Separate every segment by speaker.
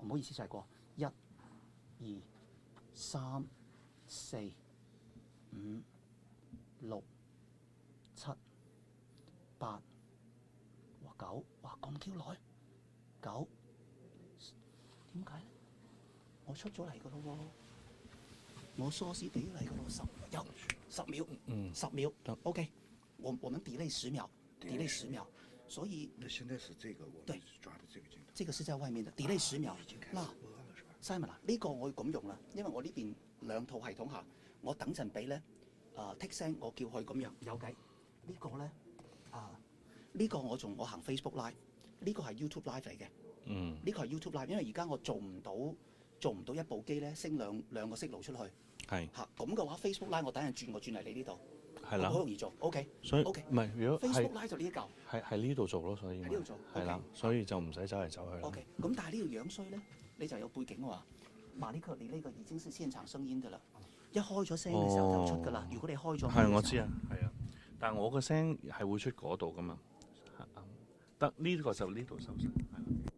Speaker 1: 唔好意思，就係過1、2、3、4、5、6、7、8，哇9，哇咁 Q 耐，9，點解咧？我出咗嚟㗎咯喎，我疏絲俾嚟㗎咯，10秒，10秒，OK，我們 delay 10秒，delay 10秒，所以
Speaker 2: 那現在是這個我們抓的這個鏡頭，
Speaker 1: 這個是在外面的 delay 10秒。嗱，Simon 啊，呢個我會咁用啦，因為我呢邊兩套系統下，我等陣俾咧剔聲，我叫佢咁樣有計。呢個咧呢個我行 Facebook Live， 呢個係 YouTube Live 嚟嘅。呢個係 YouTube Live， 因為而家我做唔到一部機咧升兩個色路出去。
Speaker 3: 係
Speaker 1: 嚇咁嘅話 ，Facebook Live 我等陣轉嚟你呢度，
Speaker 3: 係啦，
Speaker 1: 好容易做。OK，
Speaker 3: 所以
Speaker 1: OK，
Speaker 3: 唔係如果
Speaker 1: Facebook Live 就呢一嚿，
Speaker 3: 喺呢度做咯，所以
Speaker 1: 喺呢度做
Speaker 3: 係啦，所以就唔使走嚟走去啦。
Speaker 1: OK，咁但係呢個樣衰咧，你就有背景喎。馬利克，你呢個已經是現場聲音嘅啦，一開咗聲嘅時候就出㗎啦。如果你開咗，
Speaker 3: 係我知啊，係啊，但係我個聲係會出嗰度㗎嘛，得呢個就呢度收聲，係啦。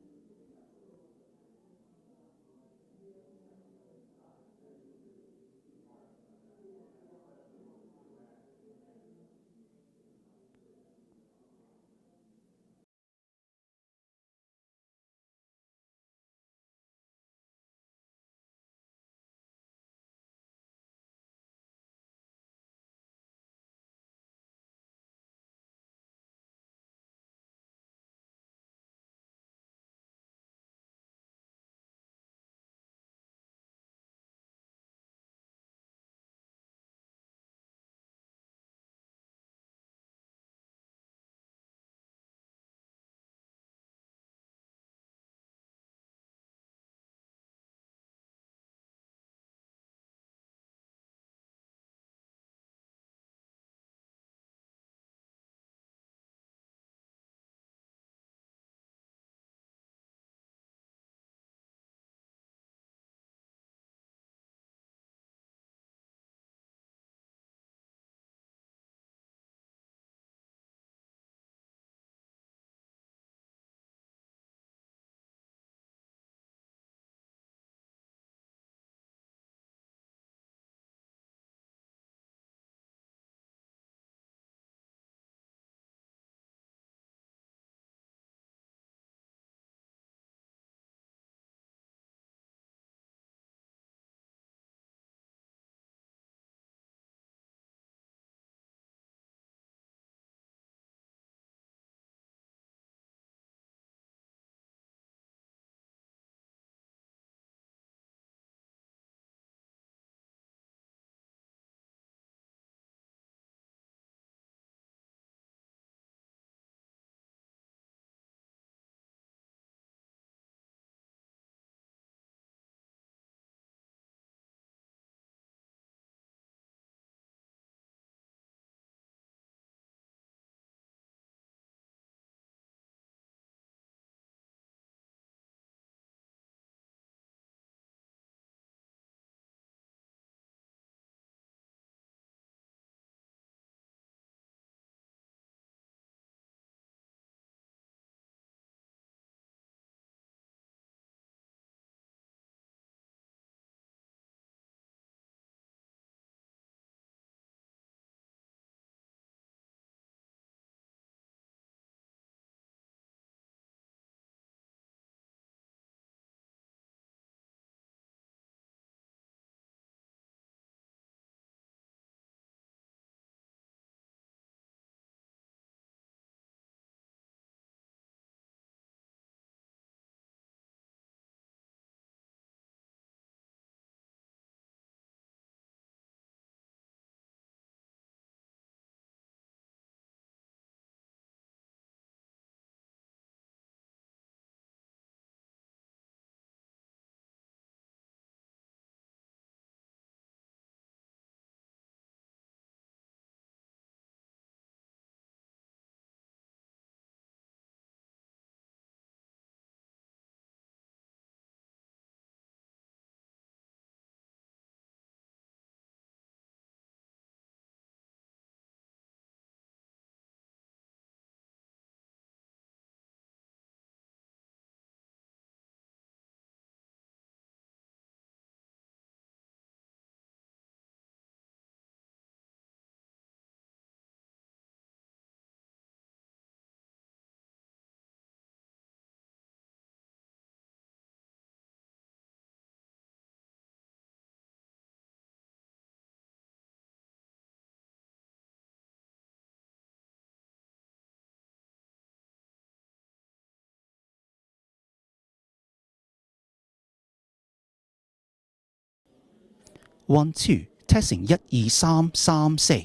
Speaker 1: One two testing 1 2 3 3 4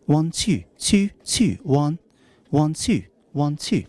Speaker 1: One two two two one One two one two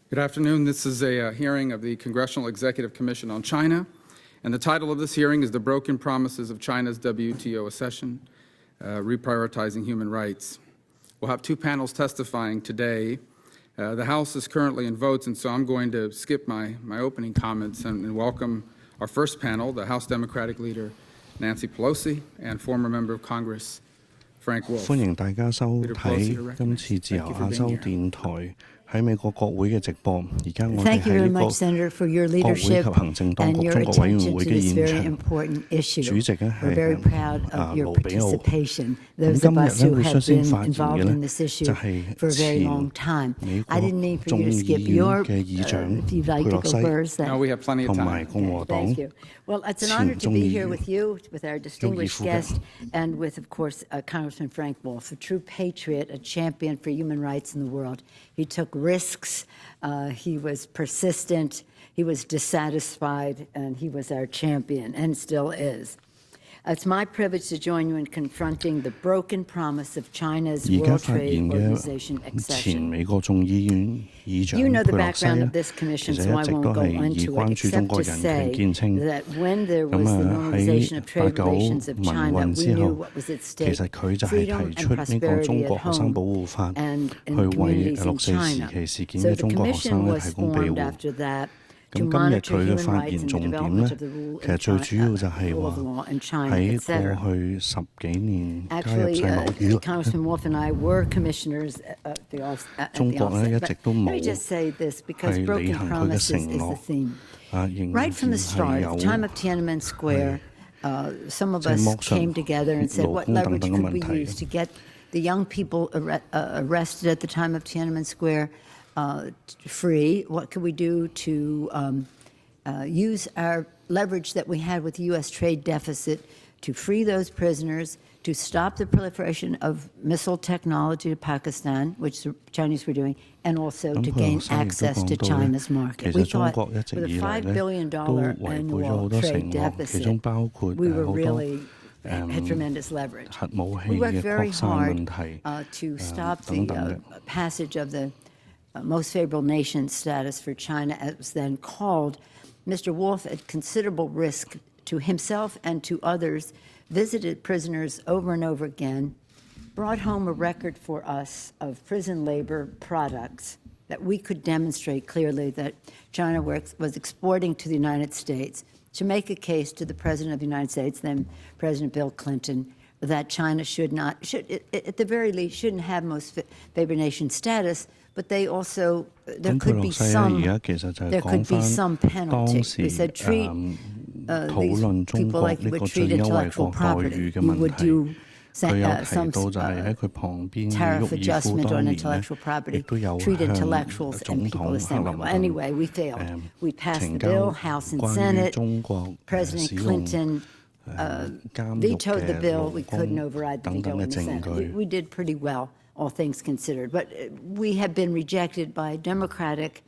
Speaker 4: Good afternoon. This is a hearing of the Congressional Executive Commission on China, and the title of this hearing is The Broken Promises of China's WTO Accession, Reprioritizing Human Rights. We'll have two panels testifying today. The House is currently in votes, and so I'm going to skip my opening comments and welcome our first panel, the House Democratic Leader Nancy Pelosi and former Member of Congress Frank Wolf.
Speaker 3: 歡迎大家收睇今次自由亞洲電台喺美國國會嘅直播。而家我哋喺呢個國會及行政當局中國委員會嘅現場，主席咧係盧比奧。咁今日咧會率先發言嘅咧就係前美國眾議院嘅議長佩洛西，同埋共和黨前眾議員。
Speaker 5: With our distinguished guest and with, of course, Congressman Frank Wolf, a true patriot, a champion for human rights in the world. He took risks, he was persistent, he was dissatisfied, and he was our champion, and still is. It's my privilege to join you in confronting the broken promise of China's World Trade Organization accession. You know the background of this commission, so I won't go into it, except to say that when there was the normalization of trade relations of China, we knew what was at stake: freedom and prosperity at home and in communities in China. So the commission was formed after that.
Speaker 3: 咁今日佢嘅發言重點咧，其實最主要就係話喺過去10幾年加入世貿協議，中國咧一直都冇係履行佢嘅承諾，仍然係有即係剝削勞工等等嘅問題。
Speaker 5: The young people arrested at the time of Tiananmen Square free. What could we do to use our leverage that we had with the U.S. trade deficit to free those prisoners, to stop the proliferation of missile technology to Pakistan, which the Chinese were doing, and also to gain access to China's market. We thought with a $5 billion annual trade deficit, we were really had tremendous leverage. We worked very hard to stop the passage of the most favorable nation status for China, as it was then called. Mr. Wolf, at considerable risk to himself and to others, visited prisoners over and over again, brought home a record for us of prison labor products that we could demonstrate clearly that China was exporting to the United States, to make a case to the President of the United States, then President Bill Clinton, that China should, at the very least, shouldn't have most favored nation status, but they also, there could be some penalty. We said treat these people like you would treat intellectual property. You would do some tariff adjustment on intellectual property, treat intellectuals and people the same way. Well, anyway, we failed. We passed the bill, House and Senate. President Clinton vetoed the bill. We couldn't override the veto in the Senate. We did pretty well, all things considered. But we have been rejected by Democratic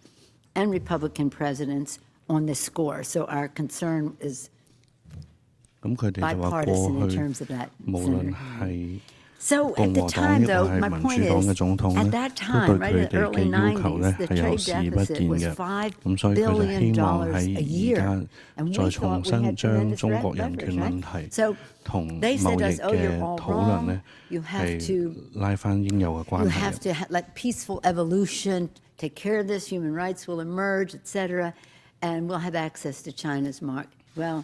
Speaker 5: and Republican presidents on this score. So our concern is bipartisan in terms of that. So at the time, though, my point is, at that time, right in the early 90s, the trade deficit was $5 billion a year. And we thought we had tremendous leverage, right? So they said to us, oh, you're all wrong. You have to let peaceful evolution take care of this. Human rights will emerge, et cetera, and we'll have access to China's market. Well,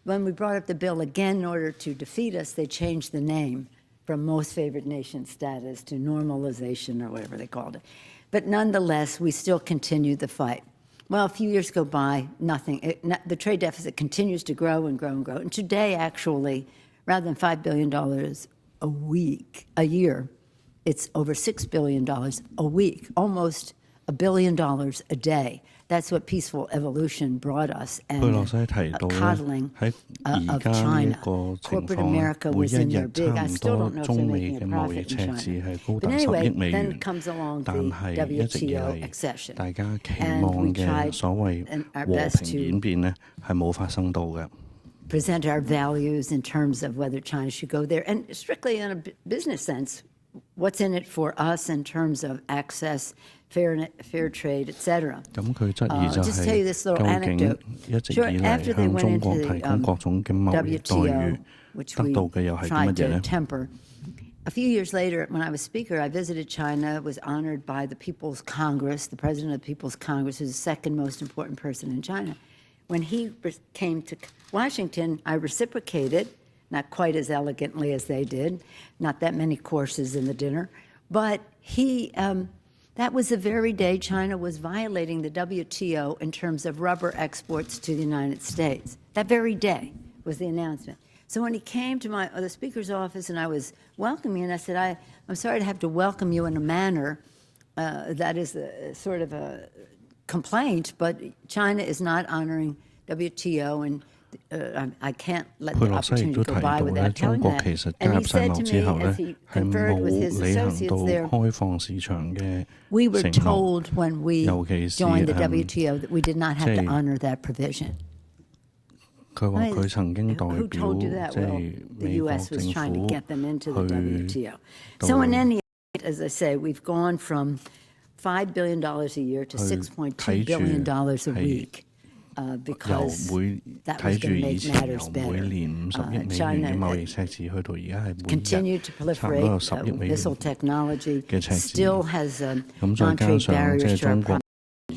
Speaker 5: when we brought up the bill again in order to defeat us, they changed the name from most favored nation status to normalization or whatever they called it. But nonetheless, we still continued the fight. Well, a few years go by, nothing. The trade deficit continues to grow and grow and grow. And today, actually, rather than $5 billion a year, it's over $6 billion a week, almost $1 billion a day. That's what peaceful evolution brought us, and coddling of China. Corporate America was in there big. I still don't know if they're making a profit in China. But anyway, then comes along the WTO accession. And we tried our best to present our values in terms of whether China should go there. And strictly in a business sense, what's in it for us in terms of access, fair trade, etc.
Speaker 3: 咁佢質疑就
Speaker 5: just tell you this little
Speaker 3: 係究竟
Speaker 5: anecdote.
Speaker 3: 一直
Speaker 5: Sure,
Speaker 3: 以
Speaker 5: after
Speaker 3: 嚟
Speaker 5: they
Speaker 3: 向
Speaker 5: went
Speaker 3: 中
Speaker 5: into
Speaker 3: 國
Speaker 5: the
Speaker 3: 提供各種嘅貿易待
Speaker 5: WTO,
Speaker 3: 遇，
Speaker 5: which
Speaker 3: 得
Speaker 5: we
Speaker 3: 到嘅又係啲
Speaker 5: tried
Speaker 3: 乜嘢
Speaker 5: to
Speaker 3: 呢？
Speaker 5: temper. A few years later, when I was Speaker, I visited China, was honored by the People's Congress, the President of the People's Congress, who's the second most important person in China. When he came to Washington, I reciprocated, not quite as elegantly as they did, not that many courses in the dinner, but that was the very day China was violating the WTO in terms of rubber exports to the United States. That very day was the announcement. So when he came to the Speaker's office and I was welcoming him, I said, I'm sorry to have to welcome you in a manner that is sort of a complaint, but China is not honoring WTO, and I can't let the opportunity go by without telling that. And he said to me, as he conferred with his associates there, we were told when we joined the WTO that we did not have to honor that provision.
Speaker 3: 佢話佢曾經代
Speaker 5: Who
Speaker 3: 表
Speaker 5: told you that?
Speaker 3: 即
Speaker 5: Well,
Speaker 3: 係
Speaker 5: the
Speaker 3: 美國
Speaker 5: U.S. was
Speaker 3: 政
Speaker 5: trying to
Speaker 3: 府
Speaker 5: get them into the
Speaker 3: 去
Speaker 5: WTO. So in any event, as I say, we've gone from $5 billion a year to $6.2 billion a week because
Speaker 3: 由每
Speaker 5: that was
Speaker 3: 睇住
Speaker 5: going to
Speaker 3: 以
Speaker 5: make
Speaker 3: 前
Speaker 5: matters
Speaker 3: 由每
Speaker 5: better.
Speaker 3: 年50億美元嘅
Speaker 5: China
Speaker 3: 貿易赤字，去到而家係每
Speaker 5: continued to
Speaker 3: 日差唔多有
Speaker 5: proliferate
Speaker 3: 10億美元
Speaker 5: missile technology,
Speaker 3: 嘅赤字。
Speaker 5: still has
Speaker 3: 咁再加
Speaker 5: non-trade
Speaker 3: 上即
Speaker 5: barriers
Speaker 3: 係
Speaker 5: to our
Speaker 3: 中國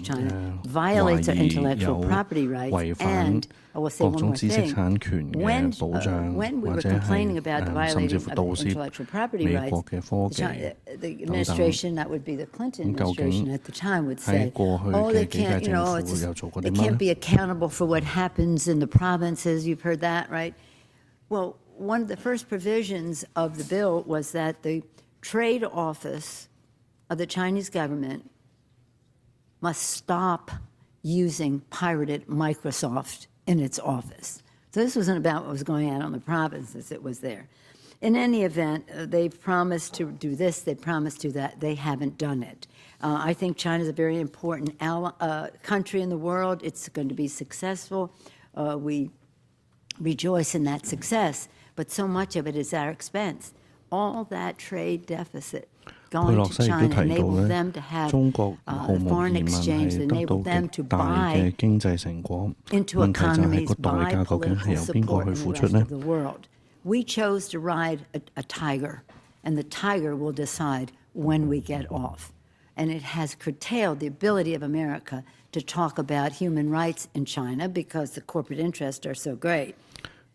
Speaker 5: China, violates our
Speaker 3: 懷疑
Speaker 5: intellectual
Speaker 3: 有
Speaker 5: property rights,
Speaker 3: 違反
Speaker 5: and I will say
Speaker 3: 各
Speaker 5: one
Speaker 3: 種
Speaker 5: more
Speaker 3: 知識
Speaker 5: thing.
Speaker 3: 產權
Speaker 5: When,
Speaker 3: 嘅保障，
Speaker 5: when we
Speaker 3: 或
Speaker 5: were
Speaker 3: 者
Speaker 5: complaining
Speaker 3: 係
Speaker 5: about the
Speaker 3: 甚至
Speaker 5: violating
Speaker 3: 乎
Speaker 5: of
Speaker 3: 盜竊
Speaker 5: intellectual property
Speaker 3: 美
Speaker 5: rights,
Speaker 3: 國嘅科技
Speaker 5: the
Speaker 3: 等等。
Speaker 5: administration, that would be the Clinton
Speaker 3: 咁究竟
Speaker 5: administration at the time, would
Speaker 3: 喺
Speaker 5: say,
Speaker 3: 過去
Speaker 5: oh,
Speaker 3: 嘅
Speaker 5: they
Speaker 3: 幾屆
Speaker 5: can't,
Speaker 3: 政府
Speaker 5: it's
Speaker 3: 有做過
Speaker 5: they
Speaker 3: 啲乜
Speaker 5: can't
Speaker 3: 呢？
Speaker 5: be accountable for what happens in the provinces. You've heard that, right? Well, one of the first provisions of the bill was that the trade office of the Chinese government must stop using pirated Microsoft in its office. So this wasn't about what was going on in the provinces, it was there. In any event, they've promised to do this, they promised to do that, they haven't done it. I think China is a very important country in the world. It's going to be successful. We rejoice in that success, but so much of it is at our expense. All that trade deficit
Speaker 3: 佩
Speaker 5: going
Speaker 3: 洛
Speaker 5: to
Speaker 3: 西亦都
Speaker 5: China
Speaker 3: 提到
Speaker 5: enabled
Speaker 3: 咧
Speaker 5: them to have
Speaker 3: 中國毫
Speaker 5: the
Speaker 3: 無
Speaker 5: foreign
Speaker 3: 疑問
Speaker 5: exchange
Speaker 3: 係
Speaker 5: that
Speaker 3: 得
Speaker 5: enabled
Speaker 3: 到
Speaker 5: them
Speaker 3: 極
Speaker 5: to
Speaker 3: 大
Speaker 5: buy
Speaker 3: 嘅經濟成果。
Speaker 5: into
Speaker 3: 問題就係
Speaker 5: economies
Speaker 3: 個代
Speaker 5: by
Speaker 3: 價究竟係
Speaker 5: political
Speaker 3: 由邊個
Speaker 5: support
Speaker 3: 去
Speaker 5: in the
Speaker 3: 付出
Speaker 5: rest
Speaker 3: 呢？
Speaker 5: of the world. We chose to ride a tiger, and the tiger will decide when we get off. And it has curtailed the ability of America to talk about human rights in China because the corporate interests are so great.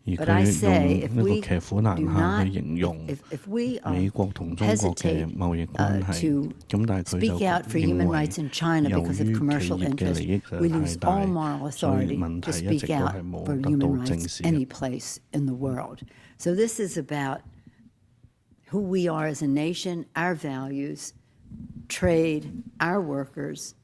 Speaker 3: 而
Speaker 5: But I
Speaker 3: 佢
Speaker 5: say,
Speaker 3: 用
Speaker 5: if
Speaker 3: 呢個
Speaker 5: we
Speaker 3: 騎虎難
Speaker 5: do
Speaker 3: 下
Speaker 5: not,
Speaker 3: 去形容
Speaker 5: if we
Speaker 3: 美國同中國嘅
Speaker 5: hesitate
Speaker 3: 貿易關係，
Speaker 5: to
Speaker 3: 咁但係佢就
Speaker 5: speak out for
Speaker 3: 認
Speaker 5: human
Speaker 3: 為
Speaker 5: rights in China
Speaker 3: 由
Speaker 5: because of
Speaker 3: 於企
Speaker 5: commercial
Speaker 3: 業嘅
Speaker 5: interests,
Speaker 3: 利益實
Speaker 5: we
Speaker 3: 在
Speaker 5: lose
Speaker 3: 太
Speaker 5: all
Speaker 3: 大，
Speaker 5: moral
Speaker 3: 所以
Speaker 5: authority
Speaker 3: 問
Speaker 5: to
Speaker 3: 題一
Speaker 5: speak
Speaker 3: 直都
Speaker 5: out
Speaker 3: 係冇
Speaker 5: for
Speaker 3: 得
Speaker 5: human
Speaker 3: 到
Speaker 5: rights
Speaker 3: 正視嘅。
Speaker 5: any place in the world. So this is about who we are as a nation, our values, trade, our workers,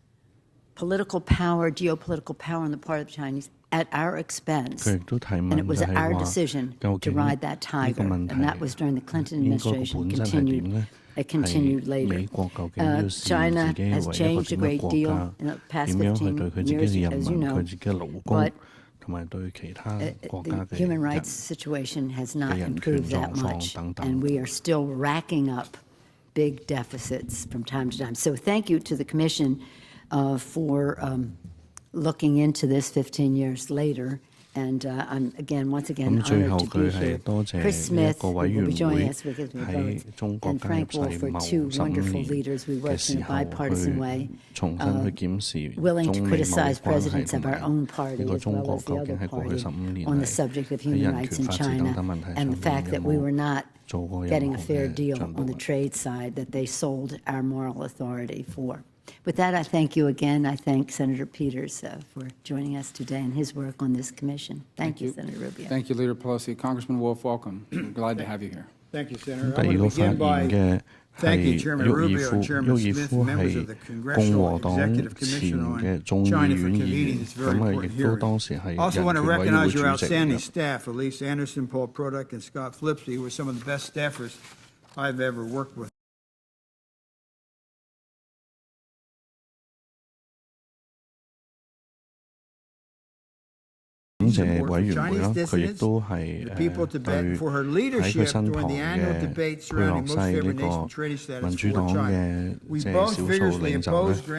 Speaker 5: political power, geopolitical power on the part of the Chinese at our expense.
Speaker 3: 佢亦都提
Speaker 5: And
Speaker 3: 問
Speaker 5: it was
Speaker 3: 就係
Speaker 5: our
Speaker 3: 話
Speaker 5: decision
Speaker 3: 究
Speaker 5: to
Speaker 3: 竟
Speaker 5: ride
Speaker 3: 呢
Speaker 5: that
Speaker 3: 個
Speaker 5: tiger,
Speaker 3: 問
Speaker 5: and that was during the
Speaker 3: 題
Speaker 5: Clinton
Speaker 3: 應該個
Speaker 5: administration,
Speaker 3: 本質係點
Speaker 5: continued,
Speaker 3: 呢？
Speaker 5: it continued
Speaker 3: 係
Speaker 5: later.
Speaker 3: 美國究竟要視
Speaker 5: China
Speaker 3: 自己為
Speaker 5: has
Speaker 3: 一個
Speaker 5: changed
Speaker 3: 點
Speaker 5: a
Speaker 3: 嘅
Speaker 5: great
Speaker 3: 國
Speaker 5: deal
Speaker 3: 家，
Speaker 5: in the past
Speaker 3: 點樣去
Speaker 5: 15
Speaker 3: 對佢自己
Speaker 5: years,
Speaker 3: 嘅人
Speaker 5: as
Speaker 3: 民、
Speaker 5: you know.
Speaker 3: 佢自己嘅勞工
Speaker 5: But
Speaker 3: 同埋對其他國
Speaker 5: the
Speaker 3: 家嘅
Speaker 5: human
Speaker 3: 人
Speaker 5: rights situation has not
Speaker 3: 嘅人權
Speaker 5: improved
Speaker 3: 狀
Speaker 5: that
Speaker 3: 況
Speaker 5: much,
Speaker 3: 等等。
Speaker 5: and we are still racking up big deficits from time to time. So thank you to the Commission for looking into this 15 years later. And I'm once again
Speaker 3: 咁最後
Speaker 5: honored to
Speaker 3: 佢
Speaker 5: be
Speaker 3: 係
Speaker 5: here.
Speaker 3: 多謝
Speaker 5: Chris
Speaker 3: 呢一
Speaker 5: Smith,
Speaker 3: 個
Speaker 5: who
Speaker 3: 委
Speaker 5: will
Speaker 3: 員
Speaker 5: be joining
Speaker 3: 會
Speaker 5: us because we
Speaker 3: 喺
Speaker 5: vote,
Speaker 3: 中國
Speaker 5: and
Speaker 3: 加入
Speaker 5: Frank
Speaker 3: 世
Speaker 5: Wolf for
Speaker 3: 貿
Speaker 5: two
Speaker 3: 15
Speaker 5: wonderful
Speaker 3: 年
Speaker 5: leaders. We
Speaker 3: 嘅
Speaker 5: worked in
Speaker 3: 時
Speaker 5: a
Speaker 3: 候
Speaker 5: bipartisan way.
Speaker 3: 去重新去檢視
Speaker 5: willing
Speaker 3: 中
Speaker 5: to
Speaker 3: 美貿易
Speaker 5: criticize
Speaker 3: 關係
Speaker 5: presidents
Speaker 3: 同
Speaker 5: of our
Speaker 3: 埋
Speaker 5: own
Speaker 3: 呢
Speaker 5: party
Speaker 3: 個
Speaker 5: as
Speaker 3: 中
Speaker 5: well
Speaker 3: 國
Speaker 5: as the
Speaker 3: 究竟
Speaker 5: other
Speaker 3: 喺過去
Speaker 5: party
Speaker 3: 15年
Speaker 5: on the
Speaker 3: 嚟
Speaker 5: subject of
Speaker 3: 喺
Speaker 5: human
Speaker 3: 人
Speaker 5: rights
Speaker 3: 權
Speaker 5: in
Speaker 3: 法治等
Speaker 5: China
Speaker 3: 等問題
Speaker 5: and
Speaker 3: 上
Speaker 5: the
Speaker 3: 面
Speaker 5: fact
Speaker 3: 有
Speaker 5: that we
Speaker 3: 冇
Speaker 5: were not
Speaker 3: 做過任
Speaker 5: getting
Speaker 3: 何
Speaker 5: a fair
Speaker 3: 嘅
Speaker 5: deal
Speaker 3: 進步
Speaker 5: on the trade side that they sold our moral authority for. With that, I thank you again. I thank Senator Peters for joining us today and his work on this commission. Thank you, Senator Rubio.
Speaker 4: Thank you, Leader Pelosi. Congressman Wolf, welcome. We're glad to have you here.
Speaker 6: Thank you, Senator.
Speaker 3: 第
Speaker 6: I
Speaker 3: 二
Speaker 6: want
Speaker 3: 個
Speaker 6: to
Speaker 3: 發
Speaker 6: begin by
Speaker 3: 言嘅
Speaker 6: thanking
Speaker 3: 係
Speaker 6: Chairman
Speaker 3: 沃爾
Speaker 6: Rubio
Speaker 3: 夫，
Speaker 6: and
Speaker 3: 沃
Speaker 6: Chairman
Speaker 3: 爾
Speaker 6: Smith
Speaker 3: 夫
Speaker 6: and members
Speaker 3: 係
Speaker 6: of the
Speaker 3: 共和
Speaker 6: Congressional
Speaker 3: 黨
Speaker 6: Executive
Speaker 3: 前
Speaker 6: Commission
Speaker 3: 嘅
Speaker 6: on
Speaker 3: 眾議
Speaker 6: China for
Speaker 3: 院議
Speaker 6: convening
Speaker 3: 員，
Speaker 6: this very
Speaker 3: 咁啊亦
Speaker 6: important
Speaker 3: 都
Speaker 6: hearing.
Speaker 3: 當時係
Speaker 6: I
Speaker 3: 人
Speaker 6: also
Speaker 3: 權
Speaker 6: want to
Speaker 3: 委員會
Speaker 6: recognize your
Speaker 3: 主席
Speaker 6: outstanding
Speaker 3: 嘅。
Speaker 6: staff, Elise Anderson, Paul Product, and Scott Flipsy, who are some of the best staffers I've ever worked with.
Speaker 3: 謝委員會啦，佢亦都係對喺佢身旁嘅佩洛西呢個民主黨嘅少數領袖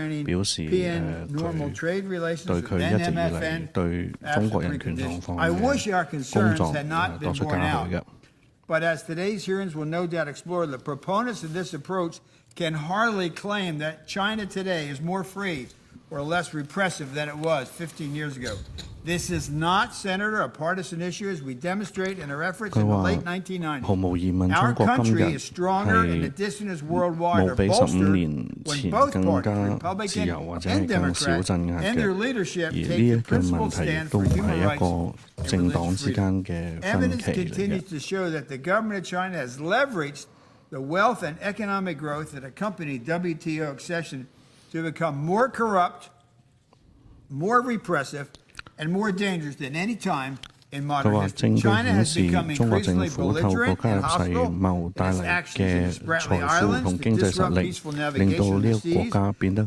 Speaker 3: 咧，表示佢對佢一直以嚟對中國人權狀況嘅工作作出嘉許嘅。
Speaker 6: But as today's hearings will no doubt explore, the proponents of this approach can hardly claim that China today is more free or less repressive than it was 15 years ago. This is not, Senator, a partisan issue as we demonstrate in our efforts in the late 1990s. Our country is stronger and the dissidents worldwide are bolstered when both parties, Republican and Democrat, and their leadership take a principled stand for human rights and religious freedom. Evidence continues to show that the government of China has leveraged the wealth and economic growth that accompanied WTO accession to become more corrupt, more repressive, and more dangerous than any time in modern history. China has become increasingly belligerent and hostile, and its actions in Spratly Islands to disrupt peaceful navigation of the seas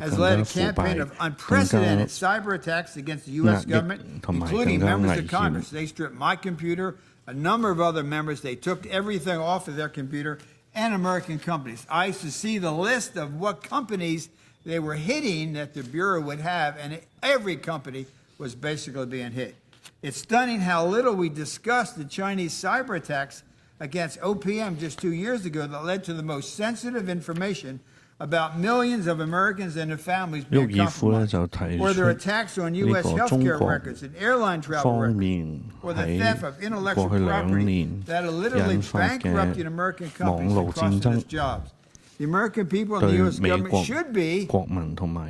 Speaker 6: has led a campaign of unprecedented cyber attacks against the U.S. government, including members of Congress. They stripped my computer, a number of other members. They took everything off of their computer, and American companies. I used to see the list of what companies they were hitting that the Bureau would have, and every company was basically being hit. It's stunning how little we discussed the Chinese cyber attacks against OPM just 2 years ago that led to the most sensitive information about millions of Americans and their families being compromised, or their attacks on U.S. healthcare records and airline travel records, or the theft of intellectual property that are literally bankrupting American companies and costing us jobs. The American people and the U.S. government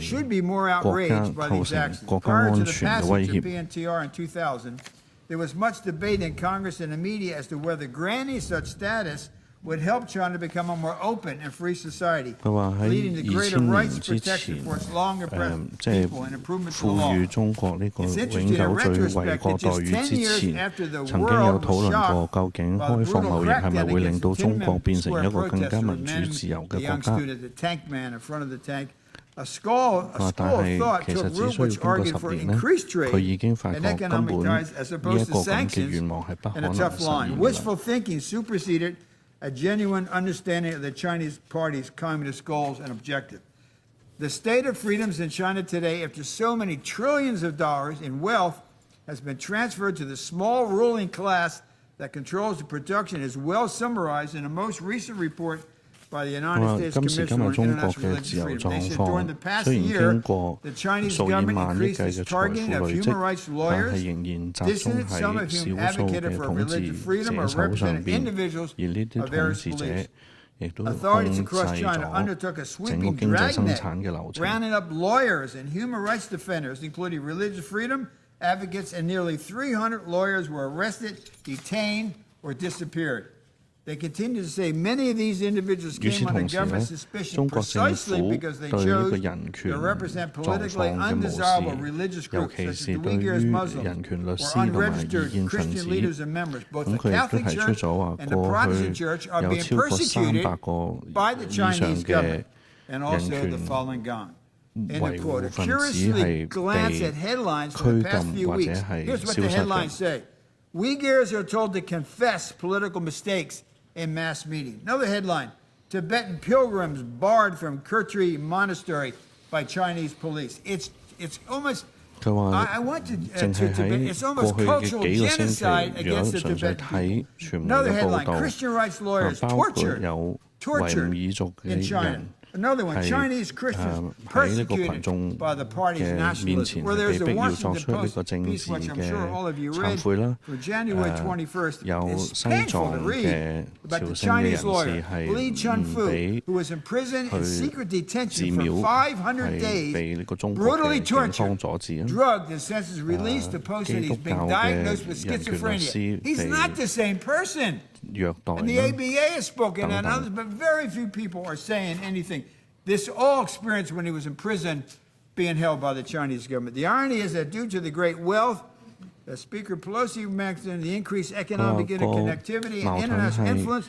Speaker 6: should be more outraged by these actions. Prior to the passage of PNTR in 2000, there was much debate in Congress and the media as to whether granting such status would help China become a more open and free society, leading to greater rights protection for its long-oppressed people and improvement to the law. It's interesting in retrospect that just 10 years after the world was shocked by the brutal crackdown against the Tiananmen Square protesters, the young student, the tank man in front of the tank, a school of thought took root which argued for increased trade and economic ties as opposed to sanctions and a tough line. Wishful thinking superseded a genuine understanding of the Chinese Party's communist goals and objectives. The state of freedoms in China today, after so many trillions of dollars in wealth, has been transferred to the small ruling class that controls the production, is well summarized in a most recent report by the United States Commission on International Religious Freedom. They said during the past year, the Chinese government increased its targeting of human rights lawyers, dissidents, some of whom advocated for religious freedom or represented individuals of various beliefs. Authorities across China undertook a sweeping dragnet, rounding up lawyers and human rights defenders, including religious freedom advocates, and nearly 300 lawyers were arrested, detained, or disappeared. They continue to say many of these individuals came under government suspicion precisely because they chose to represent politically undesirable religious groups such as the Uyghurs Muslims or unregistered Christian leaders and members. Both the Catholic Church and the Protestant Church are being persecuted by the Chinese government. And also the Falun Gong. End of quote. A curiously glance at headlines for the past few weeks. Here's what the headlines say. Uyghurs are told to confess political mistakes in mass meeting. Another headline, Tibetan pilgrims barred from Kirtri Monastery by Chinese police. It's almost, I want to Tibet, it's almost cultural genocide against the Tibetan people. Another headline, Christian rights lawyers tortured in China. Another one, Chinese Christians persecuted by the party's nationalism. Where there's a Washington Post piece, which I'm sure all of you read, for January 21st. It's painful to read about the Chinese lawyer, Li Chunfu, who was imprisoned in secret detention for 500 days, brutally tortured, drugged, and since his release to post that he's been diagnosed with schizophrenia. He's not the same person. And the ABA has spoken, and others, but very few people are saying anything. This all experienced when he was in prison, being held by the Chinese government. The irony is that due to the great wealth that Speaker Pelosi mentioned, the increased economic interconnectivity and international influence,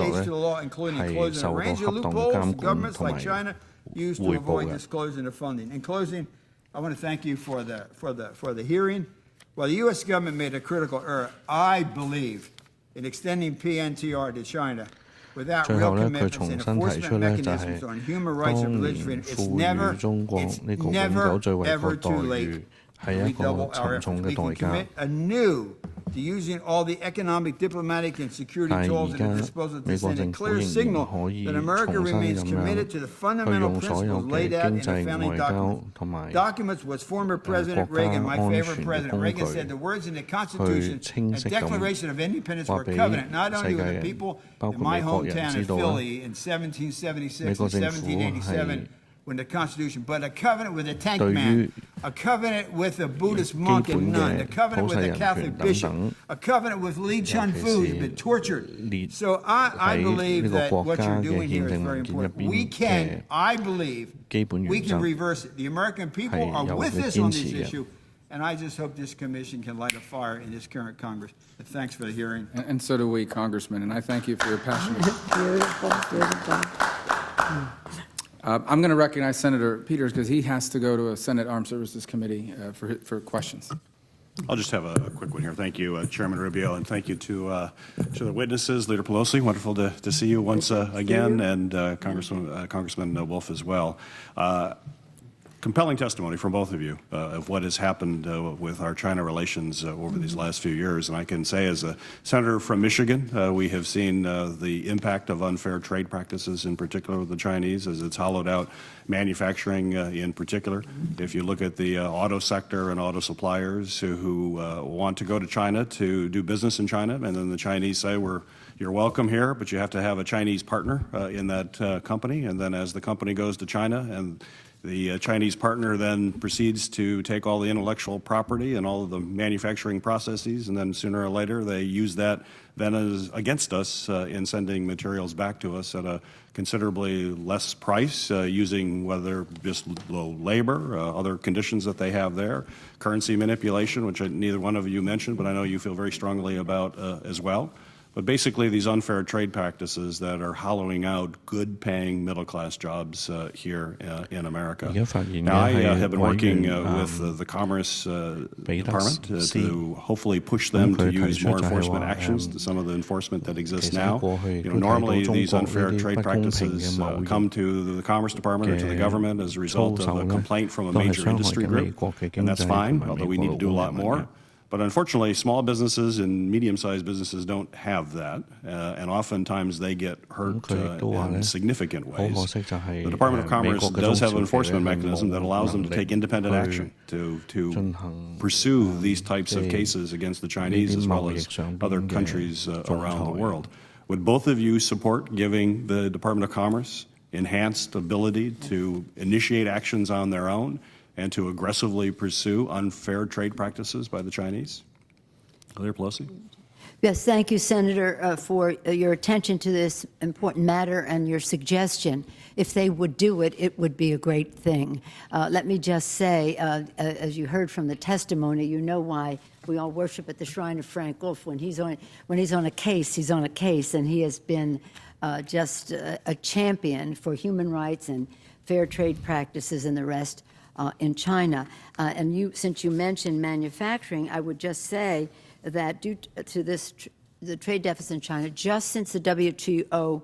Speaker 3: 作咧
Speaker 6: case to the law, including
Speaker 3: 係
Speaker 6: closing a
Speaker 3: 受到
Speaker 6: range
Speaker 3: 恰
Speaker 6: of
Speaker 3: 當嘅
Speaker 6: loopholes
Speaker 3: 監管
Speaker 6: governments
Speaker 3: 同
Speaker 6: like
Speaker 3: 埋
Speaker 6: China use to
Speaker 3: 匯報
Speaker 6: avoid
Speaker 3: 嘅。
Speaker 6: disclosing the funding. In closing, I want to thank you for the hearing. While the U.S. government made a critical error, I believe in extending PNTR to China without
Speaker 3: 最
Speaker 6: real
Speaker 3: 後咧，佢
Speaker 6: commitments
Speaker 3: 重
Speaker 6: and
Speaker 3: 新提
Speaker 6: enforcement
Speaker 3: 出咧，就
Speaker 6: mechanisms
Speaker 3: 係
Speaker 6: on human rights and
Speaker 3: 當
Speaker 6: religious
Speaker 3: 年
Speaker 6: freedom. It's
Speaker 3: 賦
Speaker 6: never,
Speaker 3: 予中國
Speaker 6: it's
Speaker 3: 呢個永
Speaker 6: never,
Speaker 3: 久最惠
Speaker 6: ever
Speaker 3: 國待
Speaker 6: too late.
Speaker 3: 遇係一個
Speaker 6: redouble our
Speaker 3: 沉重
Speaker 6: efforts.
Speaker 3: 嘅
Speaker 6: We
Speaker 3: 代
Speaker 6: can
Speaker 3: 價。
Speaker 6: commit anew to using all the economic, diplomatic, and security
Speaker 3: 但係
Speaker 6: tools
Speaker 3: 而
Speaker 6: at
Speaker 3: 家
Speaker 6: our disposal
Speaker 3: 美
Speaker 6: to
Speaker 3: 國
Speaker 6: send a
Speaker 3: 政府
Speaker 6: clear
Speaker 3: 仍然
Speaker 6: signal
Speaker 3: 可以
Speaker 6: that
Speaker 3: 重
Speaker 6: America
Speaker 3: 新
Speaker 6: remains
Speaker 3: 咁樣
Speaker 6: committed to the
Speaker 3: 去
Speaker 6: fundamental
Speaker 3: 用所有
Speaker 6: principles
Speaker 3: 嘅
Speaker 6: laid out in
Speaker 3: 經
Speaker 6: the
Speaker 3: 濟
Speaker 6: founding
Speaker 3: 外交
Speaker 6: documents.
Speaker 3: 同埋
Speaker 6: Documents was former President
Speaker 3: 國家
Speaker 6: Reagan, my
Speaker 3: 安
Speaker 6: favorite
Speaker 3: 全嘅
Speaker 6: president.
Speaker 3: 工
Speaker 6: Reagan
Speaker 3: 具
Speaker 6: said the words in the
Speaker 3: 去
Speaker 6: Constitution
Speaker 3: 清
Speaker 6: and
Speaker 3: 晰咁
Speaker 6: Declaration of Independence
Speaker 3: 話
Speaker 6: were a
Speaker 3: 俾
Speaker 6: covenant, not
Speaker 3: 世
Speaker 6: only
Speaker 3: 界
Speaker 6: with the
Speaker 3: 人
Speaker 6: people
Speaker 3: 包
Speaker 6: in
Speaker 3: 括
Speaker 6: my
Speaker 3: 美國人
Speaker 6: hometown
Speaker 3: 知
Speaker 6: in
Speaker 3: 道啦。
Speaker 6: Philly in 1776
Speaker 3: 美國
Speaker 6: and
Speaker 3: 政府係
Speaker 6: 1787 when the Constitution, but a covenant with a tank
Speaker 3: 對於
Speaker 6: man, a covenant with a Buddhist monk
Speaker 3: 基
Speaker 6: and
Speaker 3: 本
Speaker 6: nun,
Speaker 3: 嘅
Speaker 6: a covenant
Speaker 3: 普
Speaker 6: with
Speaker 3: 世
Speaker 6: a
Speaker 3: 人
Speaker 6: Catholic
Speaker 3: 權等
Speaker 6: bishop,
Speaker 3: 等，
Speaker 6: a covenant with Li Chun-fu
Speaker 3: 尤
Speaker 6: who's
Speaker 3: 其
Speaker 6: been
Speaker 3: 是
Speaker 6: tortured.
Speaker 3: 列
Speaker 6: So I
Speaker 3: 喺
Speaker 6: believe
Speaker 3: 呢個
Speaker 6: that
Speaker 3: 國
Speaker 6: what
Speaker 3: 家
Speaker 6: you're
Speaker 3: 嘅
Speaker 6: doing
Speaker 3: 憲
Speaker 6: here is
Speaker 3: 政
Speaker 6: very
Speaker 3: 文件入
Speaker 6: important.
Speaker 3: 邊
Speaker 6: We
Speaker 3: 嘅
Speaker 6: can, I believe,
Speaker 3: 基本
Speaker 6: we
Speaker 3: 原
Speaker 6: can
Speaker 3: 則
Speaker 6: reverse it. The American people
Speaker 3: 係
Speaker 6: are
Speaker 3: 有
Speaker 6: with
Speaker 3: 嘅
Speaker 6: us on
Speaker 3: 堅
Speaker 6: this
Speaker 3: 持嘅。
Speaker 6: issue, and I just hope this commission can light a fire in this current Congress. But thanks for the hearing.
Speaker 4: And so do we, Congressman, and I thank you for your passion.
Speaker 5: Beautiful, beautiful.
Speaker 4: I'm going to recognize Senator Peters because he has to go to a Senate Armed Services Committee for questions.
Speaker 7: I'll just have a quick one here. Thank you, Chairman Rubio, and thank you to the witnesses, Leader Pelosi. Wonderful to see you once again, and Congressman Wolf as well. Compelling testimony from both of you of what has happened with our China relations over these last few years. And I can say, as a senator from Michigan, we have seen the impact of unfair trade practices, in particular with the Chinese, as it's hollowed out manufacturing in particular. If you look at the auto sector and auto suppliers who want to go to China to do business in China, and then the Chinese say, you're welcome here, but you have to have a Chinese partner in that company. And then as the company goes to China, and the Chinese partner then proceeds to take all the intellectual property and all of the manufacturing processes, and then sooner or later they use that then as against us in sending materials back to us at a considerably less price, using whether just low labor, other conditions that they have there, currency manipulation, which neither one of you mentioned, but I know you feel very strongly about as well. But basically, these unfair trade practices that are hollowing out good-paying middle-class jobs here in America. Now, I have been working with the Commerce Department to hopefully push them to use more enforcement actions to some of the enforcement that exists now. Normally, these unfair trade practices come to the Commerce Department or to the government as a result of a complaint from a major industry group, and that's fine, although we need to do a lot more. But unfortunately, small businesses and medium-sized businesses don't have that, and oftentimes they get hurt in significant ways. The Department of Commerce does have an enforcement mechanism that allows them to take independent action to pursue these types of cases against the Chinese as well as other countries around the world. Would both of you support giving the Department of Commerce enhanced ability to initiate actions on their own and to aggressively pursue unfair trade practices by the Chinese? Leader Pelosi?
Speaker 5: Yes, thank you, Senator, for your attention to this important matter and your suggestion. If they would do it, it would be a great thing. Let me just say, as you heard from the testimony, you know why we all worship at the shrine of Frank Wolf. When he's on a case, he's on a case, and he has been just a champion for human rights and fair trade practices and the rest in China. And since you mentioned manufacturing, I would just say that due to the trade deficit in China, just since the WTO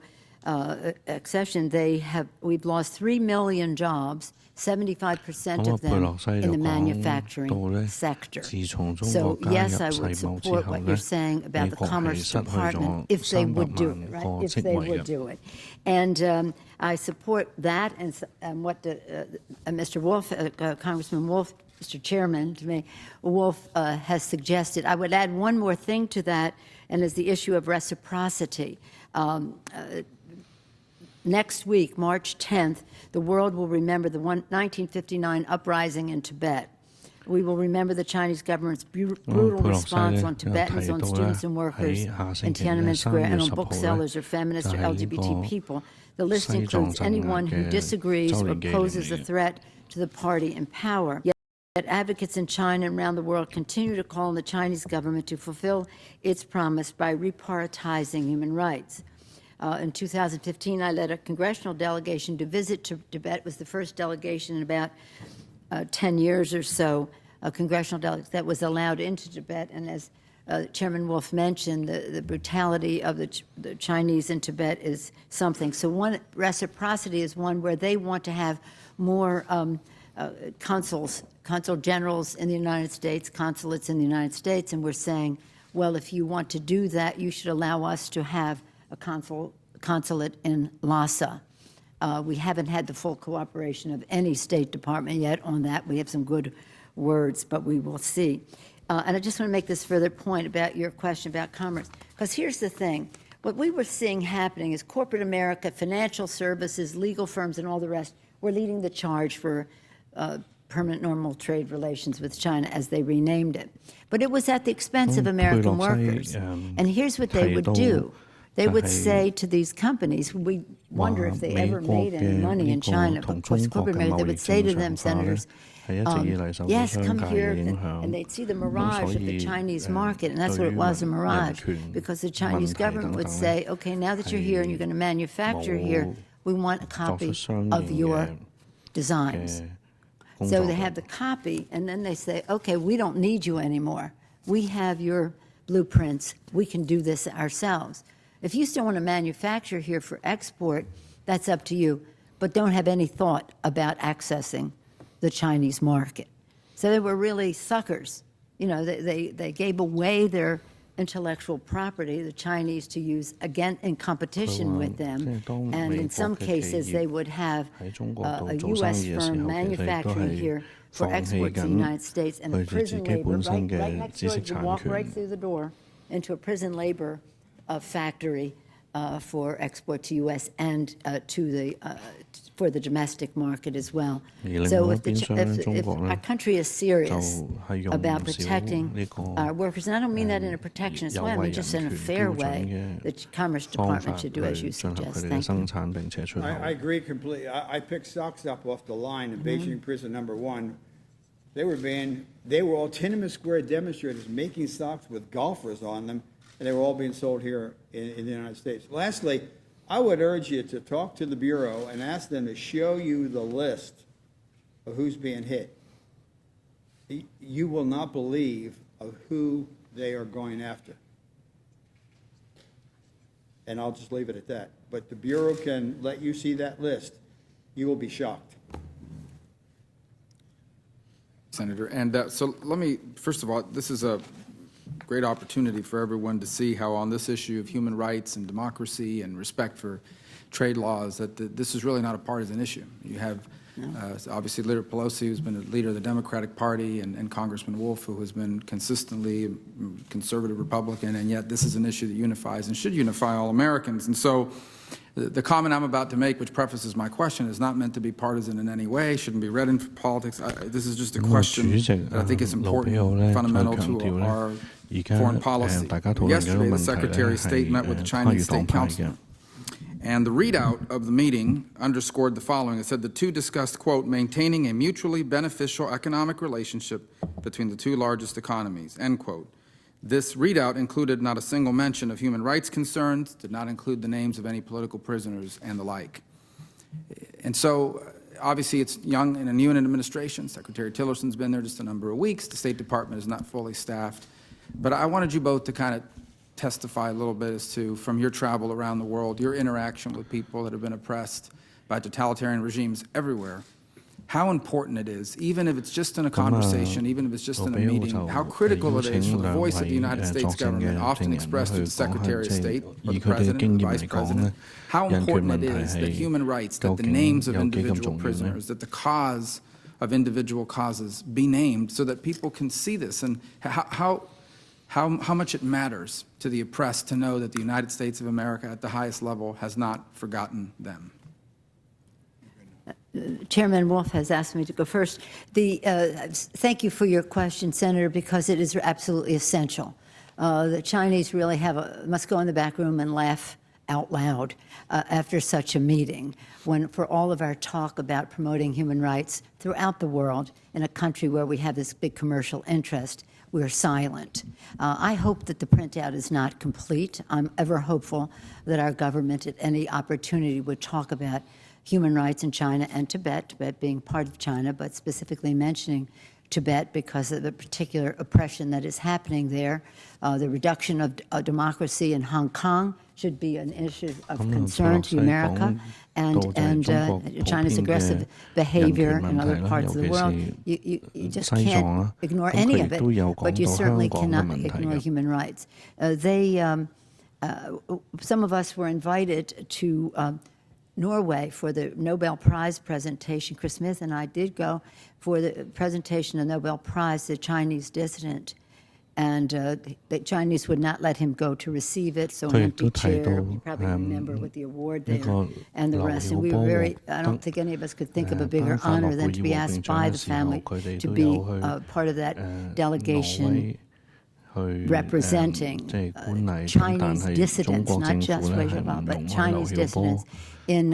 Speaker 5: accession, we've lost 3 million jobs, 75% of them in the manufacturing sector. So yes, I would support what you're saying about the Commerce Department if they would do it, right? If they would do it. And I support that and what Mr. Wolf, Congressman Wolf, Mr. Chairman, to me, Wolf has suggested. I would add one more thing to that, and is the issue of reciprocity. Next week, March 10th, the world will remember the 1959 uprising in Tibet. We will remember the Chinese government's brutal response on Tibetans, on students and workers in Tiananmen Square, and on booksellers or feminists or LGBT people. The list includes anyone who disagrees or poses a threat to the party in power. Yet advocates in China and around the world continue to call on the Chinese government to fulfill its promise by reprioritizing human rights. In 2015, I led a congressional delegation to visit Tibet. It was the first delegation in about 10 years or so, a congressional delegation that was allowed into Tibet. And as Chairman Wolf mentioned, the brutality of the Chinese in Tibet is something. So one reciprocity is one where they want to have more consul generals in the United States, consulates in the United States, and we're saying, well, if you want to do that, you should allow us to have a consulate in Lhasa. We haven't had the full cooperation of any State Department yet on that. We have some good words, but we will see. And I just want to make this further point about your question about commerce, because here's the thing. What we were seeing happening is corporate America, financial services, legal firms, and all the rest were leading the charge for permanent normal trade relations with China, as they renamed it. But it was at the expense of American workers. And here's what they would do. They would say to these companies, we wonder if they ever made any money in China, but of course, corporate America, they would say to them, senators, yes, come here, and they'd see the mirage of the Chinese market, and that's what it was, a mirage, because the Chinese government would say, okay, now that you're here and you're going to manufacture here, we want a copy of your designs. So they have the copy, and then they say, okay, we don't need you anymore. We have your blueprints. We can do this ourselves. If you still want to manufacture here for export, that's up to you, but don't have any thought about accessing the Chinese market. So they were really suckers. You know, they gave away their intellectual property, the Chinese, to use again in competition with them. And in some cases, they would have a U.S. firm manufacturing here for export to the United States, and the prison labor right next door. You walk right through the door into a prison labor factory for export to U.S. and for the domestic market as well. So if our country is serious about protecting our workers, and I don't mean that in a protectionist way, I mean just in a fair way, the Commerce Department should do as you suggest. Thank you.
Speaker 6: I agree completely. I picked stocks up off the line in Beijing Prison #1. They were all Tiananmen Square demonstrators making stocks with golfers on them, and they were all being sold here in the United States. Lastly, I would urge you to talk to the Bureau and ask them to show you the list of who's being hit. You will not believe of who they are going after. And I'll just leave it at that. But the Bureau can let you see that list. You will be shocked.
Speaker 4: Senator, and so let me, first of all, this is a great opportunity for everyone to see how on this issue of human rights and democracy and respect for trade laws, that this is really not a partisan issue. You have obviously Leader Pelosi, who's been a leader of the Democratic Party, and Congressman Wolf, who has been consistently conservative Republican, and yet this is an issue that unifies and should unify all Americans. And so the comment I'm about to make, which prefaces my question, is not meant to be partisan in any way, shouldn't be read in politics. This is just a question that I think is important, fundamental to our foreign policy. Yesterday, the Secretary of State met with the Chinese State Council, and the readout of the meeting underscored the following. It said the two discussed, quote, maintaining a mutually beneficial economic relationship between the two largest economies, end quote. This readout included not a single mention of human rights concerns, did not include the names of any political prisoners and the like. And so, obviously, it's young and a new administration. Secretary Tillerson's been there just a number of weeks. The State Department is not fully staffed. But I wanted you both to kind of testify a little bit as to, from your travel around the world, your interaction with people that have been oppressed by totalitarian regimes everywhere, how important it is, even if it's just in a conversation, even if it's just in a meeting, how critical it is for the voice of the United States government, often expressed through the Secretary of State or the President or the Vice President, how important it is that human rights, that the names of individual prisoners, that the cause of individual causes be named so that people can see this, and how much it matters to the oppressed to know that the United States of America at the highest level has not forgotten them.
Speaker 5: Chairman Wolf has asked me to go first. Thank you for your question, Senator, because it is absolutely essential. The Chinese really must go in the back room and laugh out loud after such a meeting, when for all of our talk about promoting human rights throughout the world in a country where we have this big commercial interest, we're silent. I hope that the printout is not complete. I'm ever hopeful that our government at any opportunity would talk about human rights in China and Tibet being part of China, but specifically mentioning Tibet because of the particular oppression that is happening there. The reduction of democracy in Hong Kong should be an issue of concern to America, and China's aggressive behavior in other parts of the world. You just can't ignore any of it, but you certainly cannot ignore human rights. Some of us were invited to Norway for the Nobel Prize presentation. Chris Smith and I did go for the presentation of the Nobel Prize to the Chinese dissident. And the Chinese would not let him go to receive it, so an empty chair. You probably remember with the award there and the rest. And we were very, I don't think any of us could think of a bigger honor than to be asked by the family to be part of that delegation representing Chinese dissidents, not just Wei Xiaobao, but Chinese dissidents in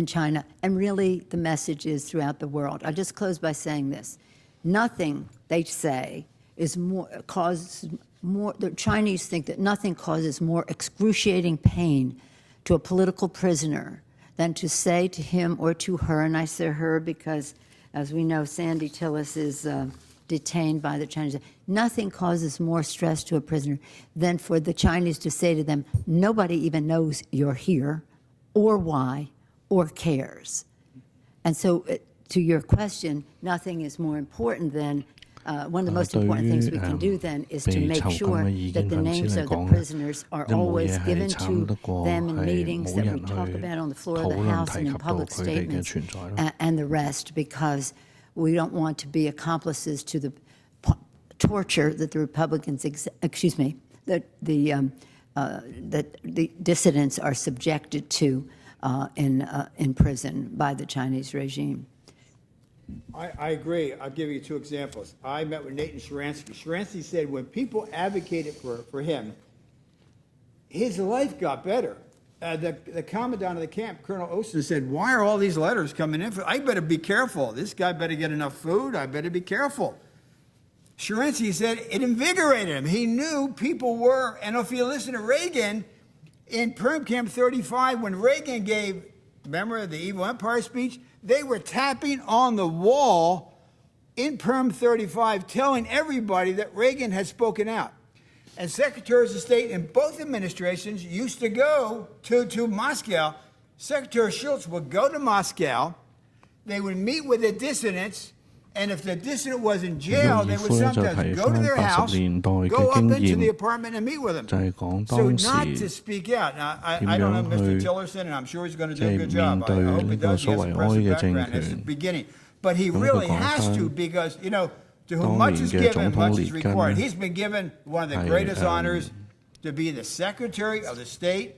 Speaker 5: China. And really, the message is throughout the world. I'll just close by saying this. Nothing, they say, is the Chinese think that nothing causes more excruciating pain to a political prisoner than to say to him or to her, and I say her because, as we know, Sandy Tillis is detained by the Chinese. Nothing causes more stress to a prisoner than for the Chinese to say to them, nobody even knows you're here, or why, or cares. And so, to your question, nothing is more important than, one of the most important things we can do then is to make sure that the names of the prisoners are always given to them in meetings that we talk about on the floor of the House and in public statements and the rest, because we don't want to be accomplices to the torture that the Republicans, that the dissidents are subjected to in prison by the Chinese regime.
Speaker 6: I agree. I'll give you two examples. I met with Nathan Sharansky. Sharansky said when people advocated for him, his life got better. The commandant of the camp, Colonel Osten, said, why are all these letters coming in? I better be careful. This guy better get enough food. I better be careful. Sharansky said it invigorated him. He knew people were, and if you listen to Reagan, in Perm Camp 35, when Reagan gave, remember the Evil Empire speech, they were tapping on the wall in Perm 35, telling everybody that Reagan had spoken out. And secretaries of state in both administrations used to go to Moscow. Secretary Schultz would go to Moscow. They would meet with the dissidents. And if the dissident was in jail, they would sometimes go to their house, go up into the apartment and meet with them. So not to speak out. Now, I don't know Mr. Tillerson, and I'm sure he's going to do a good job. I hope he does. He has a impressive background. It's the beginning. But he really has to, because, you know, to whom much is given, much is required. He's been given one of the greatest honors to be the Secretary of the State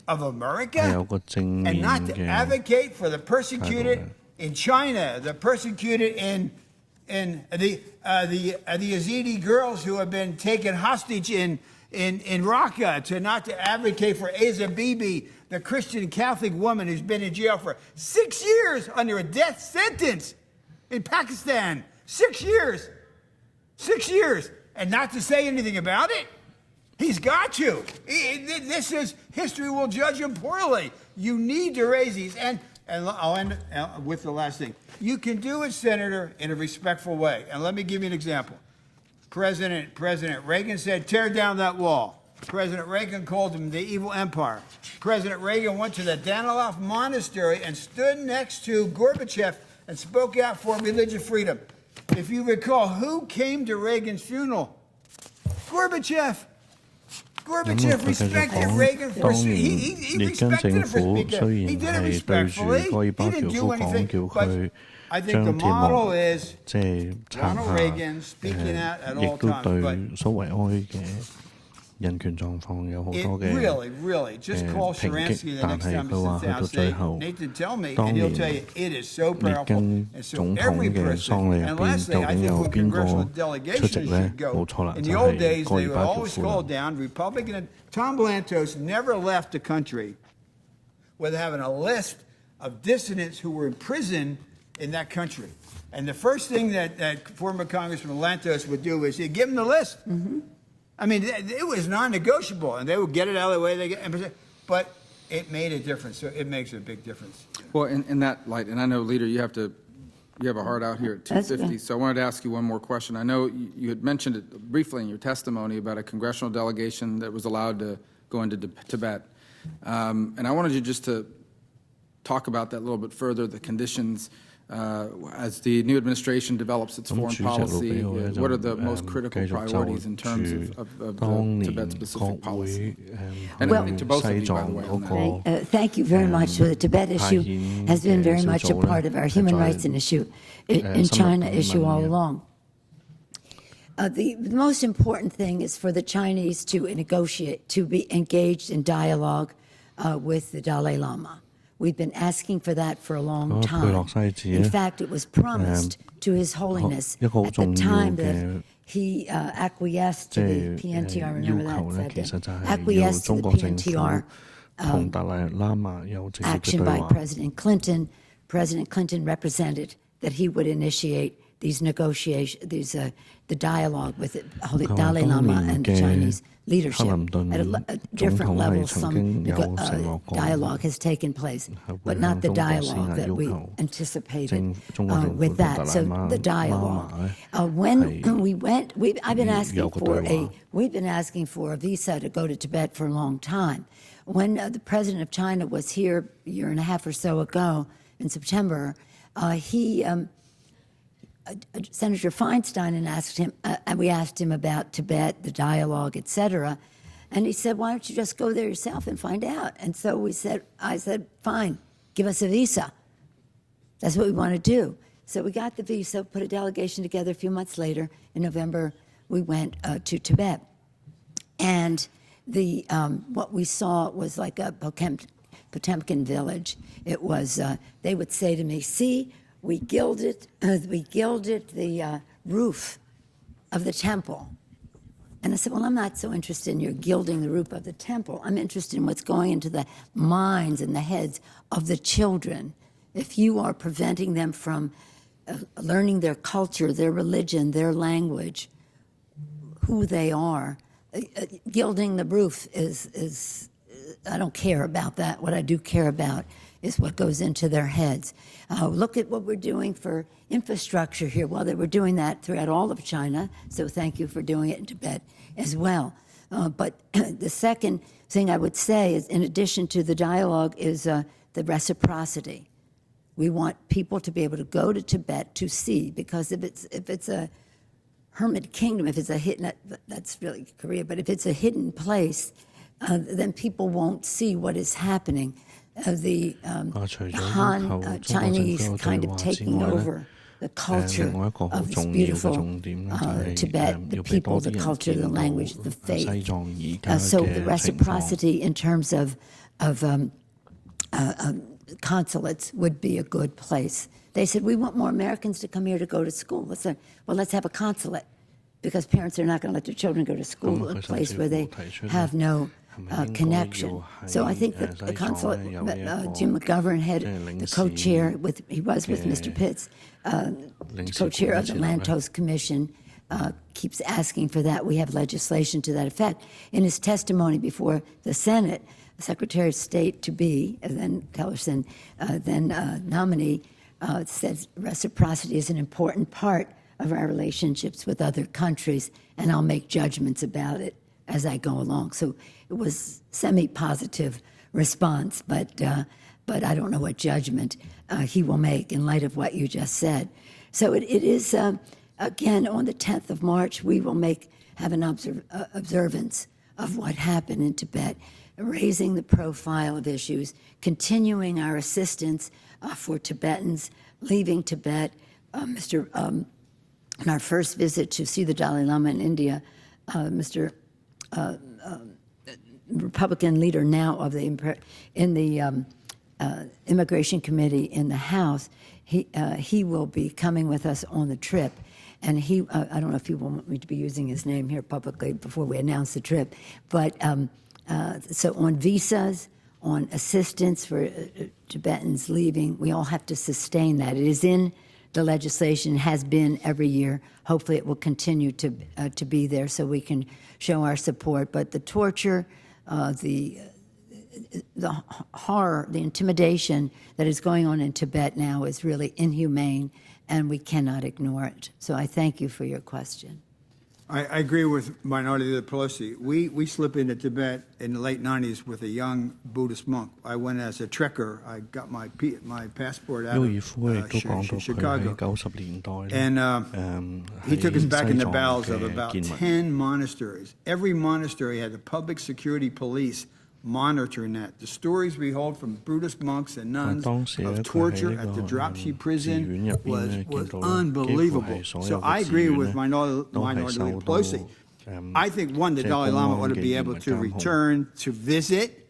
Speaker 6: of America and not to advocate for the persecuted in China, the persecuted in the Yazidi girls who have been taken hostage in Raqqa, to not to advocate for Asa Bibi, the Christian Catholic woman who's been in jail for 6 years under a death sentence in Pakistan. 6 years. 6 years. And not to say anything about it? He's got to. This is, history will judge him poorly. You need to raise these. And I'll end with the last thing. You can do it, Senator, in a respectful way. And let me give you an example. President Reagan said, tear down that wall. President Reagan called him the evil empire. President Reagan went to the Danilov Monastery and stood next to Gorbachev and spoke out for religious freedom. If you recall, who came to Reagan's funeral? Gorbachev. Gorbachev respected Reagan for he respected him for speaking. He did it respectfully. He didn't do anything. But I think the model is Ronald Reagan speaking out at all times. But really, just call Sharansky the next time he sits down. Nathan, tell me, and he'll tell you it is so powerful. And so every person, and lastly, I think when congressional delegations should go. In the old days, they would always call down Republican. Tom Lantos never left the country without having a list of dissidents who were in prison in that country. And the first thing that former Congressman Lantos would do is he'd give them the list. I mean, it was non-negotiable, and they would get it out of the way. But it made a difference. So it makes a big difference.
Speaker 4: Well, in that light, and I know, Leader, you have to you have a hard out here at
Speaker 5: That's
Speaker 4: 2:50,
Speaker 5: good.
Speaker 4: so I wanted to ask you one more question. I know you had mentioned it briefly in your testimony about a congressional delegation that was allowed to go into Tibet. And I wanted you just to talk about that a little bit further, the conditions as the new administration develops its foreign policy. What are the most critical priorities in terms of the Tibet-specific policy? And I think to both of you, by the way, on that.
Speaker 5: Thank you very much. So the Tibet issue has been very much a part of our human rights in China issue all along. The most important thing is for the Chinese to negotiate, to be engaged in dialogue with the Dalai Lama. We've been asking for that for a long time. In fact, it was promised to His Holiness at the time that he acquiesced to the PNTR. Remember that? Acquiesced to the PNTR action by President Clinton. President Clinton represented that he would initiate these negotiations, the dialogue with the Dalai Lama and the Chinese leadership. At different levels, some dialogue has taken place, but not the dialogue that we anticipated with that. So the dialogue. When we went, we've been asking for a visa to go to Tibet for a long time. When the president of China was here a year and a half or so ago in September, Senator Feinstein and we asked him about Tibet, the dialogue, etc. And he said, why don't you just go there yourself and find out? And so I said, fine, give us a visa. That's what we want to do. So we got the visa, put a delegation together a few months later. In November, we went to Tibet. And what we saw was like a Potemkin village. It was, they would say to me, see, we gilded the roof of the temple. And I said, well, I'm not so interested in your gilding the roof of the temple. I'm interested in what's going into the minds and the heads of the children. If you are preventing them from learning their culture, their religion, their language, who they are, gilding the roof is I don't care about that. What I do care about is what goes into their heads. Look at what we're doing for infrastructure here. Well, they were doing that throughout all of China, so thank you for doing it in Tibet as well. But the second thing I would say is, in addition to the dialogue, is the reciprocity. We want people to be able to go to Tibet to see, because if it's a hermit kingdom, if it's a hidden, that's really Korea, but if it's a hidden place, then people won't see what is happening. The Han Chinese kind of taking over the culture of this beautiful Tibet, the people, the culture, the language, the faith. So the reciprocity in terms of consulates would be a good place. They said, we want more Americans to come here to go to school. Let's say, well, let's have a consulate, because parents are not going to let their children go to school in a place where they have no connection. So I think that the consulate, Jim McGovern, the co-chair, he was with Mr. Pitts, co-chair of the Lantos Commission, keeps asking for that. We have legislation to that effect. In his testimony before the Senate, the Secretary of State to be, then Tillerson, then nominee, says reciprocity is an important part of our relationships with other countries, and I'll make judgments about it as I go along. So it was semi-positive response, but I don't know what judgment he will make in light of what you just said. So it is, again, on the 10th of March, we will have an observance of what happened in Tibet, raising the profile of issues, continuing our assistance for Tibetans leaving Tibet. In our first visit to see the Dalai Lama in India, Mr. Republican leader now of the Immigration Committee in the House, he will be coming with us on the trip. And I don't know if he will want me to be using his name here publicly before we announce the trip, but so on visas, on assistance for Tibetans leaving, we all have to sustain that. It is in the legislation, has been every year. Hopefully it will continue to be there so we can show our support. But the torture, the horror, the intimidation that is going on in Tibet now is really inhumane, and we cannot ignore it. So I thank you for your question.
Speaker 6: I agree with Minority Leader Pelosi. We slipped into Tibet in the late 90s with a young Buddhist monk. I went as a trekker. I got my passport out
Speaker 3: 邱
Speaker 6: of
Speaker 3: 爾夫亦都講到佢喺
Speaker 6: Chicago.
Speaker 3: 90年代
Speaker 6: And he took us back in the bowels of about 10 monasteries. Every monastery had a public security police monitoring that. The stories we hold from Buddhist monks and nuns of torture at the Dropsy prison was unbelievable. So I agree with Minority Leader Pelosi. I think, one, the Dalai Lama ought to be able to return to visit.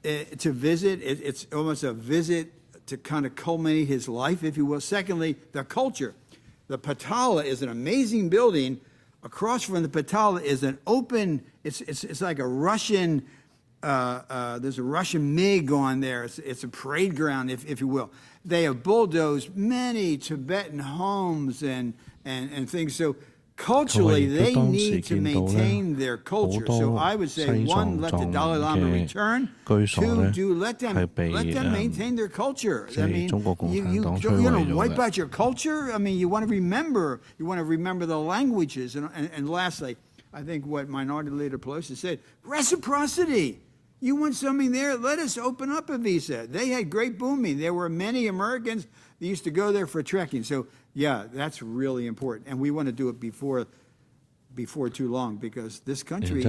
Speaker 6: It's almost a visit to kind of culminate his life, if you will. Secondly, the culture. The Patala is an amazing building. Across from the Patala is an open, it's like a Russian, there's a Russian MiG on there. It's a parade ground, if you will. They have bulldozed many Tibetan homes and things. So culturally, they need to maintain their culture. So I would say, one, let the Dalai Lama return. Two, let them maintain their culture. I mean, you don't wipe out your culture. I mean, you want to remember the languages. And lastly, I think what Minority Leader Pelosi said, reciprocity. You want something there? Let us open up a visa. They had great booming. There were many Americans that used to go there for trekking. So, yeah, that's really important. And we want to do it before too long, because this country is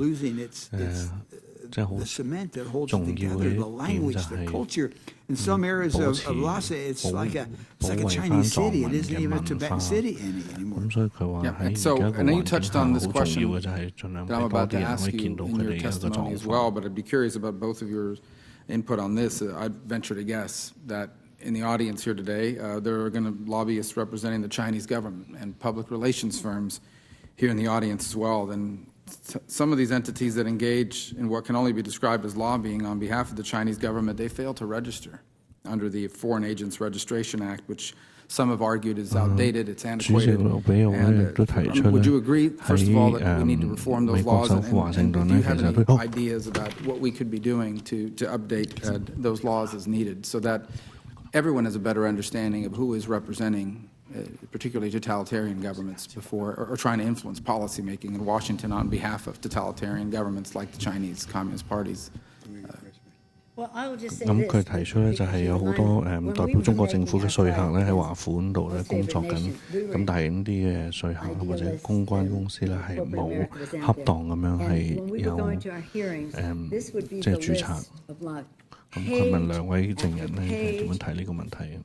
Speaker 6: losing the cement that holds it together, the language, the culture. In some areas of Lhasa, it's like a Chinese city. It isn't even a Tibetan city anymore.
Speaker 4: Yeah, and so I know you touched on this question that I'm about to ask you in your testimony as well, but I'd be curious about both of your input on this. I'd venture to guess that in the audience here today, there are going to lobbyists representing the Chinese government and public relations firms here in the audience as well. Then some of these entities that engage in what can only be described as lobbying on behalf of the Chinese government, they fail to register under the Foreign Agents Registration Act, which some have argued is outdated, it's antiquated. And would you agree, first of all, that we need to reform those laws? And do you have any ideas about what we could be doing to update those laws as needed, so that everyone has a better understanding of who is representing particularly totalitarian governments before, or trying to influence policymaking in Washington on behalf of totalitarian governments like the Chinese Communist parties?
Speaker 3: 咁佢提出咧就係有好多代表中國政府嘅說客咧喺華府嗰度咧工作緊，咁但係呢啲嘅說客或者公關公司咧係冇恰當咁樣係有即係註冊。咁佢問兩位證人咧係點樣睇呢個問題啊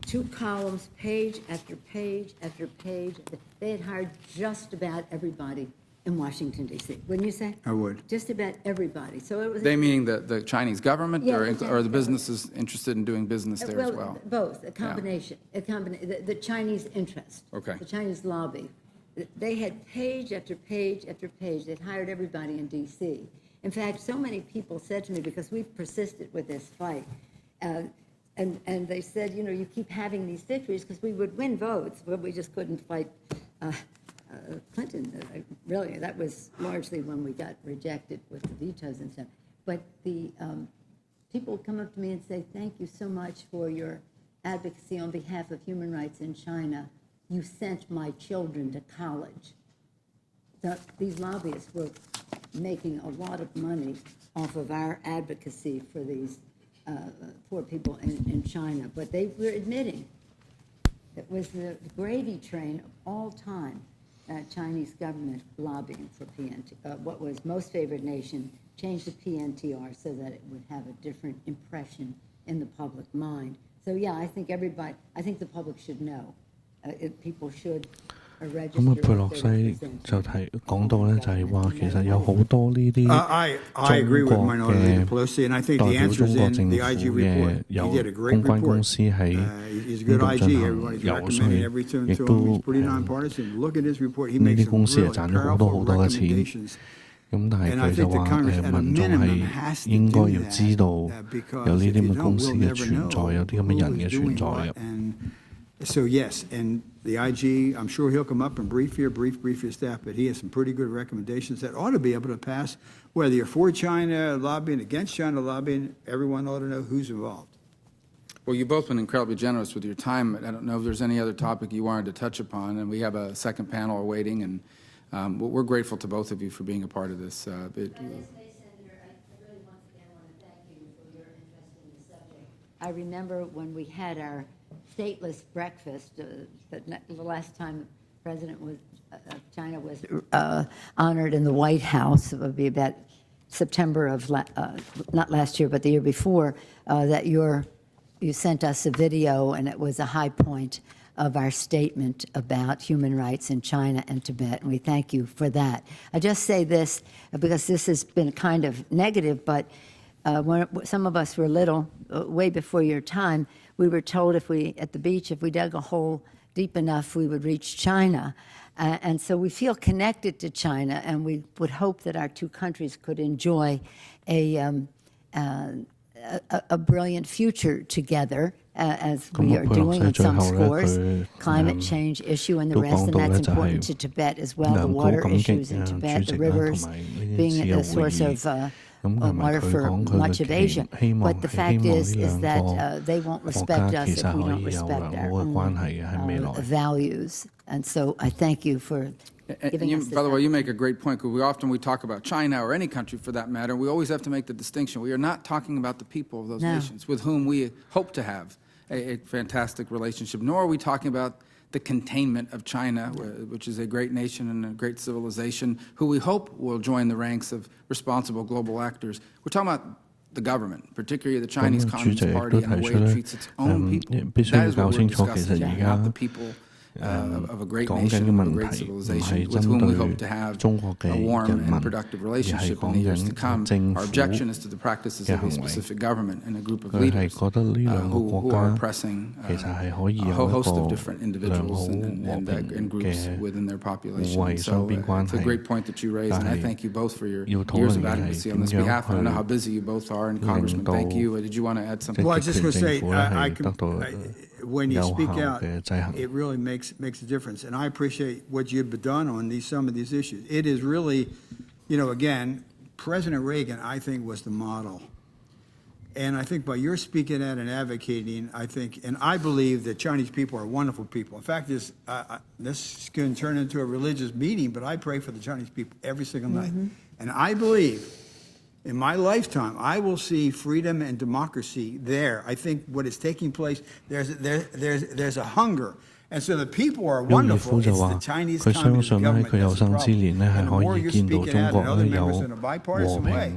Speaker 5: ？2 columns, page after page after page. They had hired just about everybody in Washington, D.C. Wouldn't you say?
Speaker 6: I would.
Speaker 5: Just about everybody. So it was.
Speaker 4: They meaning the Chinese government,
Speaker 5: Yeah,
Speaker 4: or the businesses interested in doing business there as well?
Speaker 5: Both. A combination. The Chinese interest.
Speaker 4: Okay.
Speaker 5: The Chinese lobby. They had page after page after page. They'd hired everybody in D.C. In fact, so many people said to me, because we persisted with this fight, and they said, you know, you keep having these victories because we would win votes, but we just couldn't fight Clinton. Really, that was largely when we got rejected with the vetoes and stuff. But the people would come up to me and say, thank you so much for your advocacy on behalf of human rights in China. You sent my children to college. These lobbyists were making a lot of money off of our advocacy for these poor people in China, but they were admitting it was the gravy train of all time, Chinese government lobbying for PNT, what was most favored nation, changed the PNTR so that it would have a different impression in the public mind. So yeah, I think the public should know. People should
Speaker 3: 咁佩洛西就講到咧，就係話其實有好多呢啲中國嘅代表中國政府嘅有公關公司喺呢度進行游說，亦都呢啲公司係賺咗好多嘅錢。咁但係佢就話民眾係應該要知道有呢啲咁嘅公司嘅存在，有啲咁嘅人嘅存在嘅。
Speaker 6: So yes, and the IG, I'm sure he'll come up and brief your staff, but he has some pretty good recommendations that ought to be able to pass. Whether you're for China lobbying, against China lobbying, everyone ought to know who's involved.
Speaker 4: Well, you've both been incredibly generous with your time. I don't know if there's any other topic you wanted to touch upon, and we have a second panel awaiting, and we're grateful to both of you for being a part of this.
Speaker 5: I remember when we had our stateless breakfast, the last time President China was honored in the White House, it would be about September of, not last year, but the year before, that you sent us a video, and it was a high point of our statement about human rights in China and Tibet, and we thank you for that. I just say this because this has been kind of negative, but when some of us were little, way before your time, we were told at the beach, if we dug a hole deep enough, we would reach China. And so we feel connected to China, and we would hope that our two countries could enjoy a brilliant future together, as we are doing in some scores, climate change issue and the rest, and that's important to Tibet as well, the water issues in Tibet, the rivers being a source of water for much of Asia. But the fact is that they won't respect us if we don't respect our own values. And so I thank you for giving us this.
Speaker 4: By the way, you make a great point, because we talk about China or any country for that matter, we always have to make the distinction. We are not talking about the people of those nations with whom we hope to have a fantastic relationship, nor are we talking about the containment of China, which is a great nation and a great civilization, who we hope will join the ranks of responsible global actors. We're talking about the government, particularly the Chinese Communist Party, and the way it treats its own people. That is what we're discussing, not the people of a great nation, of a great civilization, with whom we hope to have a warm and productive relationship in the years to come. Our objection is to the practices of a specific government and a group of leaders who are oppressing a whole host of different individuals and groups within their population. So it's a great point that you raised, and I thank you both for your years of advocacy on this behalf. I know how busy you both are, and Congressman, thank you. Did you want to add something?
Speaker 6: Well, I was just going to say, when you speak out, it really makes a difference. And I appreciate what you've done on some of these issues. It is really, again, President Reagan, I think, was the model. And I think by your speaking out and advocating, and I believe that Chinese people are wonderful people. In fact, this can turn into a religious meeting, but I pray for the Chinese people every single night. And I believe in my lifetime, I will see freedom and democracy there. I think what is taking place, there's a hunger. And so the people are wonderful. It's the Chinese Communist government that's the problem. And the more you're speaking out and other members in a bipartisan way,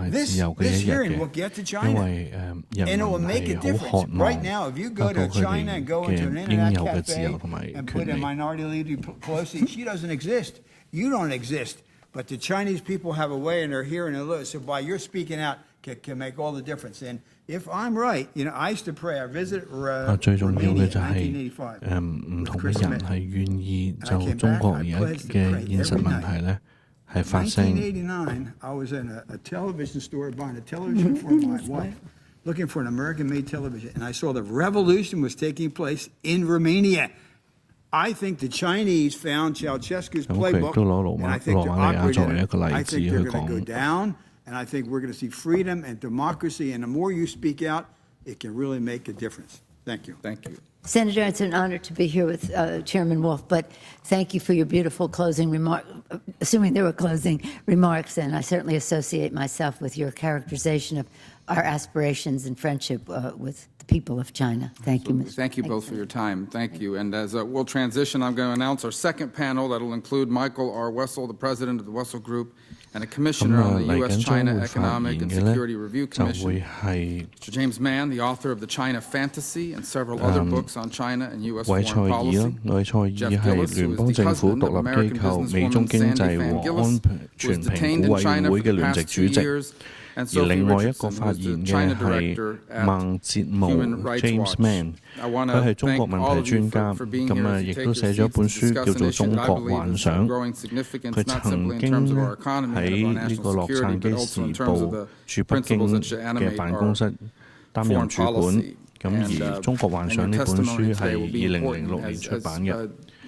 Speaker 6: this hearing will get to China. And it will make a difference. Right now, if you go to China and go into an internet cafe and put in Minority Leader Pelosi, she doesn't exist. You don't exist. But the Chinese people have a way, and they're hearing and listening. So by your speaking out can make all the difference. And if I'm right, I used to pray. I visited Romania in 1985.
Speaker 3: 唔同嘅人係願意就中國而家嘅現實問題咧係發聲。
Speaker 6: 1989, I was in a television store buying a television for my wife, looking for an American-made television, and I saw the revolution was taking place in Romania. I think the Chinese found Ceausescu's playbook, and I think they're operating it. I think they're going to go down, and I think we're going to see freedom and democracy, and the more you speak out, it can really make a difference. Thank you.
Speaker 4: Thank you.
Speaker 5: Senator, it's an honor to be here with Chairman Wolf, but thank you for your beautiful closing remarks, assuming there were closing remarks, and I certainly associate myself with your characterization of our aspirations and friendship with the people of China. Thank you, Mr.
Speaker 4: Thank you both for your time. Thank you. And as we'll transition, I'm going to announce our second panel that will include Michael R. Wessel, the president of the Wessel Group, and a commissioner on the U.S.-China Economic and Security Review Commission, Mr. James Mann, the author of The China Fantasy and several other books on China and U.S. foreign policy, Jeff Gillis, who is the husband of American businesswoman Sandy Fan Gillis, who was detained in China for the past 2 years, and Sophie Richardson, who is the China director at Human Rights Watch. I want to thank all of you for being here and to take your seats and discuss an issue that I believe is of growing significance, not simply in terms of our economy and of our national security, but also in terms of the principles that should animate our foreign policy. And your testimony today will be important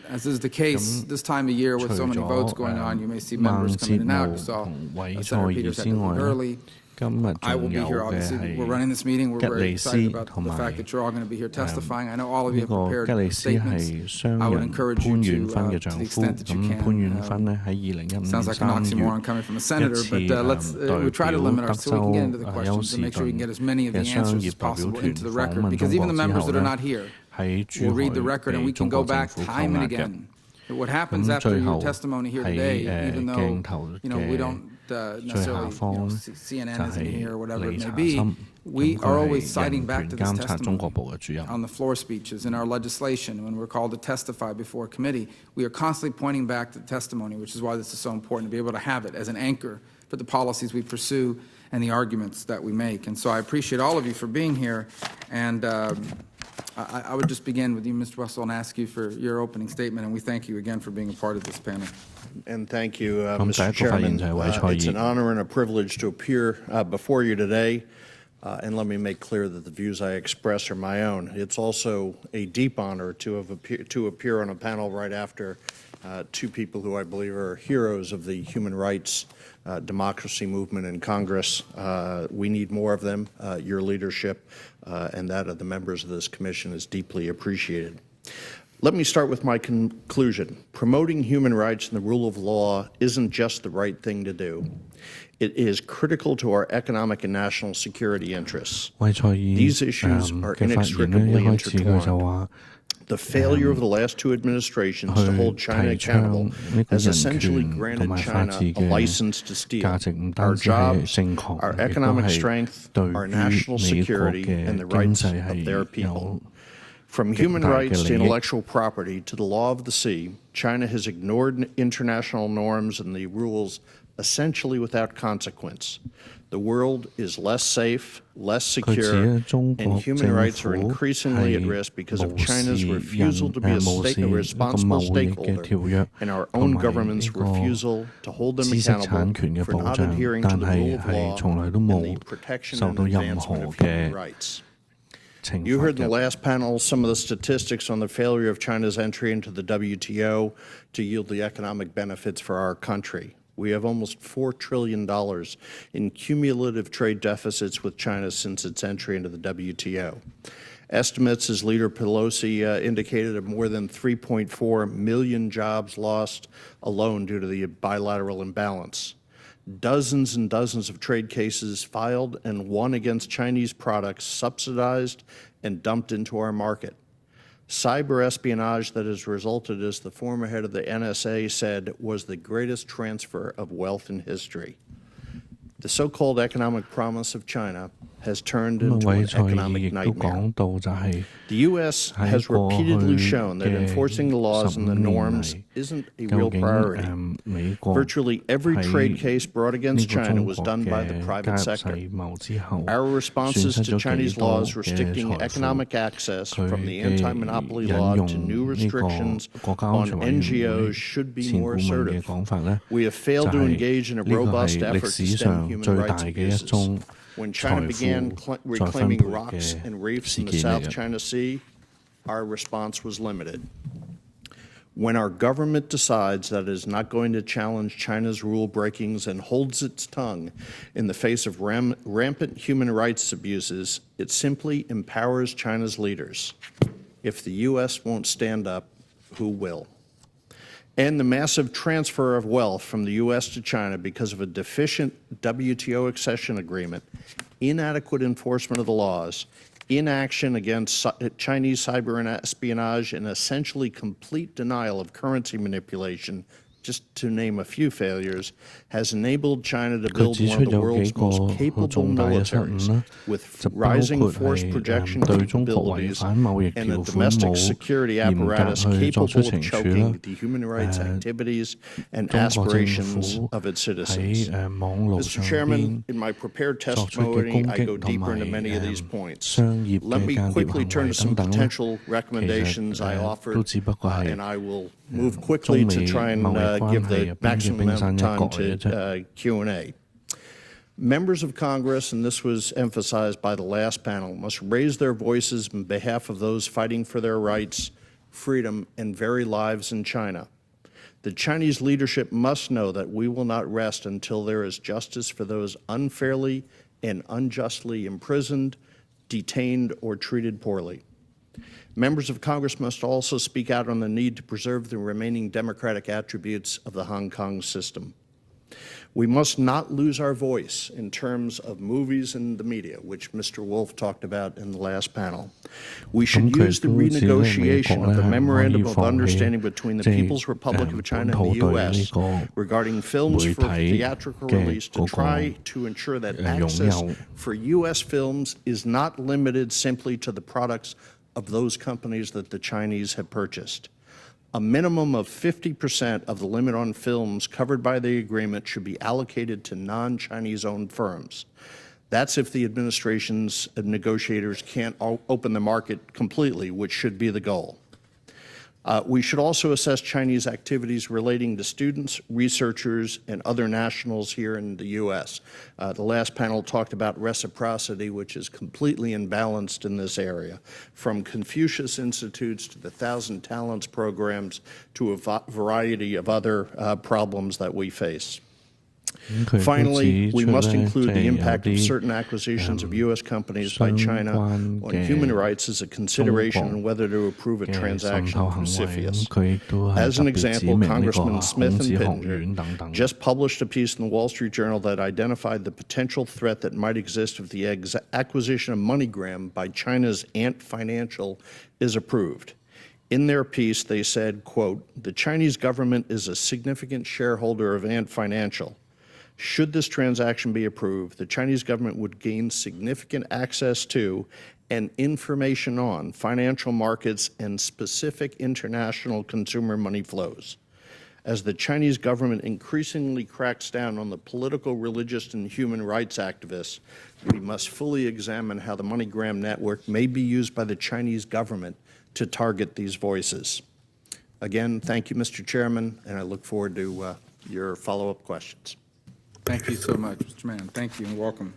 Speaker 4: as is the case this time of year with so many votes going on. You may see members coming in and out. You saw Senator Peters had to leave early.
Speaker 3: 今日
Speaker 4: I will
Speaker 3: 仲
Speaker 4: be
Speaker 3: 有
Speaker 4: here.
Speaker 3: 嘅
Speaker 4: Obviously,
Speaker 3: 係
Speaker 4: we're running this meeting. We're
Speaker 3: 吉
Speaker 4: very
Speaker 3: 利斯
Speaker 4: excited about
Speaker 3: 同
Speaker 4: the
Speaker 3: 埋
Speaker 4: fact that you're all going to be here testifying. I know all of you
Speaker 3: 呢
Speaker 4: have
Speaker 3: 個
Speaker 4: prepared
Speaker 3: 吉利斯係
Speaker 4: statements.
Speaker 3: 商
Speaker 4: I would
Speaker 3: 人
Speaker 4: encourage
Speaker 3: 潘
Speaker 4: you
Speaker 3: 遠
Speaker 4: to,
Speaker 3: 芬嘅
Speaker 4: to
Speaker 3: 丈
Speaker 4: the
Speaker 3: 夫。
Speaker 4: extent that you
Speaker 3: 咁
Speaker 4: can.
Speaker 3: 潘遠芬呢，喺2015 年
Speaker 4: Sounds like an
Speaker 3: 3
Speaker 4: oxymoron
Speaker 3: 月
Speaker 4: coming from a
Speaker 3: 一
Speaker 4: senator,
Speaker 3: 次
Speaker 4: but let's
Speaker 3: 代
Speaker 4: we try to
Speaker 3: 表
Speaker 4: limit
Speaker 3: 德
Speaker 4: ourselves so we can get into
Speaker 3: 州
Speaker 4: the
Speaker 3: 休
Speaker 4: questions
Speaker 3: 士
Speaker 4: and make sure we can get as many of
Speaker 3: 頓
Speaker 4: the
Speaker 3: 嘅商
Speaker 4: answers
Speaker 3: 業
Speaker 4: as
Speaker 3: 代表
Speaker 4: possible
Speaker 3: 團
Speaker 4: into the
Speaker 3: 訪
Speaker 4: record.
Speaker 3: 問
Speaker 4: Because
Speaker 3: 中
Speaker 4: even
Speaker 3: 國
Speaker 4: the
Speaker 3: 之
Speaker 4: members
Speaker 3: 後
Speaker 4: that are
Speaker 3: 呢，
Speaker 4: not here
Speaker 3: 喺珠
Speaker 4: will
Speaker 3: 海
Speaker 4: read the record, and
Speaker 3: 被
Speaker 4: we
Speaker 3: 中
Speaker 4: can go
Speaker 3: 國政
Speaker 4: back
Speaker 3: 府扣
Speaker 4: time
Speaker 3: 押
Speaker 4: and
Speaker 3: 嘅。
Speaker 4: again. What happens
Speaker 3: 咁
Speaker 4: after
Speaker 3: 最
Speaker 4: your
Speaker 3: 後
Speaker 4: testimony here
Speaker 3: 喺
Speaker 4: today, even though
Speaker 3: 鏡頭
Speaker 4: we
Speaker 3: 嘅
Speaker 4: don't
Speaker 3: 最下
Speaker 4: necessarily,
Speaker 3: 方
Speaker 4: CNN
Speaker 3: 就
Speaker 4: isn't
Speaker 3: 係
Speaker 4: here or whatever
Speaker 3: 李
Speaker 4: it
Speaker 3: 查
Speaker 4: may be,
Speaker 3: 森，
Speaker 4: we
Speaker 3: 咁
Speaker 4: are
Speaker 3: 佢
Speaker 4: always
Speaker 3: 係
Speaker 4: citing
Speaker 3: 人
Speaker 4: back
Speaker 3: 權
Speaker 4: to this
Speaker 3: 監察中國
Speaker 4: testimony
Speaker 3: 部嘅主任。
Speaker 4: on the floor speeches, in our legislation, when we're called to testify before a committee. We are constantly pointing back to the testimony, which is why this is so important to be able to have it as an anchor for the policies we pursue and the arguments that we make. And so I appreciate all of you for being here. And I would just begin with you, Mr. Russell, and ask you for your opening statement. And we thank you again for being a part of this panel.
Speaker 2: And thank you,
Speaker 3: 咁第
Speaker 2: Mr.
Speaker 3: 一個發言
Speaker 2: Chairman.
Speaker 3: 就係韋賽
Speaker 2: It's an
Speaker 3: 爾。
Speaker 2: honor and a privilege to appear before you today. And let me make clear that the views I express are my own. It's also a deep honor to appear on a panel right after two people who I believe are heroes of the human rights democracy movement in Congress. We need more of them. Your leadership and that of the members of this commission is deeply appreciated. Let me start with my conclusion. Promoting human rights and the rule of law isn't just the right thing to do. It is critical to our economic and national security interests.
Speaker 3: 韋賽爾
Speaker 2: These issues are
Speaker 3: 嘅發言呢，
Speaker 2: inextricably
Speaker 3: 一開始佢就
Speaker 2: intertwined.
Speaker 3: 話
Speaker 2: The failure of the last two administrations to hold China
Speaker 3: 去提倡
Speaker 2: accountable
Speaker 3: 呢個
Speaker 2: has
Speaker 3: 人
Speaker 2: essentially
Speaker 3: 權同
Speaker 2: granted
Speaker 3: 埋法
Speaker 2: China
Speaker 3: 治
Speaker 2: a
Speaker 3: 嘅
Speaker 2: license to steal.
Speaker 3: 價值唔
Speaker 2: Our
Speaker 3: 單止係
Speaker 2: jobs,
Speaker 3: 正確，
Speaker 2: our
Speaker 3: 亦都
Speaker 2: economic
Speaker 3: 係
Speaker 2: strength,
Speaker 3: 對
Speaker 2: our
Speaker 3: 於
Speaker 2: national
Speaker 3: 美國
Speaker 2: security,
Speaker 3: 嘅
Speaker 2: and the
Speaker 3: 經
Speaker 2: rights
Speaker 3: 濟
Speaker 2: of
Speaker 3: 係
Speaker 2: their
Speaker 3: 有
Speaker 2: people. From
Speaker 3: 極
Speaker 2: human
Speaker 3: 大嘅
Speaker 2: rights to
Speaker 3: 利益。
Speaker 2: intellectual property to the law of the sea, China has ignored international norms and the rules essentially without consequence. The world is less safe, less
Speaker 3: 佢指
Speaker 2: secure,
Speaker 3: 咧中
Speaker 2: and
Speaker 3: 國
Speaker 2: human
Speaker 3: 政
Speaker 2: rights are
Speaker 3: 府
Speaker 2: increasingly at
Speaker 3: 係
Speaker 2: risk because of
Speaker 3: 無
Speaker 2: China's
Speaker 3: 視
Speaker 2: refusal to be
Speaker 3: 無視
Speaker 2: a
Speaker 3: 一個
Speaker 2: responsible
Speaker 3: 貿易嘅條
Speaker 2: stakeholder
Speaker 3: 約
Speaker 2: and our
Speaker 3: 同
Speaker 2: own
Speaker 3: 埋
Speaker 2: government's
Speaker 3: 呢個
Speaker 2: refusal to hold them
Speaker 3: 知識產權
Speaker 2: accountable
Speaker 3: 嘅
Speaker 2: for
Speaker 3: 保
Speaker 2: not
Speaker 3: 障，
Speaker 2: adhering to
Speaker 3: 但
Speaker 2: the
Speaker 3: 係
Speaker 2: rule of
Speaker 3: 係
Speaker 2: law
Speaker 3: 從來都
Speaker 2: and
Speaker 3: 冇
Speaker 2: the protection
Speaker 3: 受
Speaker 2: and
Speaker 3: 到任何
Speaker 2: advancement of
Speaker 3: 嘅
Speaker 2: human rights.
Speaker 3: 懲
Speaker 2: You
Speaker 3: 罰
Speaker 2: heard in the
Speaker 3: 嘅。
Speaker 2: last panel some of the statistics on the failure of China's entry into the WTO to yield the economic benefits for our country. We have almost $4 trillion in cumulative trade deficits with China since its entry into the WTO. Estimates, as Leader Pelosi indicated, of more than 3.4 million jobs lost alone due to the bilateral imbalance. Dozens and dozens of trade cases filed and won against Chinese products subsidized and dumped into our market. Cyber espionage that has resulted, as the former head of the NSA said, was the greatest transfer of wealth in history. The so-called economic promise of China has turned
Speaker 3: 咁
Speaker 2: into
Speaker 3: 韋
Speaker 2: an
Speaker 3: 賽爾亦
Speaker 2: economic
Speaker 3: 都
Speaker 2: nightmare.
Speaker 3: 講到就係
Speaker 2: The U.S. has
Speaker 3: 喺過
Speaker 2: repeatedly
Speaker 3: 去
Speaker 2: shown that
Speaker 3: 嘅
Speaker 2: enforcing the laws and the
Speaker 3: 15 年
Speaker 2: norms
Speaker 3: 嚟
Speaker 2: isn't a
Speaker 3: 究
Speaker 2: real
Speaker 3: 竟
Speaker 2: priority.
Speaker 3: 美國
Speaker 2: Virtually every
Speaker 3: 喺
Speaker 2: trade case brought
Speaker 3: 呢
Speaker 2: against
Speaker 3: 個
Speaker 2: China
Speaker 3: 中
Speaker 2: was
Speaker 3: 國
Speaker 2: done by the
Speaker 3: 嘅
Speaker 2: private
Speaker 3: 加入
Speaker 2: sector.
Speaker 3: 世貿之後，
Speaker 2: Our responses
Speaker 3: 損失
Speaker 2: to
Speaker 3: 咗
Speaker 2: Chinese
Speaker 3: 幾多
Speaker 2: laws
Speaker 3: 嘅
Speaker 2: restricting
Speaker 3: 財富？
Speaker 2: economic access
Speaker 3: 佢
Speaker 2: from the
Speaker 3: 嘅
Speaker 2: anti-monopoly
Speaker 3: 引
Speaker 2: law
Speaker 3: 用
Speaker 2: to new
Speaker 3: 呢個
Speaker 2: restrictions
Speaker 3: 國家安
Speaker 2: on
Speaker 3: 全委員
Speaker 2: NGOs
Speaker 3: 會
Speaker 2: should be
Speaker 3: 前
Speaker 2: more
Speaker 3: 顧問嘅
Speaker 2: assertive.
Speaker 3: 講法咧，
Speaker 2: We have
Speaker 3: 就
Speaker 2: failed to
Speaker 3: 係
Speaker 2: engage in a
Speaker 3: 呢個
Speaker 2: robust
Speaker 3: 係歷
Speaker 2: effort
Speaker 3: 史
Speaker 2: to stem
Speaker 3: 上
Speaker 2: human
Speaker 3: 最
Speaker 2: rights
Speaker 3: 大嘅一
Speaker 2: abuses.
Speaker 3: 宗
Speaker 2: When China
Speaker 3: 財
Speaker 2: began
Speaker 3: 富
Speaker 2: reclaiming
Speaker 3: 再分配
Speaker 2: rocks
Speaker 3: 嘅
Speaker 2: and reefs
Speaker 3: 事
Speaker 2: in the
Speaker 3: 件嚟
Speaker 2: South
Speaker 3: 嘅。
Speaker 2: China Sea, our response was limited. When our government decides that it is not going to challenge China's rule breakings and holds its tongue in the face of rampant human rights abuses, it simply empowers China's leaders. If the U.S. won't stand up, who will? And the massive transfer of wealth from the U.S. to China because of a deficient WTO accession agreement, inadequate enforcement of the laws, inaction against Chinese cyber espionage, and essentially complete denial of currency manipulation, just to name a few failures, has enabled China to build one of the world's most capable militaries with rising force projection capabilities and a domestic security apparatus capable of choking the human rights activities and aspirations of its citizens. Mr. Chairman, in my prepared testimony, I go deeper into many of these points. Let me quickly turn to some potential recommendations I offered, and I will move quickly to try and give the maximum amount of time to Q&A. Members of Congress, and this was emphasized by the last panel, must raise their voices on behalf of those fighting for their rights, freedom, and very lives in China. The Chinese leadership must know that we will not rest until there is justice for those unfairly and unjustly imprisoned, detained, or treated poorly. Members of Congress must also speak out on the need to preserve the remaining democratic attributes of the Hong Kong system. We must not lose our voice in terms of movies and the media, which Mr. Wolf talked about in the last panel. We should use the renegotiation of the Memorandum of Understanding between the People's Republic of China and the U.S. regarding films for theatrical release to try to ensure that access for U.S. films is not limited simply to the products of those companies that the Chinese have purchased. A minimum of 50% of the limit on films covered by the agreement should be allocated to non-Chinese-owned firms. That's if the administration's negotiators can't open the market completely, which should be the goal. We should also assess Chinese activities relating to students, researchers, and other nationals here in the U.S. The last panel talked about reciprocity, which is completely imbalanced in this area, from Confucius Institutes to the Thousand Talents programs to a variety of other problems that we face. Finally, we must include the impact of certain acquisitions of U.S. companies by China on human rights as a consideration on whether to approve a transaction from CFIUS. As an example, Congressman Smith and Pittenger just published a piece in the Wall Street Journal that identified the potential threat that might exist if the acquisition of MoneyGram by China's Ant Financial is approved. In their piece, they said, quote, "The Chinese government is a significant shareholder of Ant Financial. Should this transaction be approved, the Chinese government would gain significant access to and information on financial markets and specific international consumer money flows. As the Chinese government increasingly cracks down on the political, religious, and human rights activists, we must fully examine how the MoneyGram network may be used by the Chinese government to target these voices." Again, thank you, Mr. Chairman, and I look forward to your follow-up questions.
Speaker 4: Thank you so much, Mr. Mann. Thank you and welcome.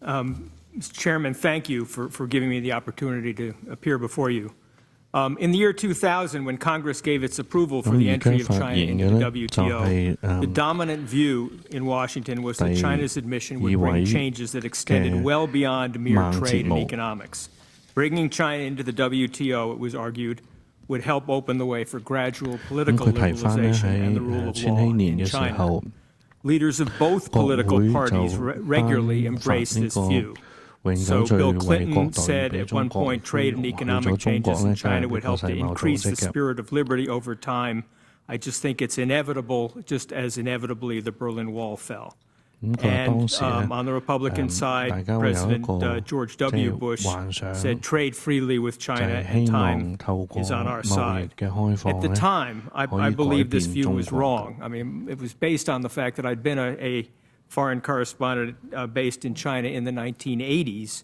Speaker 8: Mr. Chairman, thank you for giving me the opportunity to appear before you. In the year 2000, when Congress gave its approval for the entry of China into the WTO, the dominant view in Washington was that China's admission would bring changes that extended well beyond mere trade and economics. Bringing China into the WTO, it was argued, would help open the way for gradual political liberalization and the rule of law in China. Leaders of both political parties regularly embrace this view. So Bill Clinton said at one point trade and economic changes in China would help to increase the spirit of liberty over time. I just think it's inevitable, just as inevitably the Berlin Wall fell. And on the Republican side, President George W. Bush said trade freely with China and time is on our side. At the time, I believe this view was wrong. I mean, it was based on the fact that I'd been a foreign correspondent based in China in the 1980s.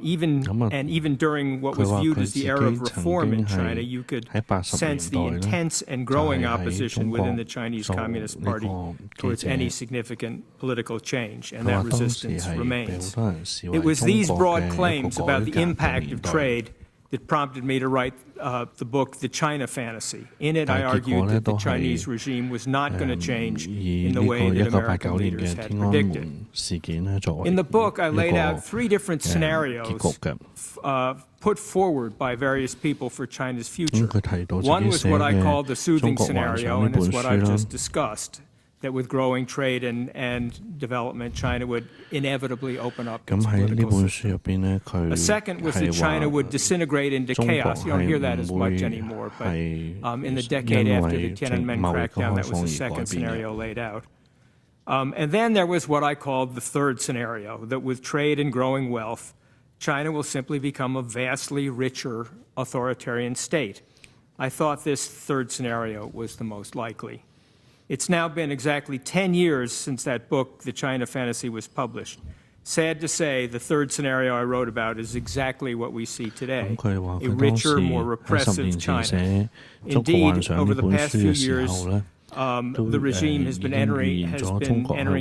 Speaker 8: Even during what was viewed as the era of reform in China, you could sense the intense and growing opposition within the Chinese Communist Party towards any significant political change, and that resistance remains. It was these broad claims about the impact of trade that prompted me to write the book, The China Fantasy. In it, I argued that the Chinese regime was not going to change in the way that American leaders had predicted. In the book, I laid out 3 different scenarios put forward by various people for China's future. One was what I called the soothing scenario, and it's what I just discussed, that with growing trade and development, China would inevitably open up its political system. A second was that China would disintegrate into chaos. You don't hear that as much anymore, but in the decade after the Tiananmen crackdown, that was the second scenario laid out. And then there was what I called the third scenario, that with trade and growing wealth, China will simply become a vastly richer authoritarian state. I thought this third scenario was the most likely. It's now been exactly 10 years since that book, The China Fantasy, was published. Sad to say, the third scenario I wrote about is exactly what we see today, a richer, more repressive China. Indeed, over the past few years, the regime has been entering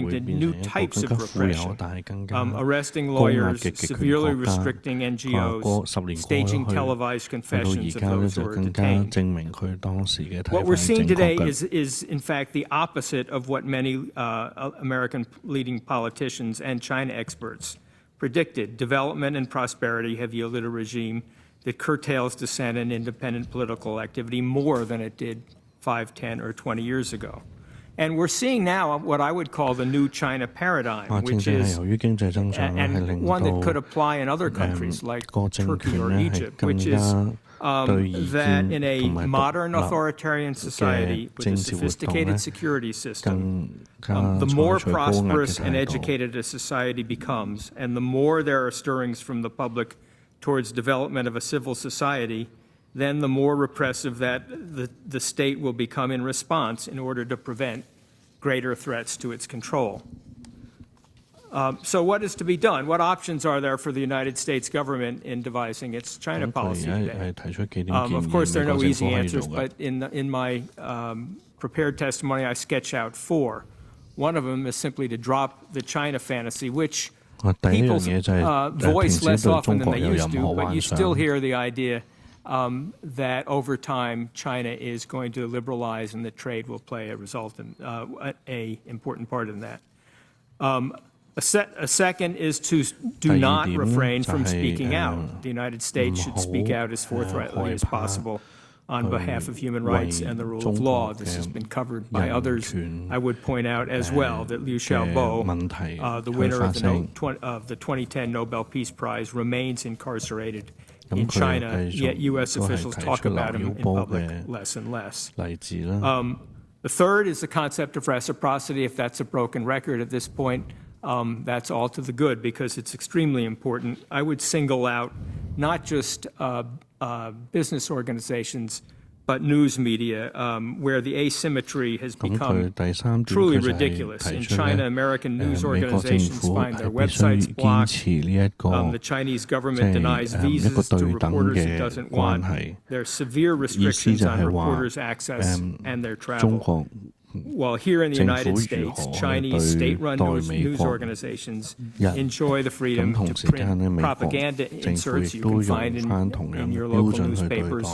Speaker 8: the new types of repression, arresting lawyers, severely restricting NGOs, staging televised confessions of those who are detained. What we're seeing today is in fact the opposite of what many American leading politicians and China experts predicted. Development and prosperity have yielded a regime that curtails dissent and independent political activity more than it did 5, 10, or 20 years ago. And we're seeing now what I would call the new China paradigm, which is and one that could apply in other countries like Turkey or Egypt, which is that in a modern authoritarian society with a sophisticated security system, the more prosperous and educated a society becomes, and the more there are stirrings from the public towards development of a civil society, then the more repressive that the state will become in response in order to prevent greater threats to its control. So what is to be done? What options are there for the United States government in devising its China policy today? Of course, there are no easy answers, but in my prepared testimony, I sketch out 4. One of them is simply to drop the China fantasy, which people voice less often than they used to, but you still hear the idea that over time China is going to liberalize and that trade will play a important part in that. A second is to do not refrain from speaking out. The United States should speak out as forthrightly as possible on behalf of human rights and the rule of law. This has been covered by others. I would point out as well that Liu Xiaobo, the winner of the 2010 Nobel Peace Prize, remains incarcerated in China, yet U.S. officials talk about him in public less and less. The third is the concept of reciprocity. If that's a broken record at this point, that's all to the good because it's extremely important. I would single out not just business organizations, but news media, where the asymmetry has become truly ridiculous. In China, American news organizations find their websites blocked. The Chinese government denies visas to reporters it doesn't want. There are severe restrictions on reporters' access and their travel. While here in the United States, Chinese state-run news organizations enjoy the freedom to print propaganda inserts you can find in your local newspapers.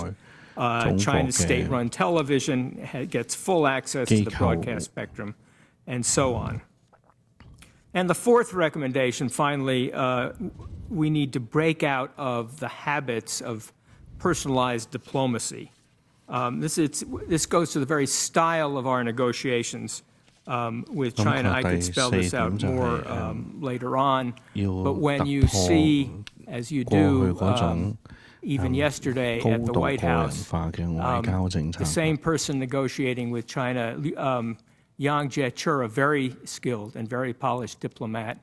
Speaker 8: China's state-run television gets full access to the broadcast spectrum, and so on. And the fourth recommendation, finally, we need to break out of the habits of personalized diplomacy. This goes to the very style of our negotiations with China. I could spell this out more later on, but when you see, as you do, even yesterday at the White House, the same person negotiating with China, Yang Jiechi, a very skilled and very polished diplomat,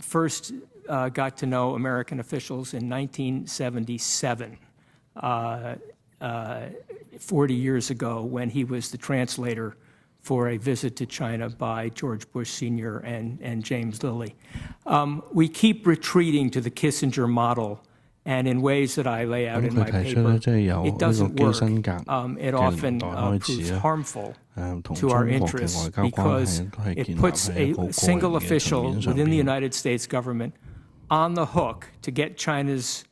Speaker 8: first got to know American officials in 1977. 40 years ago when he was the translator for a visit to China by George Bush Sr. and James Lilly. We keep retreating to the Kissinger model, and in ways that I lay out in my paper, it doesn't work. It often proves harmful to our interests because it puts a single official within the United States government on the hook to get China's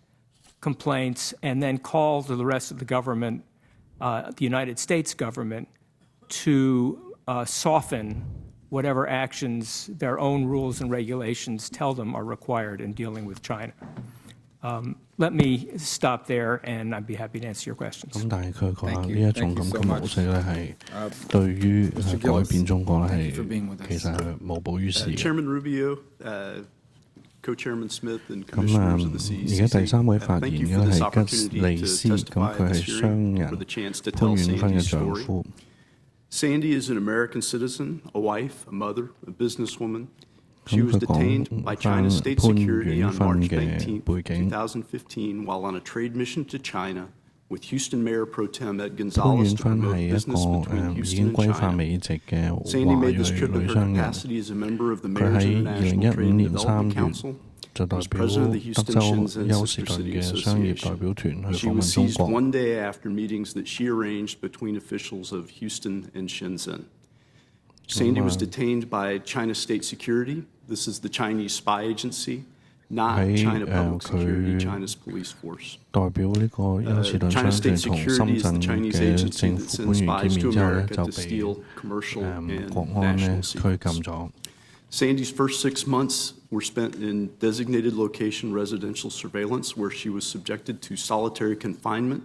Speaker 8: complaints and then call to the rest of the government, the United States government, to soften whatever actions their own rules and regulations tell them are required in dealing with China. Let me stop there, and I'd be happy to answer your questions.
Speaker 3: 咁但係佢話呢一種咁嘅模式咧，係對於改變中國咧係其實係無補於事嘅。
Speaker 9: Chairman Rubio, Co-Chairman Smith and
Speaker 3: 咁
Speaker 9: Commissioners of the CEC.
Speaker 3: 而家第三位發言嘅係吉利斯，咁佢係商人潘遠芬嘅丈夫。
Speaker 9: Sandy is an American citizen, a wife, a mother, a businesswoman. She was detained by China's state security on March 19, 2015, while on a trade mission to China with Houston Mayor Pro Tem Ed Gonzalez to promote business between Houston and China. Sandy made this trip in her capacity as a member of the Mayor's International Trade and Development Council
Speaker 3: 就代
Speaker 9: was
Speaker 3: 表
Speaker 9: president of the
Speaker 3: 德
Speaker 9: Houston
Speaker 3: 州
Speaker 9: Shenzhen
Speaker 3: 休士
Speaker 9: Sister
Speaker 3: 頓
Speaker 9: City
Speaker 3: 嘅商業代表
Speaker 9: Association.
Speaker 3: 團去
Speaker 9: She
Speaker 3: 訪
Speaker 9: was
Speaker 3: 問中
Speaker 9: seized
Speaker 3: 國。
Speaker 9: one day after meetings that she arranged between officials of Houston and Shenzhen. Sandy was detained by China State Security. This is the Chinese spy agency, not China Public Security, China's police force.
Speaker 3: 代表呢個休士頓
Speaker 9: China
Speaker 3: 商
Speaker 9: State
Speaker 3: 團同
Speaker 9: Security
Speaker 3: 深
Speaker 9: is the
Speaker 3: 圳
Speaker 9: Chinese
Speaker 3: 嘅
Speaker 9: agency
Speaker 3: 政
Speaker 9: that
Speaker 3: 府官
Speaker 9: sends
Speaker 3: 員見
Speaker 9: spies to
Speaker 3: 面之後咧，
Speaker 9: America
Speaker 3: 就
Speaker 9: to
Speaker 3: 被
Speaker 9: steal commercial and
Speaker 3: 國安咧
Speaker 9: national
Speaker 3: 拘禁
Speaker 9: secrets.
Speaker 3: 咗。
Speaker 9: Sandy's first 6 months were spent in designated location residential surveillance, where she was subjected to solitary confinement,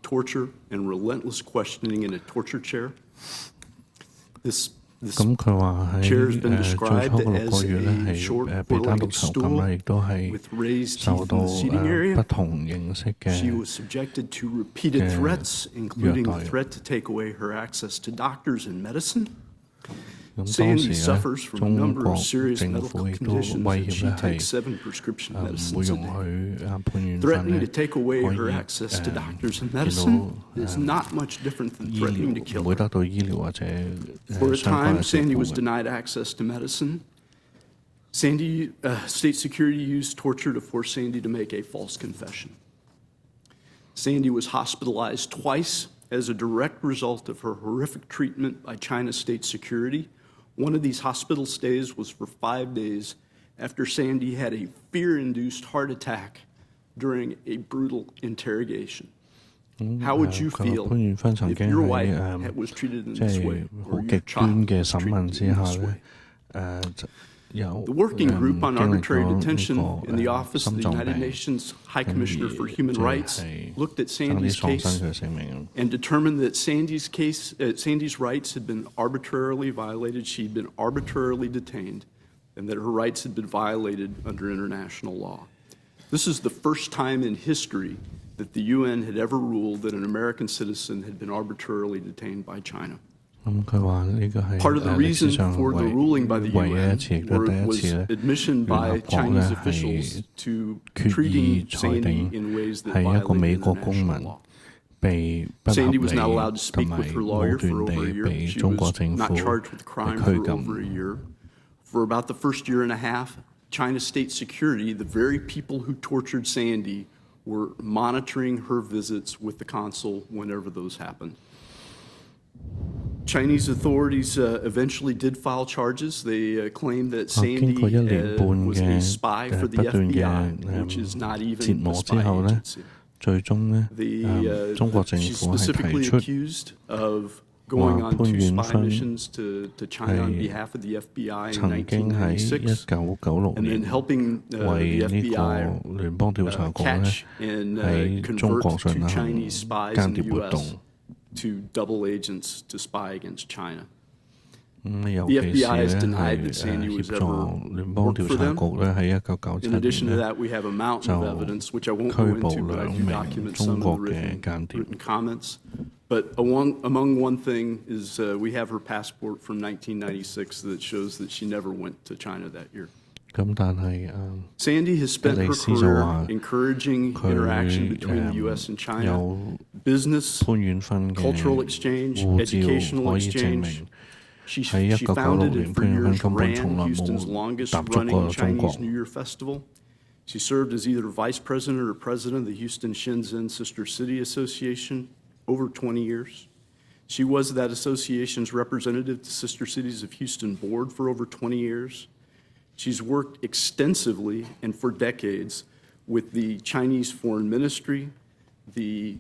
Speaker 9: torture, and relentless questioning in a torture chair. This
Speaker 3: 咁佢話喺
Speaker 9: chair has been
Speaker 3: 最初
Speaker 9: described
Speaker 3: 嗰6個
Speaker 9: as
Speaker 3: 月咧
Speaker 9: a
Speaker 3: 係
Speaker 9: short
Speaker 3: 被單獨
Speaker 9: four-legged
Speaker 3: 囚禁啦，亦
Speaker 9: stool
Speaker 3: 都係
Speaker 9: with raised
Speaker 3: 受
Speaker 9: teeth
Speaker 3: 到
Speaker 9: in the seating
Speaker 3: 不
Speaker 9: area.
Speaker 3: 同形式
Speaker 9: She
Speaker 3: 嘅
Speaker 9: was subjected to repeated threats, including the threat to take away her access to doctors and medicine.
Speaker 3: 咁當
Speaker 9: Sandy
Speaker 3: 時咧，
Speaker 9: suffers from a
Speaker 3: 中
Speaker 9: number
Speaker 3: 國
Speaker 9: of serious
Speaker 3: 政
Speaker 9: medical
Speaker 3: 府亦都
Speaker 9: conditions,
Speaker 3: 威
Speaker 9: and
Speaker 3: 脅
Speaker 9: she
Speaker 3: 咧
Speaker 9: takes
Speaker 3: 係
Speaker 9: 7 prescription
Speaker 3: 唔會
Speaker 9: medicines a
Speaker 3: 容
Speaker 9: day.
Speaker 3: 許潘遠芬
Speaker 9: Threatening
Speaker 3: 咧
Speaker 9: to take away
Speaker 3: 可
Speaker 9: her
Speaker 3: 以
Speaker 9: access to doctors and
Speaker 3: 見到
Speaker 9: medicine is not much different than
Speaker 3: 醫
Speaker 9: threatening to
Speaker 3: 療
Speaker 9: kill
Speaker 3: 唔會
Speaker 9: her.
Speaker 3: 得到醫療或者
Speaker 9: For a
Speaker 3: 相關
Speaker 9: time,
Speaker 3: 嘅照
Speaker 9: Sandy
Speaker 3: 顧
Speaker 9: was
Speaker 3: 嘅。
Speaker 9: denied access to medicine. Sandy, state security used torture to force Sandy to make a false confession. Sandy was hospitalized twice as a direct result of her horrific treatment by China state security. One of these hospital stays was for 5 days after Sandy had a fear-induced heart attack during a brutal interrogation. How would you
Speaker 3: 佢話
Speaker 9: feel
Speaker 3: 潘遠芬曾
Speaker 9: if
Speaker 3: 經
Speaker 9: your
Speaker 3: 喺
Speaker 9: wife was treated in
Speaker 3: 即
Speaker 9: this
Speaker 3: 係
Speaker 9: way
Speaker 3: 好
Speaker 9: or
Speaker 3: 極
Speaker 9: your
Speaker 3: 端
Speaker 9: child
Speaker 3: 嘅
Speaker 9: was
Speaker 3: 審問
Speaker 9: treated
Speaker 3: 之
Speaker 9: in
Speaker 3: 下
Speaker 9: this
Speaker 3: 咧
Speaker 9: way?，
Speaker 3: 就有
Speaker 9: The Working Group on
Speaker 3: 經歷
Speaker 9: Arbitrary
Speaker 3: 咗
Speaker 9: Detention
Speaker 3: 呢
Speaker 9: in the
Speaker 3: 個
Speaker 9: Office of
Speaker 3: 心
Speaker 9: the
Speaker 3: 臟
Speaker 9: United
Speaker 3: 病，
Speaker 9: Nations High
Speaker 3: 咁
Speaker 9: Commissioner
Speaker 3: 而
Speaker 9: for
Speaker 3: 即
Speaker 9: Human
Speaker 3: 係
Speaker 9: Rights looked at
Speaker 3: 差啲
Speaker 9: Sandy's
Speaker 3: 喪生
Speaker 9: case
Speaker 3: 佢嘅性命。
Speaker 9: and determined that Sandy's rights had been arbitrarily violated. She'd been arbitrarily detained, and that her rights had been violated under international law. This is the first time in history that the UN had ever ruled that an American citizen had been arbitrarily detained by China.
Speaker 3: 咁佢話呢個係
Speaker 9: Part of the
Speaker 3: 歷史
Speaker 9: reason
Speaker 3: 上
Speaker 9: for the
Speaker 3: 唯
Speaker 9: ruling by the
Speaker 3: 唯一一
Speaker 9: UN
Speaker 3: 次亦都第一
Speaker 9: was
Speaker 3: 次咧，
Speaker 9: admission
Speaker 3: 聯合
Speaker 9: by
Speaker 3: 國咧
Speaker 9: Chinese
Speaker 3: 係
Speaker 9: officials to
Speaker 3: 決議
Speaker 9: treating
Speaker 3: 裁
Speaker 9: Sandy
Speaker 3: 定
Speaker 9: in ways that
Speaker 3: 係一個美
Speaker 9: violated
Speaker 3: 國公
Speaker 9: international
Speaker 3: 民
Speaker 9: law.
Speaker 3: 被不合
Speaker 9: Sandy was
Speaker 3: 理
Speaker 9: not allowed to
Speaker 3: 同
Speaker 9: speak
Speaker 3: 埋
Speaker 9: with her
Speaker 3: 無
Speaker 9: lawyer for
Speaker 3: 端
Speaker 9: over a
Speaker 3: 地
Speaker 9: year.
Speaker 3: 被
Speaker 9: She
Speaker 3: 中國
Speaker 9: was
Speaker 3: 政
Speaker 9: not
Speaker 3: 府
Speaker 9: charged with
Speaker 3: 嘅
Speaker 9: crime
Speaker 3: 拘
Speaker 9: for over a
Speaker 3: 禁。
Speaker 9: year. For about the first year and a half, China state security, the very people who tortured Sandy, were monitoring her visits with the consul whenever those happened. Chinese authorities eventually did file charges. They claimed that
Speaker 3: 經
Speaker 9: Sandy
Speaker 3: 過1年半
Speaker 9: was
Speaker 3: 嘅
Speaker 9: a spy for the
Speaker 3: 不斷嘅
Speaker 9: FBI, which is not
Speaker 3: 折
Speaker 9: even a
Speaker 3: 磨之
Speaker 9: spy
Speaker 3: 後咧，
Speaker 9: agency.
Speaker 3: 最終咧，中國政
Speaker 9: She's
Speaker 3: 府係
Speaker 9: specifically
Speaker 3: 提出
Speaker 9: accused of going
Speaker 3: 話
Speaker 9: on
Speaker 3: 潘
Speaker 9: two
Speaker 3: 遠
Speaker 9: spy
Speaker 3: 芬
Speaker 9: missions to China on
Speaker 3: 係
Speaker 9: behalf of the FBI in
Speaker 3: 曾經喺
Speaker 9: 1996,
Speaker 3: 1996
Speaker 9: and then
Speaker 3: 年
Speaker 9: helping the
Speaker 3: 為呢
Speaker 9: FBI
Speaker 3: 個聯邦調查局咧
Speaker 9: catch and
Speaker 3: 喺中國
Speaker 9: convert
Speaker 3: 進
Speaker 9: two
Speaker 3: 行
Speaker 9: Chinese spies
Speaker 3: 間
Speaker 9: in the
Speaker 3: 諜活動
Speaker 9: U.S. to double agents to spy against China.
Speaker 3: 尤
Speaker 9: The
Speaker 3: 其是
Speaker 9: FBI has
Speaker 3: 咧
Speaker 9: denied
Speaker 3: 係
Speaker 9: that Sandy
Speaker 3: 協
Speaker 9: was
Speaker 3: 助
Speaker 9: ever
Speaker 3: 聯邦
Speaker 9: worked
Speaker 3: 調
Speaker 9: for
Speaker 3: 查
Speaker 9: them.
Speaker 3: 局咧喺
Speaker 9: In
Speaker 3: 1997
Speaker 9: addition to
Speaker 3: 年咧
Speaker 9: that, we have a mountain of evidence, which I won't
Speaker 3: 拘
Speaker 9: go
Speaker 3: 捕
Speaker 9: into, but I
Speaker 3: 2
Speaker 9: do
Speaker 3: 名
Speaker 9: document
Speaker 3: 中
Speaker 9: some
Speaker 3: 國
Speaker 9: of the
Speaker 3: 嘅間諜。
Speaker 9: written comments. But among one thing is we have her passport from 1996 that shows that she never went to China that year.
Speaker 3: 咁但係
Speaker 9: Sandy has spent her
Speaker 3: 歷史就
Speaker 9: career
Speaker 3: 話
Speaker 9: encouraging interaction
Speaker 3: 佢
Speaker 9: between the U.S. and China,
Speaker 3: 有
Speaker 9: business,
Speaker 3: 潘遠芬嘅
Speaker 9: cultural exchange,
Speaker 3: 護照
Speaker 9: educational
Speaker 3: 可以證
Speaker 9: exchange.
Speaker 3: 明
Speaker 9: She
Speaker 3: 喺
Speaker 9: founded
Speaker 3: 1996
Speaker 9: and
Speaker 3: 年
Speaker 9: for
Speaker 3: 潘遠芬
Speaker 9: years
Speaker 3: 根本
Speaker 9: ran
Speaker 3: 從來
Speaker 9: Houston's
Speaker 3: 冇
Speaker 9: longest
Speaker 3: 踏足
Speaker 9: running
Speaker 3: 過中國
Speaker 9: Chinese。New Year festival. She served as either vice president or president of the Houston Shenzhen Sister City Association over 20 years. She was that association's representative to Sister Cities of Houston board for over 20 years. She's worked extensively and for decades with the Chinese Foreign Ministry, the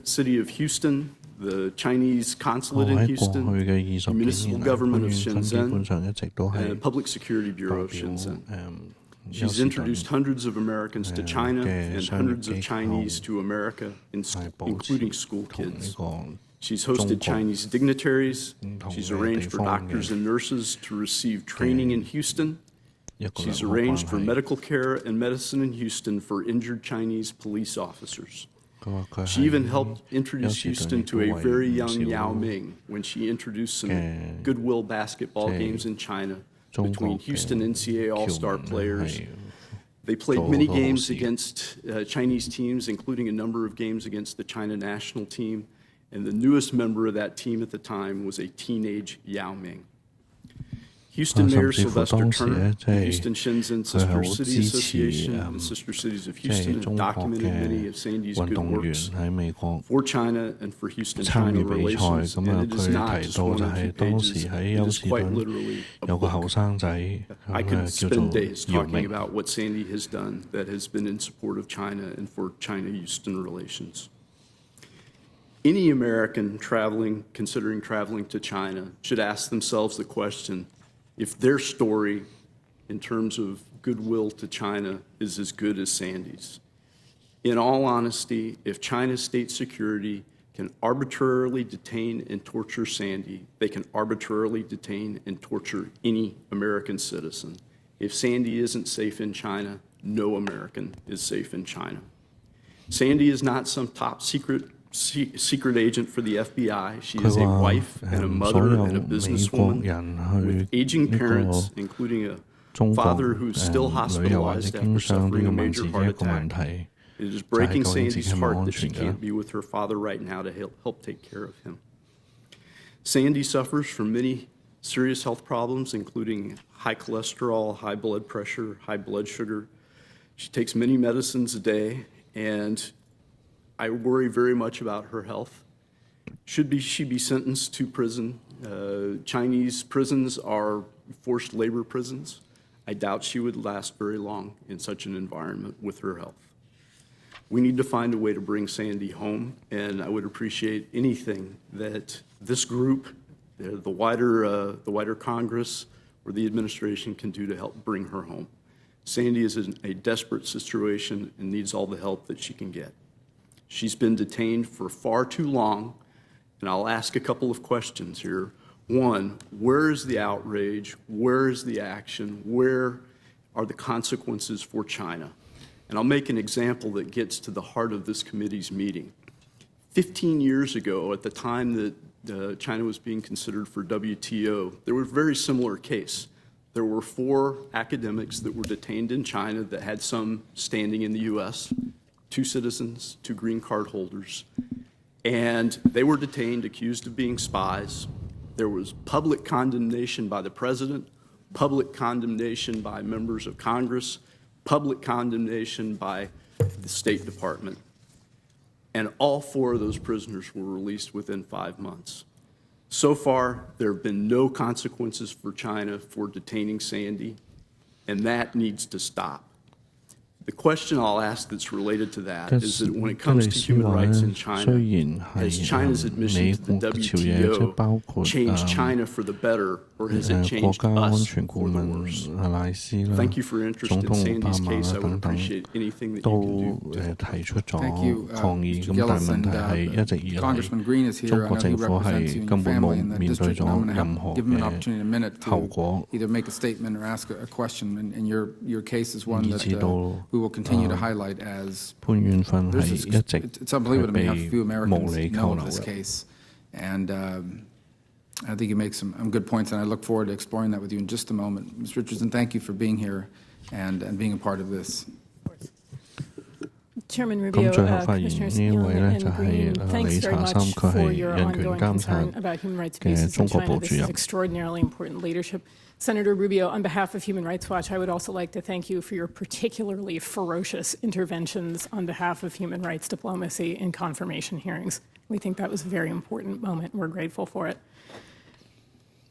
Speaker 9: city of Houston, the Chinese consulate in
Speaker 3: 喺過
Speaker 9: Houston,
Speaker 3: 去嘅
Speaker 9: the
Speaker 3: 20 幾
Speaker 9: Municipal
Speaker 3: 年嚟，潘
Speaker 9: Government of
Speaker 3: 遠芬基本
Speaker 9: Shenzhen,
Speaker 3: 上一直都
Speaker 9: and
Speaker 3: 係
Speaker 9: the Public Security
Speaker 3: 代
Speaker 9: Bureau
Speaker 3: 表
Speaker 9: of Shenzhen.
Speaker 3: 休
Speaker 9: She's
Speaker 3: 士頓
Speaker 9: introduced hundreds of Americans to China
Speaker 3: 嘅
Speaker 9: and
Speaker 3: 商業
Speaker 9: hundreds of
Speaker 3: 機構
Speaker 9: Chinese to America,
Speaker 3: 係保持
Speaker 9: including school
Speaker 3: 同呢
Speaker 9: kids.
Speaker 3: 個
Speaker 9: She's
Speaker 3: 中
Speaker 9: hosted
Speaker 3: 國
Speaker 9: Chinese dignitaries.
Speaker 3: 唔同
Speaker 9: She's
Speaker 3: 嘅
Speaker 9: arranged
Speaker 3: 地
Speaker 9: for
Speaker 3: 方
Speaker 9: doctors
Speaker 3: 嘅
Speaker 9: and nurses to receive training in Houston.
Speaker 3: 一個
Speaker 9: She's
Speaker 3: 良好關
Speaker 9: arranged for
Speaker 3: 係。
Speaker 9: medical care and medicine in Houston for injured Chinese police officers.
Speaker 3: 佢話佢
Speaker 9: She
Speaker 3: 係
Speaker 9: even helped introduce
Speaker 3: 休士頓
Speaker 9: Houston
Speaker 3: 亦
Speaker 9: to
Speaker 3: 都
Speaker 9: a
Speaker 3: 為
Speaker 9: very
Speaker 3: 唔
Speaker 9: young
Speaker 3: 少
Speaker 9: Yao Ming when she introduced some
Speaker 3: 嘅
Speaker 9: goodwill basketball
Speaker 3: 即係
Speaker 9: games in China
Speaker 3: 中國
Speaker 9: between
Speaker 3: 嘅
Speaker 9: Houston NCAA All-Star
Speaker 3: 僑民
Speaker 9: players.
Speaker 3: 係
Speaker 9: They played
Speaker 3: 做
Speaker 9: many
Speaker 3: 好多好
Speaker 9: games
Speaker 3: 事。
Speaker 9: against Chinese teams, including a number of games against the China national team. And the newest member of that team at the time was a teenage Yao Ming. Houston Mayor
Speaker 3: 甚至乎
Speaker 9: Sylvester
Speaker 3: 當時
Speaker 9: Turner,
Speaker 3: 咧，即
Speaker 9: Houston
Speaker 3: 係
Speaker 9: Shenzhen
Speaker 3: 佢係好
Speaker 9: Sister
Speaker 3: 支
Speaker 9: City
Speaker 3: 持
Speaker 9: Association and Sister Cities of
Speaker 3: 即係
Speaker 9: Houston
Speaker 3: 中
Speaker 9: have
Speaker 3: 國
Speaker 9: documented many
Speaker 3: 嘅
Speaker 9: of Sandy's
Speaker 3: 運
Speaker 9: good
Speaker 3: 動員
Speaker 9: works
Speaker 3: 喺美國
Speaker 9: for China and for
Speaker 3: 參
Speaker 9: Houston-China
Speaker 3: 與比賽，
Speaker 9: relations,
Speaker 3: 咁啊
Speaker 9: and it is
Speaker 3: 佢
Speaker 9: not
Speaker 3: 提
Speaker 9: just
Speaker 3: 到
Speaker 9: one
Speaker 3: 就
Speaker 9: or
Speaker 3: 係
Speaker 9: two
Speaker 3: 當
Speaker 9: pages.
Speaker 3: 時喺
Speaker 9: It
Speaker 3: 休
Speaker 9: is
Speaker 3: 士
Speaker 9: quite
Speaker 3: 頓
Speaker 9: literally a
Speaker 3: 有個
Speaker 9: book.
Speaker 3: 後生仔
Speaker 9: I
Speaker 3: 咁
Speaker 9: could
Speaker 3: 啊叫
Speaker 9: spend
Speaker 3: 做
Speaker 9: days
Speaker 3: 姚
Speaker 9: talking
Speaker 3: 明。
Speaker 9: about what Sandy has done that has been in support of China and for China-Houston relations. Any American considering traveling to China should ask themselves the question if their story in terms of goodwill to China is as good as Sandy's. In all honesty, if China's state security can arbitrarily detain and torture Sandy, they can arbitrarily detain and torture any American citizen. If Sandy isn't safe in China, no American is safe in China. Sandy is not some top secret agent for the FBI. She is a wife and a mother and a businesswoman with aging parents, including a father who's still hospitalized after suffering a major heart attack. It is breaking Sandy's heart that she can't be with her father right now to help take care of him. Sandy suffers from many serious health problems, including high cholesterol, high blood pressure, high blood sugar. She takes many medicines a day, and I worry very much about her health. Should she be sentenced to prison? Chinese prisons are forced labor prisons. I doubt she would last very long in such an environment with her health. We need to find a way to bring Sandy home, and I would appreciate anything that this group, the wider Congress, or the administration can do to help bring her home. Sandy is in a desperate situation and needs all the help that she can get. She's been detained for far too long, and I'll ask a couple of questions here. One, where is the outrage? Where is the action? Where are the consequences for China? And I'll make an example that gets to the heart of this committee's meeting. 15 years ago, at the time that China was being considered for WTO, there was a very similar case. There were 4 academics that were detained in China that had some standing in the U.S., 2 citizens, 2 green card holders, and they were detained, accused of being spies. There was public condemnation by the president, public condemnation by members of Congress, public condemnation by the State Department. And all 4 of those prisoners were released within 5 months. So far, there have been no consequences for China for detaining Sandy, and that needs to stop. The question I'll ask that's related to that is that when it comes to human rights in China, has China's admission to the WTO changed China for the better, or has it changed us for the worse? Thank you for your interest in Sandy's case. I would appreciate anything that you can do to help.
Speaker 4: Thank you, Mr. Gillis, and Congressman Green is here. I know he represents you and your family in the district, and I'm going to give him an opportunity in a minute to either make a statement or ask a question. And your case is one that we will continue to highlight as it's unbelievable to me how few Americans know of this case. And I think you make some good points, and I look forward to exploring that with you in just a moment. Ms. Richardson, thank you for being here and being a part of this.
Speaker 10: Chairman Rubio, Commissioners Young and Green, thanks very much for your ongoing concern about human rights abuses in China. This is extraordinarily important leadership. Senator Rubio, on behalf of Human Rights Watch, I would also like to thank you for your particularly ferocious interventions on behalf of human rights diplomacy in confirmation hearings. We think that was a very important moment. We're grateful for it.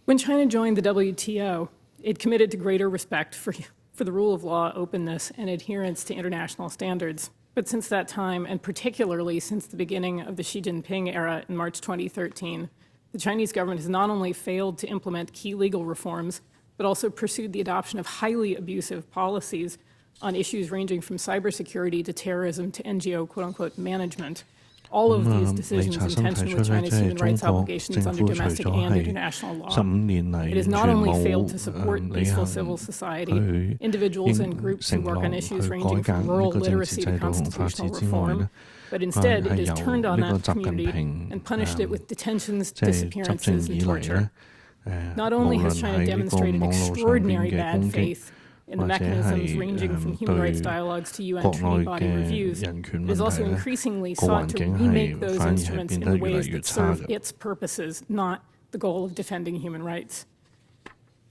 Speaker 10: When China joined the WTO, it committed to greater respect for the rule of law, openness, and adherence to international standards. But since that time, and particularly since the beginning of the Xi Jinping era in March 2013, the Chinese government has not only failed to implement key legal reforms, but also pursued the adoption of highly abusive policies on issues ranging from cybersecurity to terrorism to NGO quote-unquote management. All of these decisions in tension with China's human rights obligations under domestic and international law. It has not only failed to support peaceful civil society, individuals and groups who work on issues ranging from rural literacy to constitutional reform, but instead it has turned on that community and punished it with detentions, disappearances, and torture. Not only has China demonstrated extraordinary bad faith in the mechanisms ranging from human rights dialogues to UN treaty body reviews, it has also increasingly sought to remake those instruments in ways that serve its purposes, not the goal of defending human rights.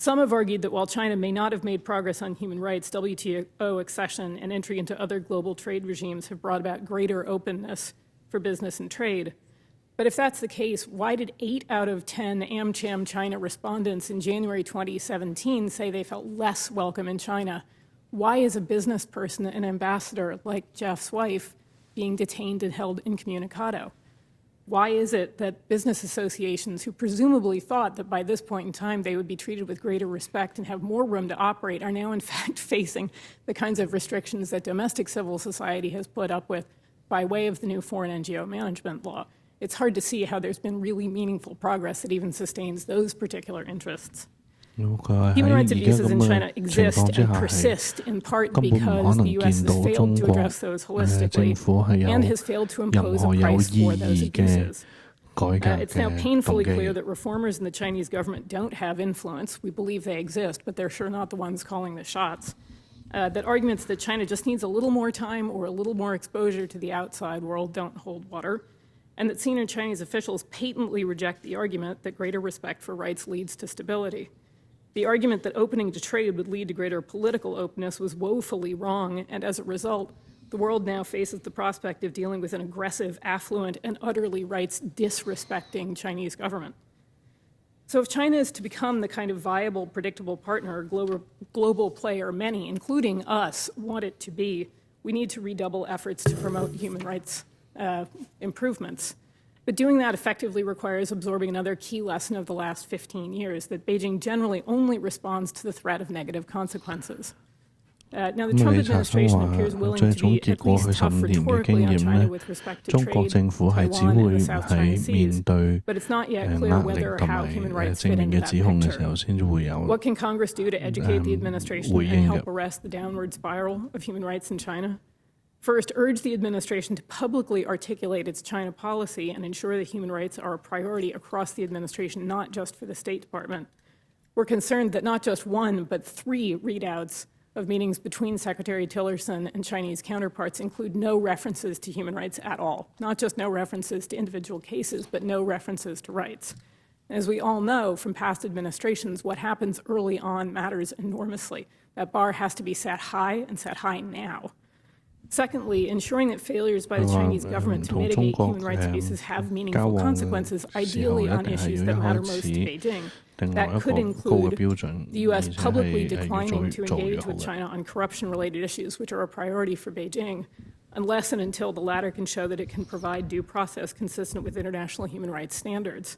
Speaker 10: Some have argued that while China may not have made progress on human rights, WTO accession and entry into other global trade regimes have brought about greater openness for business and trade. But if that's the case, why did 8 out of 10 AmCham China respondents in January 2017 say they felt less welcome in China? Why is a business person, an ambassador like Jeff's wife, being detained and held incommunicado? Why is it that business associations who presumably thought that by this point in time they would be treated with greater respect and have more room to operate are now in fact facing the kinds of restrictions that domestic civil society has put up with by way of the new foreign NGO management law? It's hard to see how there's been really meaningful progress that even sustains those particular interess. Human rights abuses in China exist and persist in part because the U.S. has failed to address those holistically and has failed to impose a price for those abuses. It's now painfully clear that reformers in the Chinese government don't have influence. We believe they exist, but they're sure not the ones calling the shots. That arguments that China just needs a little more time or a little more exposure to the outside world don't hold water, and that senior Chinese officials patently reject the argument that greater respect for rights leads to stability. The argument that opening to trade would lead to greater political openness was woefully wrong, and as a result, the world now faces the prospect of dealing with an aggressive, affluent, and utterly rights-disrespecting Chinese government. So if China is to become the kind of viable, predictable partner, global player many, including us, want it to be, we need to redouble efforts to promote human rights improvements. But doing that effectively requires absorbing another key lesson of the last 15 years, that Beijing generally only responds to the threat of negative consequences. Now, the Trump administration appears willing to be at least tough rhetorically on China with respect to trade, Taiwan, and the South China Seas, but it's not yet clear whether or how human rights fit into that picture. What can Congress do to educate the administration and help arrest the downward spiral of human rights in China? First, urge the administration to publicly articulate its China policy and ensure that human rights are a priority across the administration, not just for the State Department. We're concerned that not just 1, but 3 readouts of meetings between Secretary Tillerson and Chinese counterparts include no references to human rights at all. Not just no references to individual cases, but no references to rights. As we all know from past administrations, what happens early on matters enormously. That bar has to be set high and set high now. Secondly, ensuring that failures by the Chinese government to mitigate human rights abuses have meaningful consequences, ideally on issues that matter most to Beijing. That could include the U.S. publicly declining to engage with China on corruption-related issues, which are a priority for Beijing, unless and until the latter can show that it can provide due process consistent with international human rights standards.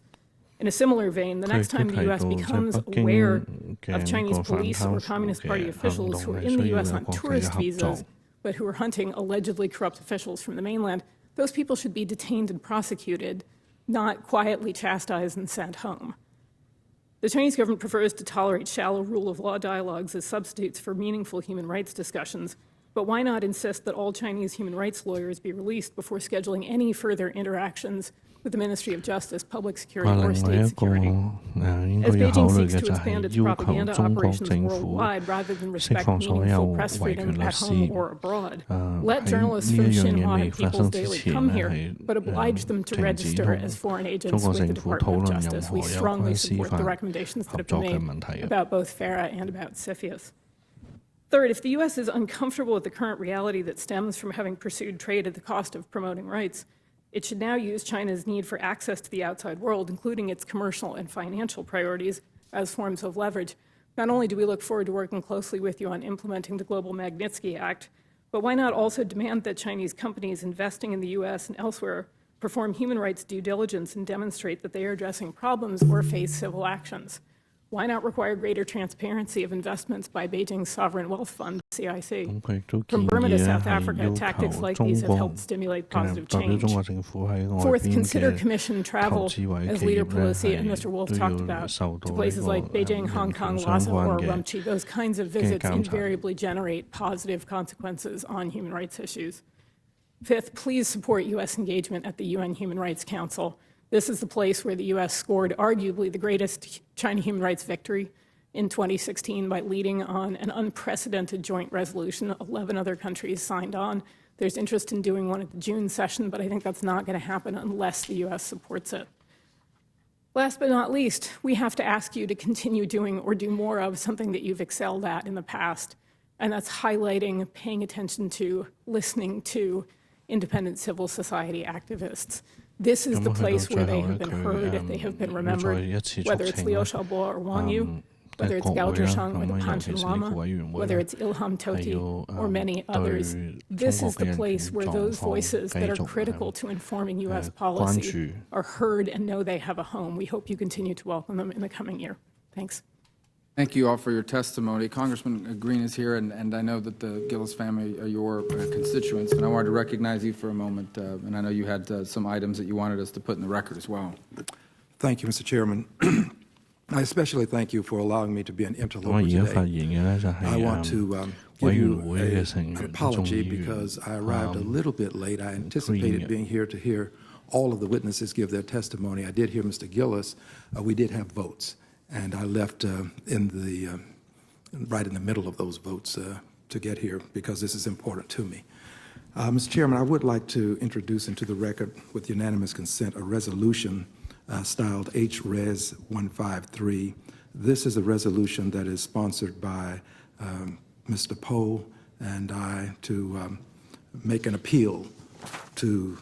Speaker 10: In a similar vein, the next time the U.S. becomes aware of Chinese police or Communist Party officials who are in the U.S. on tourist visas, but who are hunting allegedly corrupt officials from the mainland, those people should be detained and prosecuted, not quietly chastised and sent home. The Chinese government prefers to tolerate shallow rule of law dialogues as substitutes for meaningful human rights discussions, but why not insist that all Chinese human rights lawyers be released before scheduling any further interactions with the Ministry of Justice, Public Security, or State Security? As Beijing seeks to expand its propaganda operations worldwide rather than respect meaningful press freedom at home or abroad, let journalists from Xinhua and People's Daily come here, but oblige them to register as foreign agents with the Department of Justice. We strongly support the recommendations that have been made about both FARA and about CFIUS. Third, if the U.S. is uncomfortable with the current reality that stems from having pursued trade at the cost of promoting rights, it should now use China's need for access to the outside world, including its commercial and financial priorities, as forms of leverage. Not only do we look forward to working closely with you on implementing the Global Magnitsky Act, but why not also demand that Chinese companies investing in the U.S. and elsewhere perform human rights due diligence and demonstrate that they are addressing problems or face civil actions? Why not require greater transparency of investments by Beijing's sovereign wealth fund, CIC? From Burma to South Africa, tactics like these have helped stimulate positive change. Fourth, consider commission travel, as Leader Pelosi and Mr. Wolf talked about, to places like Beijing, Hong Kong, Lhasa, or Urumqi. Those kinds of visits invariably generate positive consequences on human rights issues. Fifth, please support U.S. engagement at the UN Human Rights Council. This is the place where the U.S. scored arguably the greatest China human rights victory in 2016 by leading on an unprecedented joint resolution. 11 other countries signed on. There's interest in doing one at the June session, but I think that's not going to happen unless the U.S. supports it. Last but not least, we have to ask you to continue doing or do more of something that you've excelled at in the past, and that's highlighting, paying attention to, listening to independent civil society activists. This is the place where they have been heard, they have been remembered, whether it's Liu Xiaobo or Wang Yu, whether it's Gao Zhisheng or the Panchen Lama, whether it's Ilham Tohti or many others. This is the place where those voices that are critical to informing U.S. policy are heard and know they have a home. We hope you continue to welcome them in the coming year. Thanks.
Speaker 4: Thank you all for your testimony. Congressman Green is here, and I know that the Gillis family are your constituents, and I wanted to recognize you for a moment, and I know you had some items that you wanted us to put in the record as well.
Speaker 11: Thank you, Mr. Chairman. I especially thank you for allowing me to be an interloper today. I want to give you an apology because I arrived a little bit late. I anticipated being here to hear all of the witnesses give their testimony. I did hear Mr. Gillis. We did have votes, and I left right in the middle of those votes to get here because this is important to me. Mr. Chairman, I would like to introduce into the record, with unanimous consent, a resolution styled H-Res 153. This is a resolution that is sponsored by Mr. Poe and I to make an appeal to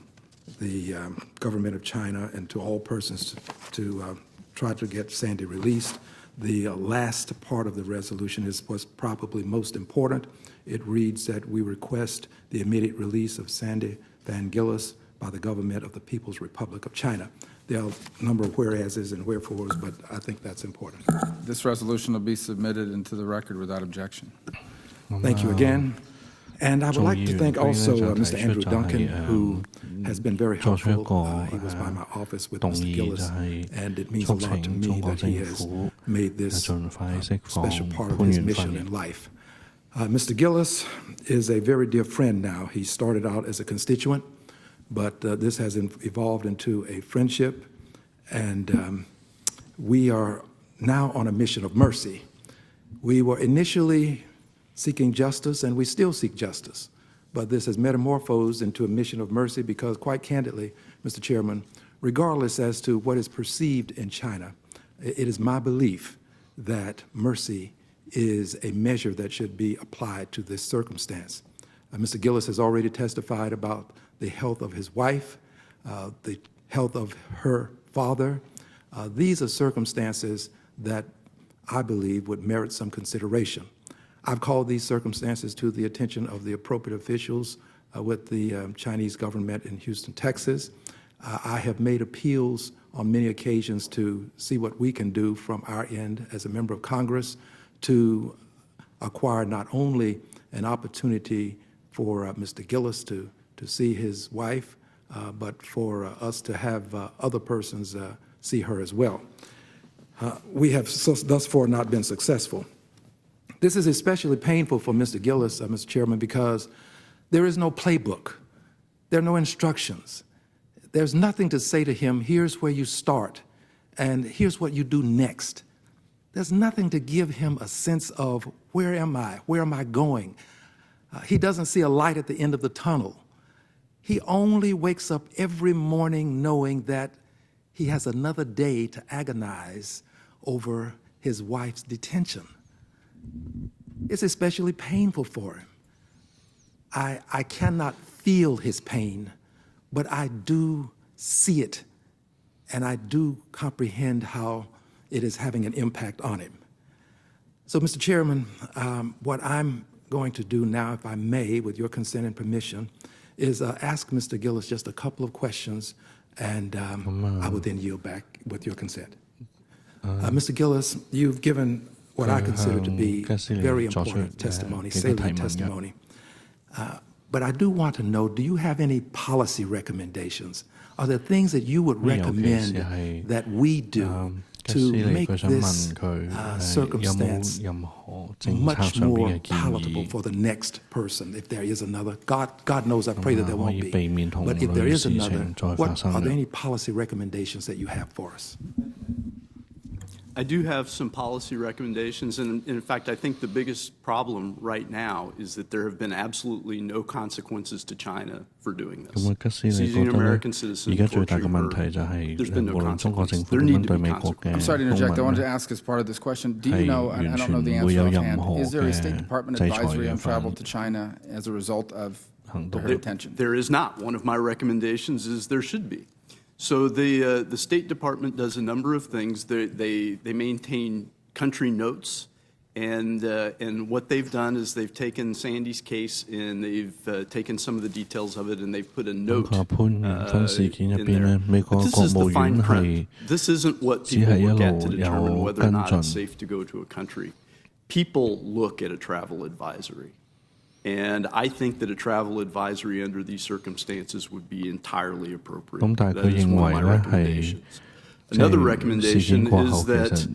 Speaker 11: the government of China and to all persons to try to get Sandy released. The last part of the resolution was probably most important. It reads that we request the immediate release of Sandy Van Gillis by the government of the People's Republic of China. There are a number of whereases and wherefores, but I think that's important.
Speaker 4: This resolution will be submitted into the record without objection.
Speaker 11: Thank you again. And I would like to thank also Mr. Andrew Duncan, who has been very helpful. He was by my office with Mr. Gillis, and it means a lot to me that he has made this a special part of his mission in life. Mr. Gillis is a very dear friend now. He started out as a constituent, but this has evolved into a friendship, and we are now on a mission of mercy. We were initially seeking justice, and we still seek justice, but this has metamorphosed into a mission of mercy because, quite candidly, Mr. Chairman, regardless as to what is perceived in China, it is my belief that mercy is a measure that should be applied to this circumstance. Mr. Gillis has already testified about the health of his wife, the health of her father. These are circumstances that I believe would merit some consideration. I've called these circumstances to the attention of the appropriate officials with the Chinese government in Houston, Texas. I have made appeals on many occasions to see what we can do from our end as a member of Congress to acquire not only an opportunity for Mr. Gillis to see his wife, but for us to have other persons see her as well. We have thus far not been successful. This is especially painful for Mr. Gillis, Mr. Chairman, because there is no playbook. There are no instructions. There's nothing to say to him, here's where you start, and here's what you do next. There's nothing to give him a sense of, where am I? Where am I going? He doesn't see a light at the end of the tunnel. He only wakes up every morning knowing that he has another day to agonize over his wife's detention. It's especially painful for him. I cannot feel his pain, but I do see it, and I do comprehend how it is having an impact on him. So, Mr. Chairman, what I'm going to do now, if I may, with your consent and permission, is ask Mr. Gillis just a couple of questions, and I will then yield back with your consent. Mr. Gillis, you've given what I consider to be very important testimony, salient testimony. But I do want to know, do you have any policy recommendations? Are there things that you would recommend that we do to make this circumstance much more palatable for the next person, if there is another? God knows, I pray that there won't be. But if there is another, are there any policy recommendations that you have for us?
Speaker 9: I do have some policy recommendations, and in fact, I think the biggest problem right now is that there have been absolutely no consequences to China for doing this. Seizing an American citizen, torturing her, there's been no consequences. There need to be consequences.
Speaker 4: I'm sorry to interject. I wanted to ask as part of this question, do you know, and I don't know the answer offhand, is there a State Department advisory on travel to China as a result of her detention?
Speaker 9: There is not. One of my recommendations is there should be. So the State Department does a number of things. They maintain country notes, and what they've done is they've taken Sandy's case and they've taken some of the details of it and they've put a note in there. But this is the fine print. This isn't what people look at to determine whether or not it's safe to go to a country. People look at a travel advisory. And I think that a travel advisory under these circumstances would be entirely appropriate. That is one of my recommendations. Another recommendation is that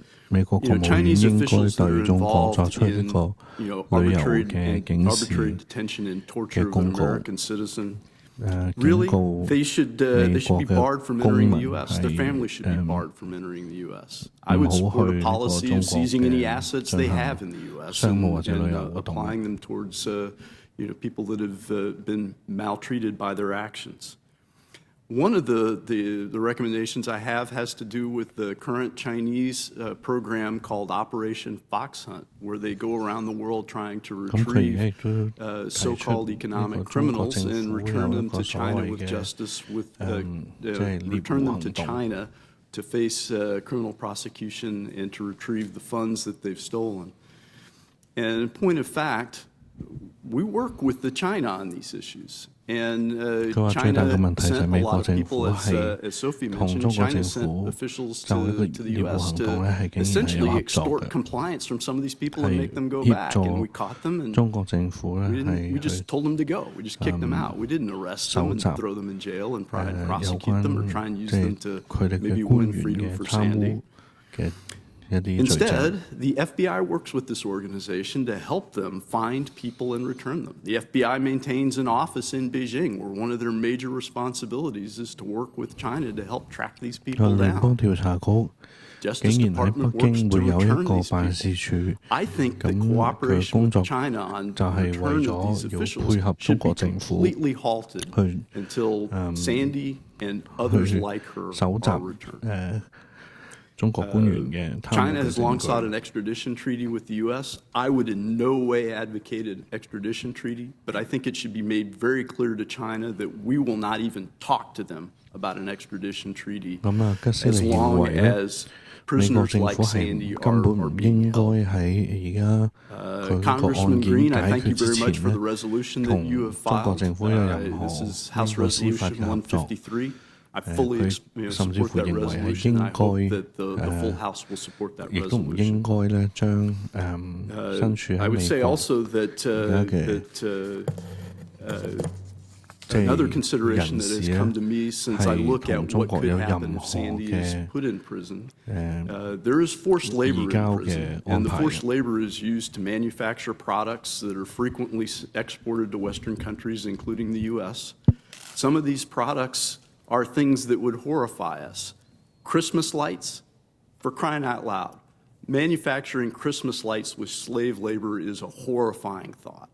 Speaker 9: Chinese officials that are involved in arbitrary detention and torture of an American citizen, really, they should be barred from entering the U.S. Their families should be barred from entering the U.S. I would support a policy of seizing any assets they have in the U.S. and applying them towards people that have been maltreated by their actions. One of the recommendations I have has to do with the current Chinese program called Operation Fox Hunt, where they go around the world trying to retrieve so-called economic criminals and return them to China with justice, return them to China to face criminal prosecution and to retrieve the funds that they've stolen. And in point of fact, we work with China on these issues. And China sent a lot of people, as Sophie mentioned, China sent officials to the U.S. to essentially extort compliance from some of these people and make them go back. And we caught them, and we just told them to go. We just kicked them out. We didn't arrest them and throw them in jail and prosecute them or try and use them to maybe win freedom for Sandy. Instead, the FBI works with this organization to help them find people and return them. The FBI maintains an office in Beijing where one of their major responsibilities is to work with China to help track these people down. Justice Department works to return these people. I think the cooperation with China on the return of these officials should be completely halted until Sandy and others like her are returned. China has long sought an extradition treaty with the U.S. I would in no way advocate an extradition treaty, but I think it should be made very clear to China that we will not even talk to them about an extrition treaty as long as prisoners like Sandy are being held. Congressman Green, I thank you very much for the resolution that you have filed. This is House Resolution 153. I fully support that resolution. I hope that the full House will support that resolution. I would say also that another consideration that has come to me since I look at what could happen if Sandy is put in prison, there is forced labor in prison, and the forced labor is used to manufacture products that are frequently exported to Western countries, including the U.S. Some of these products are things that would horrify us. Christmas lights, for crying out loud. Manufacturing Christmas lights with slave labor is a horrifying thought.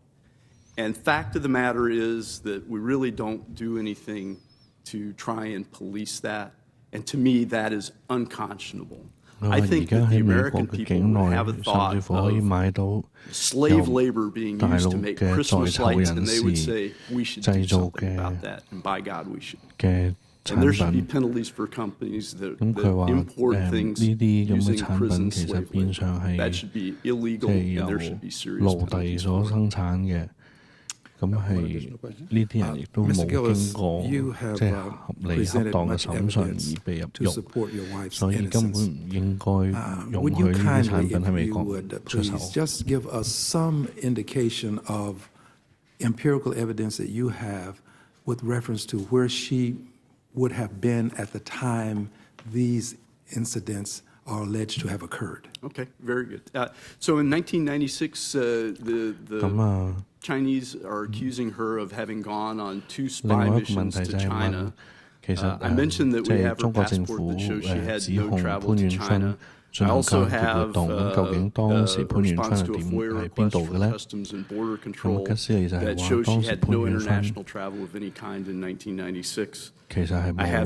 Speaker 9: And fact of the matter is that we really don't do anything to try and police that. And to me, that is unconscionable. I think that the American people would have a thought of slave labor being used to make Christmas lights, and they would say, we should do something about that, and by God, we should. And there should be penalties for companies that import things using prison slave labor. That should be illegal, and there should be serious penalties for it.
Speaker 3: 咁係呢啲人亦都冇經過即係合理恰當嘅審訊而被入獄，所以根本唔應該容許呢啲產品喺美國出售。
Speaker 11: Just give us some indication of empirical evidence that you have with reference to where she would have been at the time these incidents are alleged to have occurred.
Speaker 9: Okay, very good. So in 1996, the Chinese are accusing her of having gone on 2 spy missions to China. I mentioned that we have her passport that shows she had no travel to China.
Speaker 3: 進行交易活動。咁究竟當時潘元芬係點喺邊度嘅咧？咁吉斯利就係話當時潘元芬其實係冇離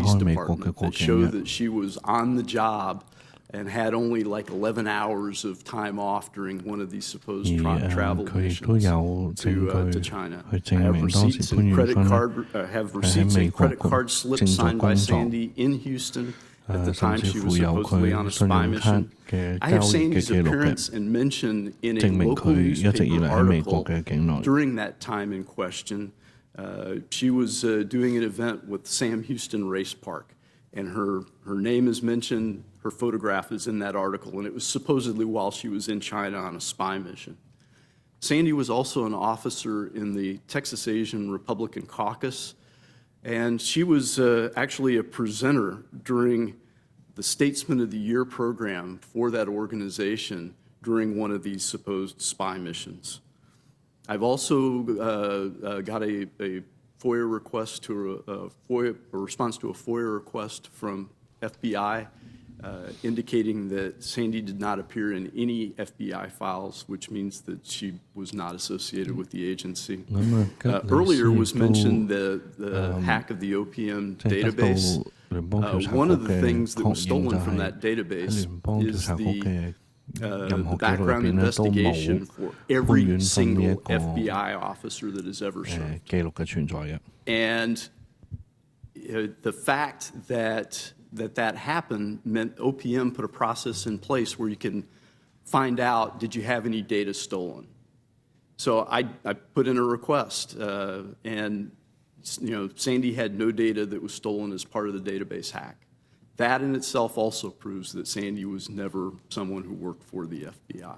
Speaker 3: 開美國嘅國境嘅。
Speaker 9: And had only like 11 hours of time off during one of these supposed travel missions to China. I have receipts and credit card slips signed by Sandy in Houston at the time she was supposedly on a spy mission. I have Sandy's appearance and mention in a local newspaper article during that time in question. She was doing an event with Sam Houston Race Park, and her name is mentioned. Her photograph is in that article, and it was supposedly while she was in China on a spy mission. Sandy was also an officer in the Texas Asian Republican Caucus, and she was actually a presenter during the Statesman of the Year program for that organization during one of these supposed spy missions. I've also got a FOIA request to a response to a FOIA request from FBI. Indicating that Sandy did not appear in any FBI files, which means that she was not associated with the agency. Earlier was mentioned the hack of the OPM database. One of the things that was stolen from that database is the background investigation for every single FBI officer that has ever served. And the fact that happened meant OPM put a process in place where you can find out, did you have any data stolen? So I put in a request, and Sandy had no data that was stolen as part of the database hack. That in itself also proves that Sandy was never someone who worked for the FBI.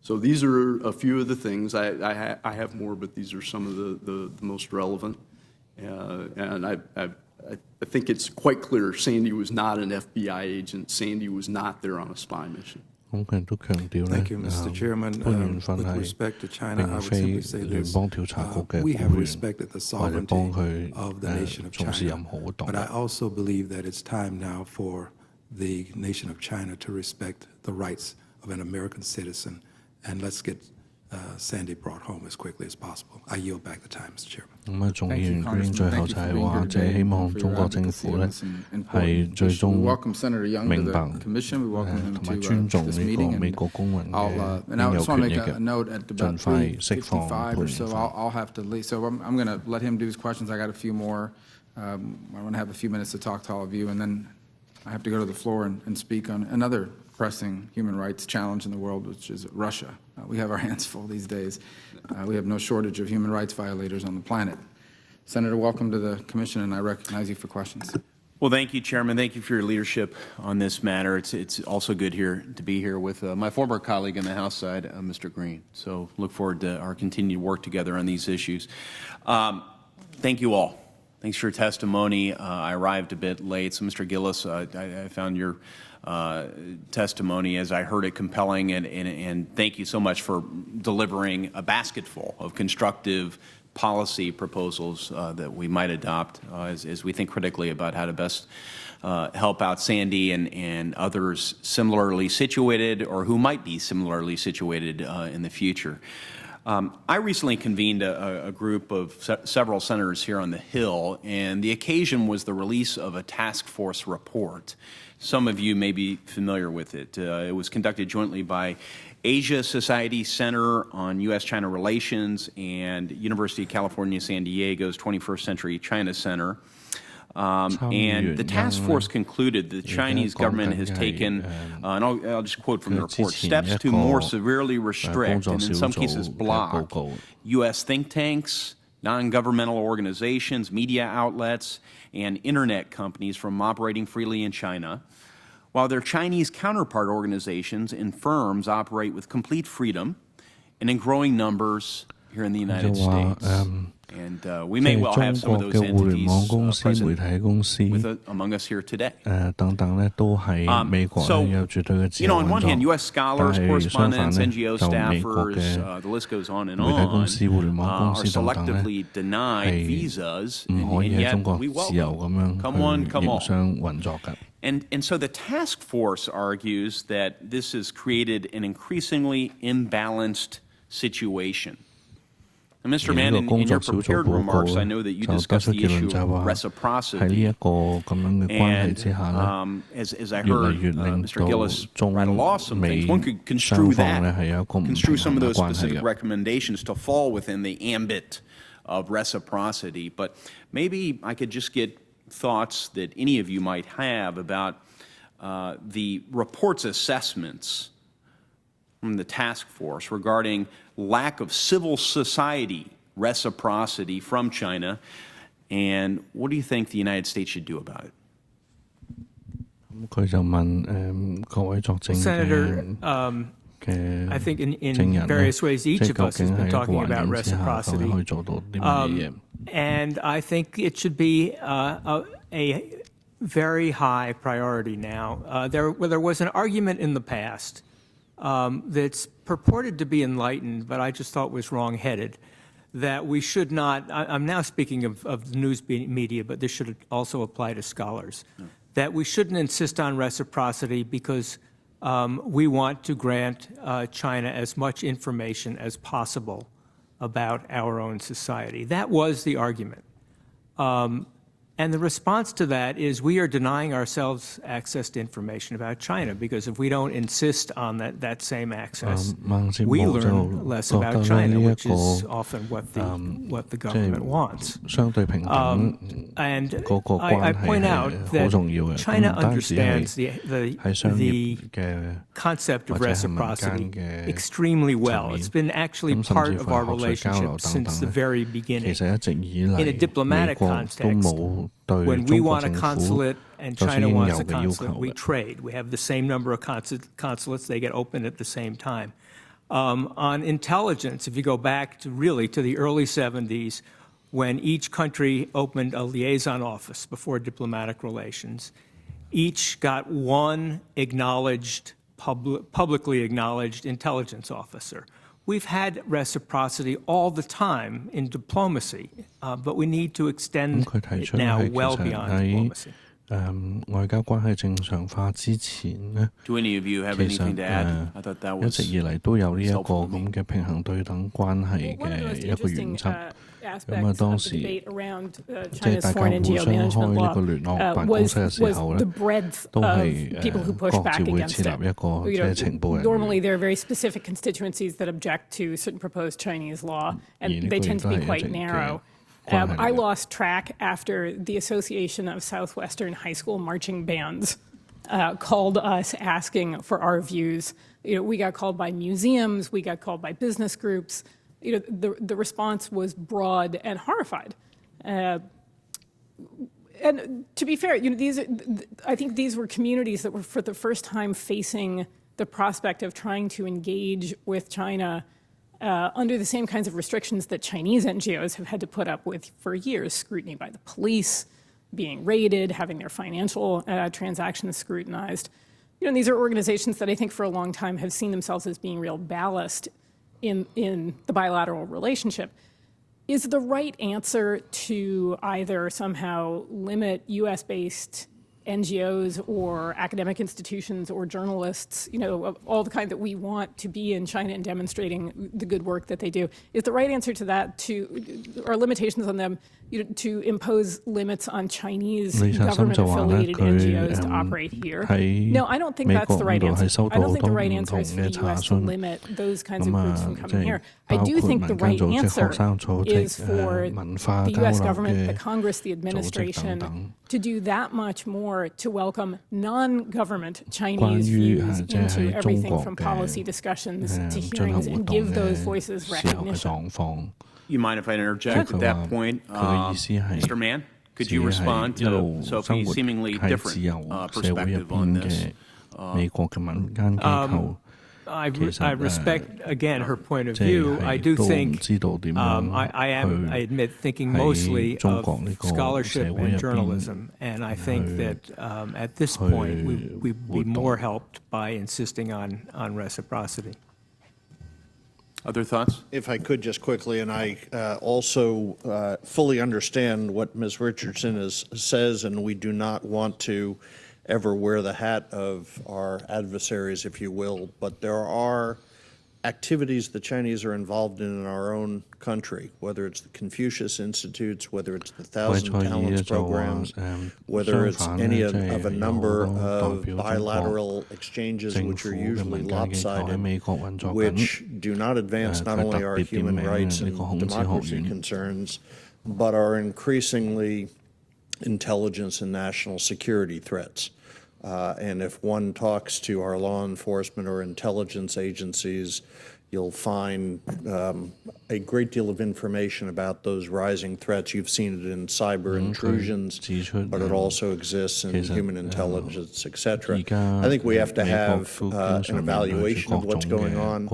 Speaker 9: So these are a few of the things. I have more, but these are some of the most relevant. And I think it's quite clear Sandy was not an FBI agent. Sandy was not there on a spy mission.
Speaker 11: Thank you, Mr. Chairman. With respect to China, I would simply say this. We have respected the sovereignty of the nation of China, but I also believe that it's time now for the nation of China to respect the rights of an American citizen, and let's get Sandy brought home as quickly as possible. I yield back the time, Mr. Chairman.
Speaker 3: 咁啊，眾議員居然最後就係話，即係希望中國政府咧係最終明白同埋尊重呢個美國公民嘅應有權益嘅，盡快釋放潘元芬。
Speaker 4: So I'm going to let him do his questions. I got a few more. I want to have a few minutes to talk to all of you, and then I have to go to the floor and speak on another pressing human rights challenge in the world, which is Russia. We have our hands full these days. We have no shortage of human rights violators on the planet. Senator, welcome to the commission, and I recognize you for questions.
Speaker 12: Well, thank you, Chairman. Thank you for your leadership on this matter. It's also good to be here with my former colleague on the House side, Mr. Green. So look forward to our continued work together on these issues. Thank you all. Thanks for your testimony. I arrived a bit late, so Mr. Gillis, I found your testimony, as I heard it, compelling, and thank you so much for delivering a basketful of constructive policy proposals that we might adopt as we think critically about how to best help out Sandy and others similarly situated or who might be similarly situated in the future. I recently convened a group of several senators here on the Hill, and the occasion was the release of a task force report. Some of you may be familiar with it. It was conducted jointly by Asia Society Center on U.S.-China Relations and University of California, San Diego's 21st Century China Center. And the task force concluded the Chinese government has taken, and I'll just quote from the report, steps to more severely restrict and in some cases block U.S. think tanks, non-governmental organizations, media outlets, and internet companies from operating freely in China, while their Chinese counterpart organizations and firms operate with complete freedom and in growing numbers here in the United States. And we may well have some of those entities present among us here today. So, on one hand, U.S. scholars, correspondents, NGO staffers, the list goes on, are selectively denied visas, and yet we welcome. Come on, come on. And so the task force argues that this has created an increasingly imbalanced situation. And Mr. Mann, in your prepared remarks, I know that you discussed the issue of reciprocity. And as I heard Mr. Gillis rattle off some things, one could construe that, construe some of those specific recommendations to fall within the ambit of reciprocity. But maybe I could just get thoughts that any of you might have about the report's assessments from the task force regarding lack of civil society reciprocity from China, and what do you think the United States should do about it?
Speaker 8: Senator, I think in various ways each of us has been talking about reciprocity, and I think it should be a very high priority now. There was an argument in the past that's purported to be enlightened, but I just thought was wrong-headed, that we should not, I'm now speaking of the news media, but this should also apply to scholars, that we shouldn't insist on reciprocity because we want to grant China as much information as possible about our own society. That was the argument. And the response to that is we are denying ourselves access to information about China, because if we don't insist on that same access, we learn less about China, which is often what the government wants. And I point out that China understands the concept of reciprocity extremely well. It's been actually part of our relationship since the very beginning. In a diplomatic context, when we want a consulate and China wants a consulate, we trade. We have the same number of consulates. They get opened at the same time. On intelligence, if you go back to the early 70s, when each country opened a liaison office before diplomatic relations, each got one publicly acknowledged intelligence officer. We've had reciprocity all the time in diplomacy, but we need to extend it now well beyond diplomacy.
Speaker 12: Do any of you have anything to add? I thought that was
Speaker 10: aspects of the debate around China's foreign NGO management law was the breadth of people who push back against it. Normally, there are very specific constituencies that object to certain proposed Chinese law, and they tend to be quite narrow. I lost track after the Association of Southwestern High School Marching Bands called us asking for our views. We got called by museums, we got called by business groups. The response was broad and horrified. And to be fair, I think these were communities that were for the first time facing the prospect of trying to engage with China under the same kinds of restrictions that Chinese NGOs have had to put up with for years: scrutiny by the police, being raided, having their financial transactions scrutinized. These are organizations that I think for a long time have seen themselves as being real ballast in the bilateral relationship. Is the right answer to either somehow limit US-based NGOs or academic institutions or journalists, all the kind that we want to be in China and demonstrating the good work that they do? Is the right answer to that or limitations on them, to impose limits on Chinese government-affiliated NGOs to operate here? No, I don't think that's the right answer. I don't think the right answer is for the U.S. to limit those kinds of groups from coming here. I do think the right answer is for the U.S. government, the Congress, the administration, to do that much more to welcome non-government Chinese views into everything from policy discussions to hearings and give those voices recognition.
Speaker 12: You mind if I interject at that point? Mr. Mann, could you respond to Sophie's seemingly different perspective on this?
Speaker 8: I respect, again, her point of view. I do think, I admit, thinking mostly of scholarship and journalism, and I think that at this point we'd be more helped by insisting on reciprocity.
Speaker 12: Other thoughts?
Speaker 2: If I could just quickly, and I also fully understand what Ms. Richardson says, and we do not want to ever wear the hat of our adversaries, if you will, but there are activities the Chinese are involved in our own country, whether it's the Confucius Institutes, whether it's the Thousand Talents programs, whether it's any of a number of bilateral exchanges which are usually lopsided, which do not advance not only our human rights and democracy concerns, but are increasingly intelligence and national security threats. And if one talks to our law enforcement or intelligence agencies, you'll find a great deal of information about those rising threats. You've seen it in cyber intrusions, but it also exists in human intelligence, etc. I think we have to have an evaluation of what's going on,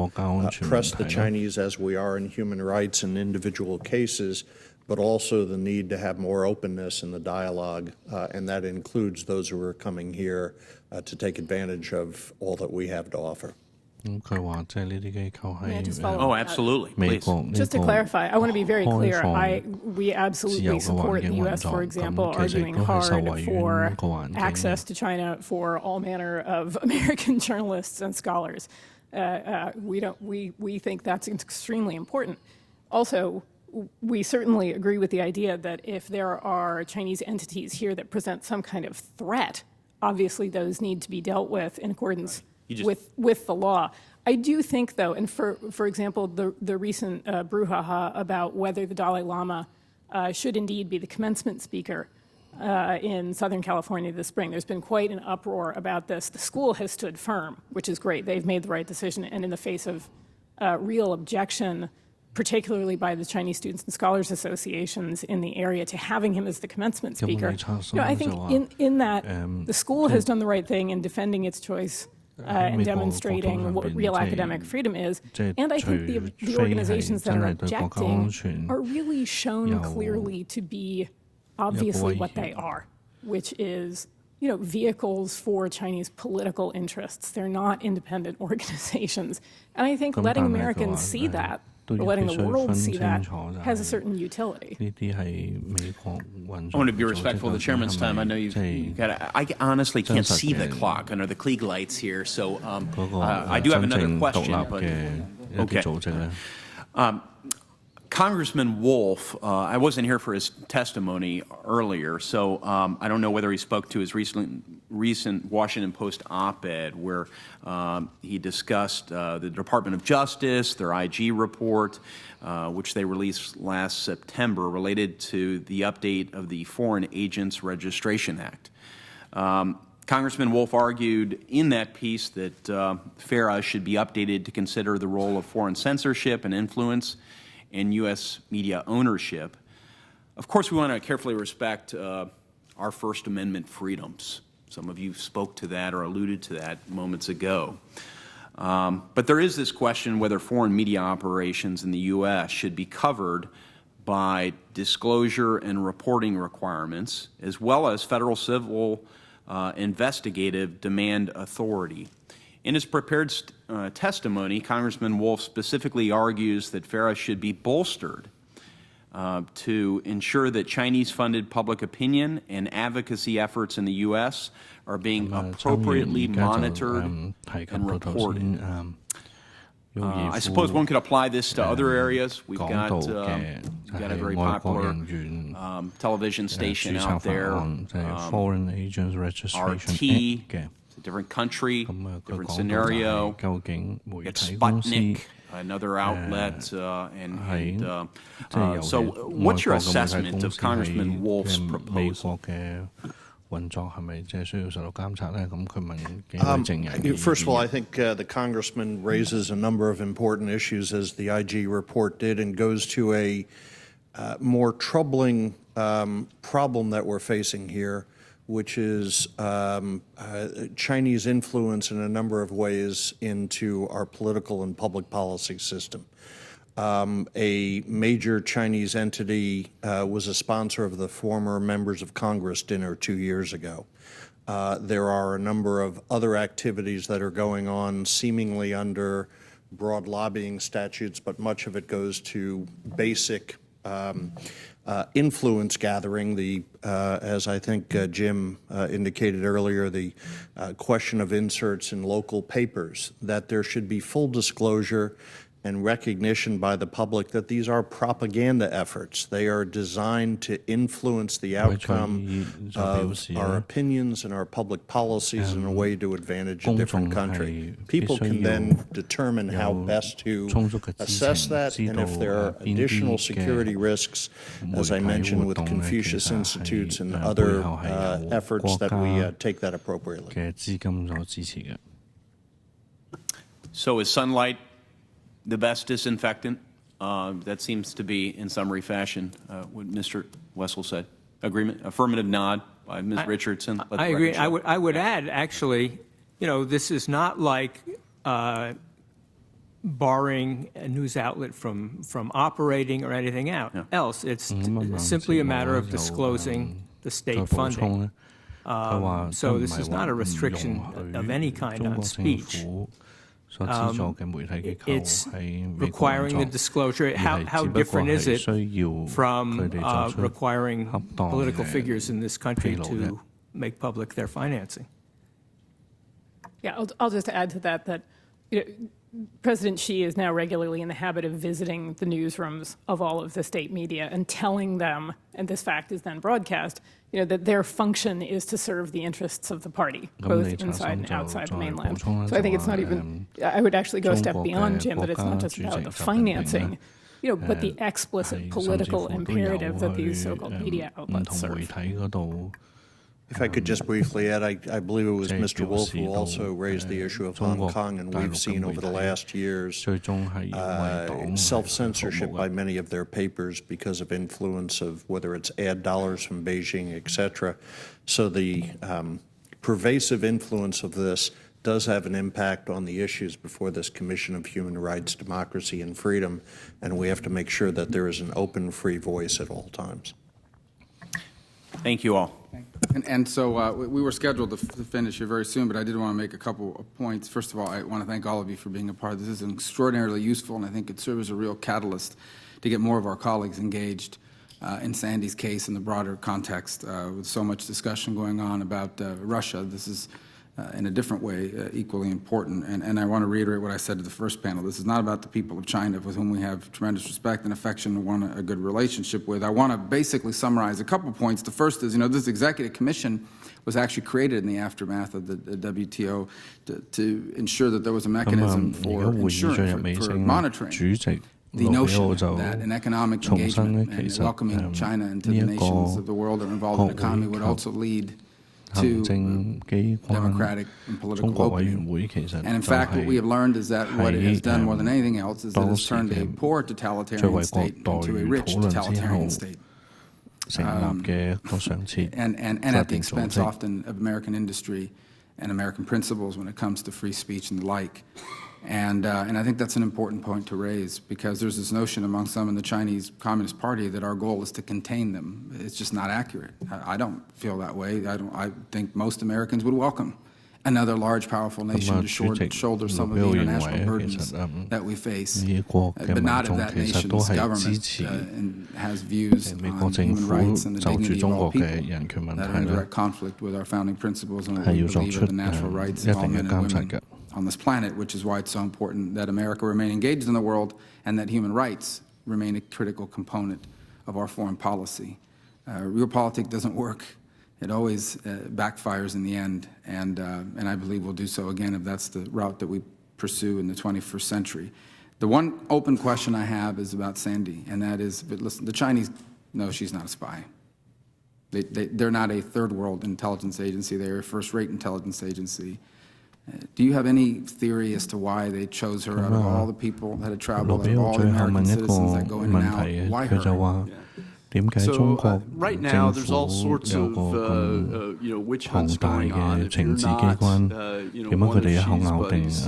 Speaker 2: press the Chinese as we are in human rights and individual cases, but also the need to have more openness in the dialogue, and that includes those who are coming here to take advantage of all that we have to offer.
Speaker 10: May I just follow
Speaker 12: Oh,
Speaker 10: up?
Speaker 12: absolutely. Please.
Speaker 10: Just to clarify, I want to be very clear. We absolutely support the U.S., for example, arguing hard for access to China for all manner of American journalists and scholars. We think that's extremely important. Also, we certainly agree with the idea that if there are Chinese entities here that present some kind of threat, obviously those need to be dealt with in accordance with the law. I do think, though, and for example, the recent brouhaha about whether the Dalai Lama should indeed be the commencement speaker in Southern California this spring. There's been quite an uproar about this. The school has stood firm, which is great. They've made the right decision, and in the face of real objection, particularly by the Chinese Students and Scholars Associations in the area, to having him as the commencement speaker. I think in that the school has done the right thing in defending its choice and demonstrating what real academic freedom is. And I think the organizations that are objecting are really shown clearly to be obviously what they are, which is vehicles for Chinese political interests. They're not independent organizations. And I think letting Americans see that, or letting the world see that, has a certain utility.
Speaker 12: I want to be respectful of the chairman's time. I know you've got to, I honestly can't see the clock under the Klieg lights here, so I do have another question. But, okay. Congressman Wolf, I wasn't here for his testimony earlier, so I don't know whether he spoke to his recent Washington Post op-ed where he discussed the Department of Justice, their IG report, which they released last September, related to the update of the Foreign Agents Registration Act. Congressman Wolf argued in that piece that FARA should be updated to consider the role of foreign censorship and influence in U.S. media ownership. Of course, we want to carefully respect our First Amendment freedoms. Some of you spoke to that or alluded to that moments ago. But there is this question whether foreign media operations in the U.S. should be covered by disclosure and reporting requirements, as well as federal civil investigative demand authority. In his prepared testimony, Congressman Wolf specifically argues that FARA should be bolstered to ensure that Chinese-funded public opinion and advocacy efforts in the U.S. are being appropriately monitored and reported. I suppose one could apply this to other aReas. We've got a very popular television station out there, RT. A different country, different scenario. It's Sputnik, another outlet, so what's your assessment of Congressman Wolf's proposal?
Speaker 2: First of all, I think the congressman raises a number of important issues, as the IG report did, and goes to a more troubling problem that we're facing here, which is Chinese influence in a number of ways into our political and public policy system. A major Chinese entity was a sponsor of the former members of Congress dinner 2 years ago. There are a number of other activities that are going on seemingly under broad lobbying statutes, but much of it goes to basic influence gathering, as I think Jim indicated earlier, the question of inserts in local papers, that there should be full disclosure and recognition by the public that these are propaganda efforts. They are designed to influence the outcome of our opinions and our public policies in a way to advantage a different country. People can then determine how best to assess that, and if there are additional security risks, as I mentioned with Confucius Institutes and other efforts, that we take that appropriately.
Speaker 12: So is sunlight the best disinfectant? That seems to be, in summary fashion, what Mr. Wessel said. Agreement? Affirmative nod by Ms. Richardson.
Speaker 8: I agree. I would add, actually, this is not like barring a news outlet from operating or anything else. It's simply a matter of disclosing the state funding. So this is not a restriction of any kind on speech. It's requiring the disclosure. How different is it from requiring political figures in this country to make public their financing?
Speaker 10: Yeah, I'll just add to that President Xi is now regularly in the habit of visiting the newsrooms of all of the state media and telling them, and this fact is then broadcast, that their function is to serve the interests of the party, both inside and outside the mainland. So I think it's not even, I would actually go a step beyond, Jim, that it's not just about the financing, but the explicit political imperative that these so-called media outlets serve.
Speaker 2: If I could just briefly add, I believe it was Mr. Wolf who also raised the issue of Hong Kong, and we've seen over the last years self-censorship by many of their papers because of influence of whether it's ad dollars from Beijing, etc. So the pervasive influence of this does have an impact on the issues before this Commission of Human Rights, Democracy, and Freedom, and we have to make sure that there is an open, free voice at all times.
Speaker 12: Thank you all.
Speaker 4: And so we were scheduled to finish here very soon, but I did want to make a couple of points. First of all, I want to thank all of you for being a part. This is extraordinarily useful, and I think it serves as a real catalyst to get more of our colleagues engaged in Sandy's case in the broader context. With so much discussion going on about Russia, this is in a different way equally important. And I want to reiterate what I said to the first panel. This is not about the people of China, with whom we have tremendous respect and affection and want a good relationship with. I want to basically summarize a couple points. The first is, this executive commission was actually created in the aftermath of the WTO to ensure that there was a mechanism for monitoring the notion that an economic engagement and welcoming China into the nations of the world that are involved in the economy would also lead to democratic and political opening. And in fact, what we have learned is that what it has done more than anything else is that it's turned a poor totalitarian state into a rich totalitarian state. And at the expense often of American industry and American principles when it comes to free speech and the like. And I think that's an important point to raise, because there's this notion among some in the Chinese Communist Party that our goal is to contain them. It's just not accurate. I don't feel that way. I think most Americans would welcome another large, powerful nation to shoulder some of the international burdens that we face, but not if that nation's government has views on human rights and the dignity of all people that are in direct conflict with our founding principles and what we believe are the natural rights of all men and women on this planet, which is why it's so important that America remain engaged in the world and that human rights remain a critical component of our foreign policy. Realpolitik doesn't work. It always backfires in the end, and I believe we'll do so again if that's the route that we pursue in the 21st century. The one open question I have is about Sandy, and that is, but listen, the Chinese know she's not a spy. They're not a third world intelligence agency. They're a first-rate intelligence agency. Do you have any theory as to why they chose her out of all the people that had traveled, out of all the American citizens that go in and out? Why her?
Speaker 9: So right now, there's all sorts of witch hunts going on. If you're not, one of Xi's buddies,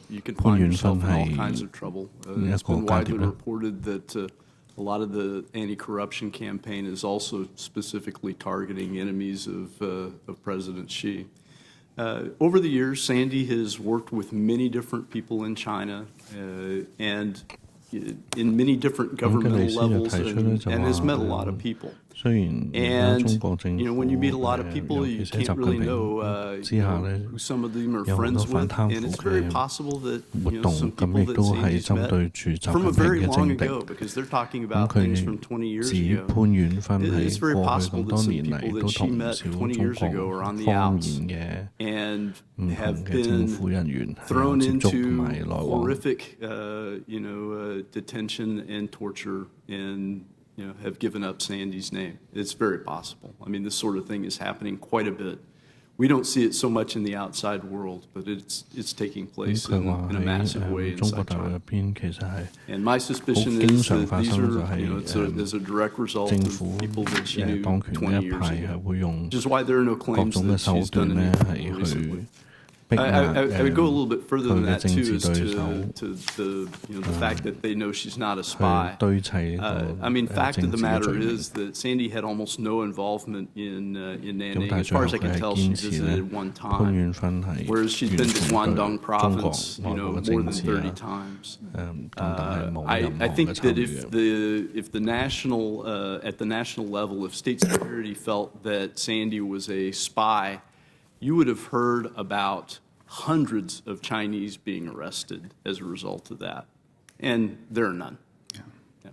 Speaker 9: you can find yourself in all kinds of trouble. It's been widely reported that a lot of the anti-corruption campaign is also specifically targeting enemies of President Xi. Over the years, Sandy has worked with many different people in China, and in many different governmental levels and has met a lot of people. And, when you meet a lot of people, you can't really know, who some of them are friends with. And it's very possible that, some people that Sandy's met from a very long ago, because they're talking about things from 20 years ago. It's very possible that some people that she met 20 years ago are on the outs and have been thrown into horrific, detention and torture and have given up Sandy's name. It's very possible. I mean, this sort of thing is happening quite a bit. We don't see it so much in the outside world, but it's taking place in a massive way inside China. And my suspicion is that these are as a direct result of people that she knew 20 years ago, which is why there are no claims that she's done anything recently. I would go a little bit further than that too, as to the fact that they know she's not a spy. I mean, fact of the matter is that Sandy had almost no involvement in Nanning. As far as I can tell, she visited one time, whereas she's been to Guangdong province, more than 30 times. I think that if the national at the national level, if state security felt that Sandy was a spy, you would have heard about hundreds of Chinese being arrested as a result of that. And there are none.
Speaker 4: Yeah.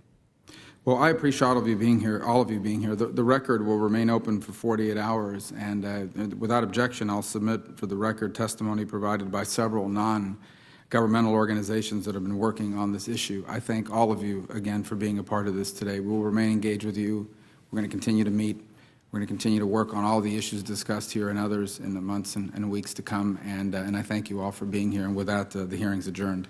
Speaker 4: Well, I appreciate all of you being here. The record will remain open for 48 hours. And without objection, I'll submit for the record testimony provided by several non-governmental organizations that have been working on this issue. I thank all of you again for being a part of this today. We will remain engaged with you. We're going to continue to meet. We're going to continue to work on all the issues discussed here and others in the months and weeks to come. And I thank you all for being here. And with that, the hearing's adjourned.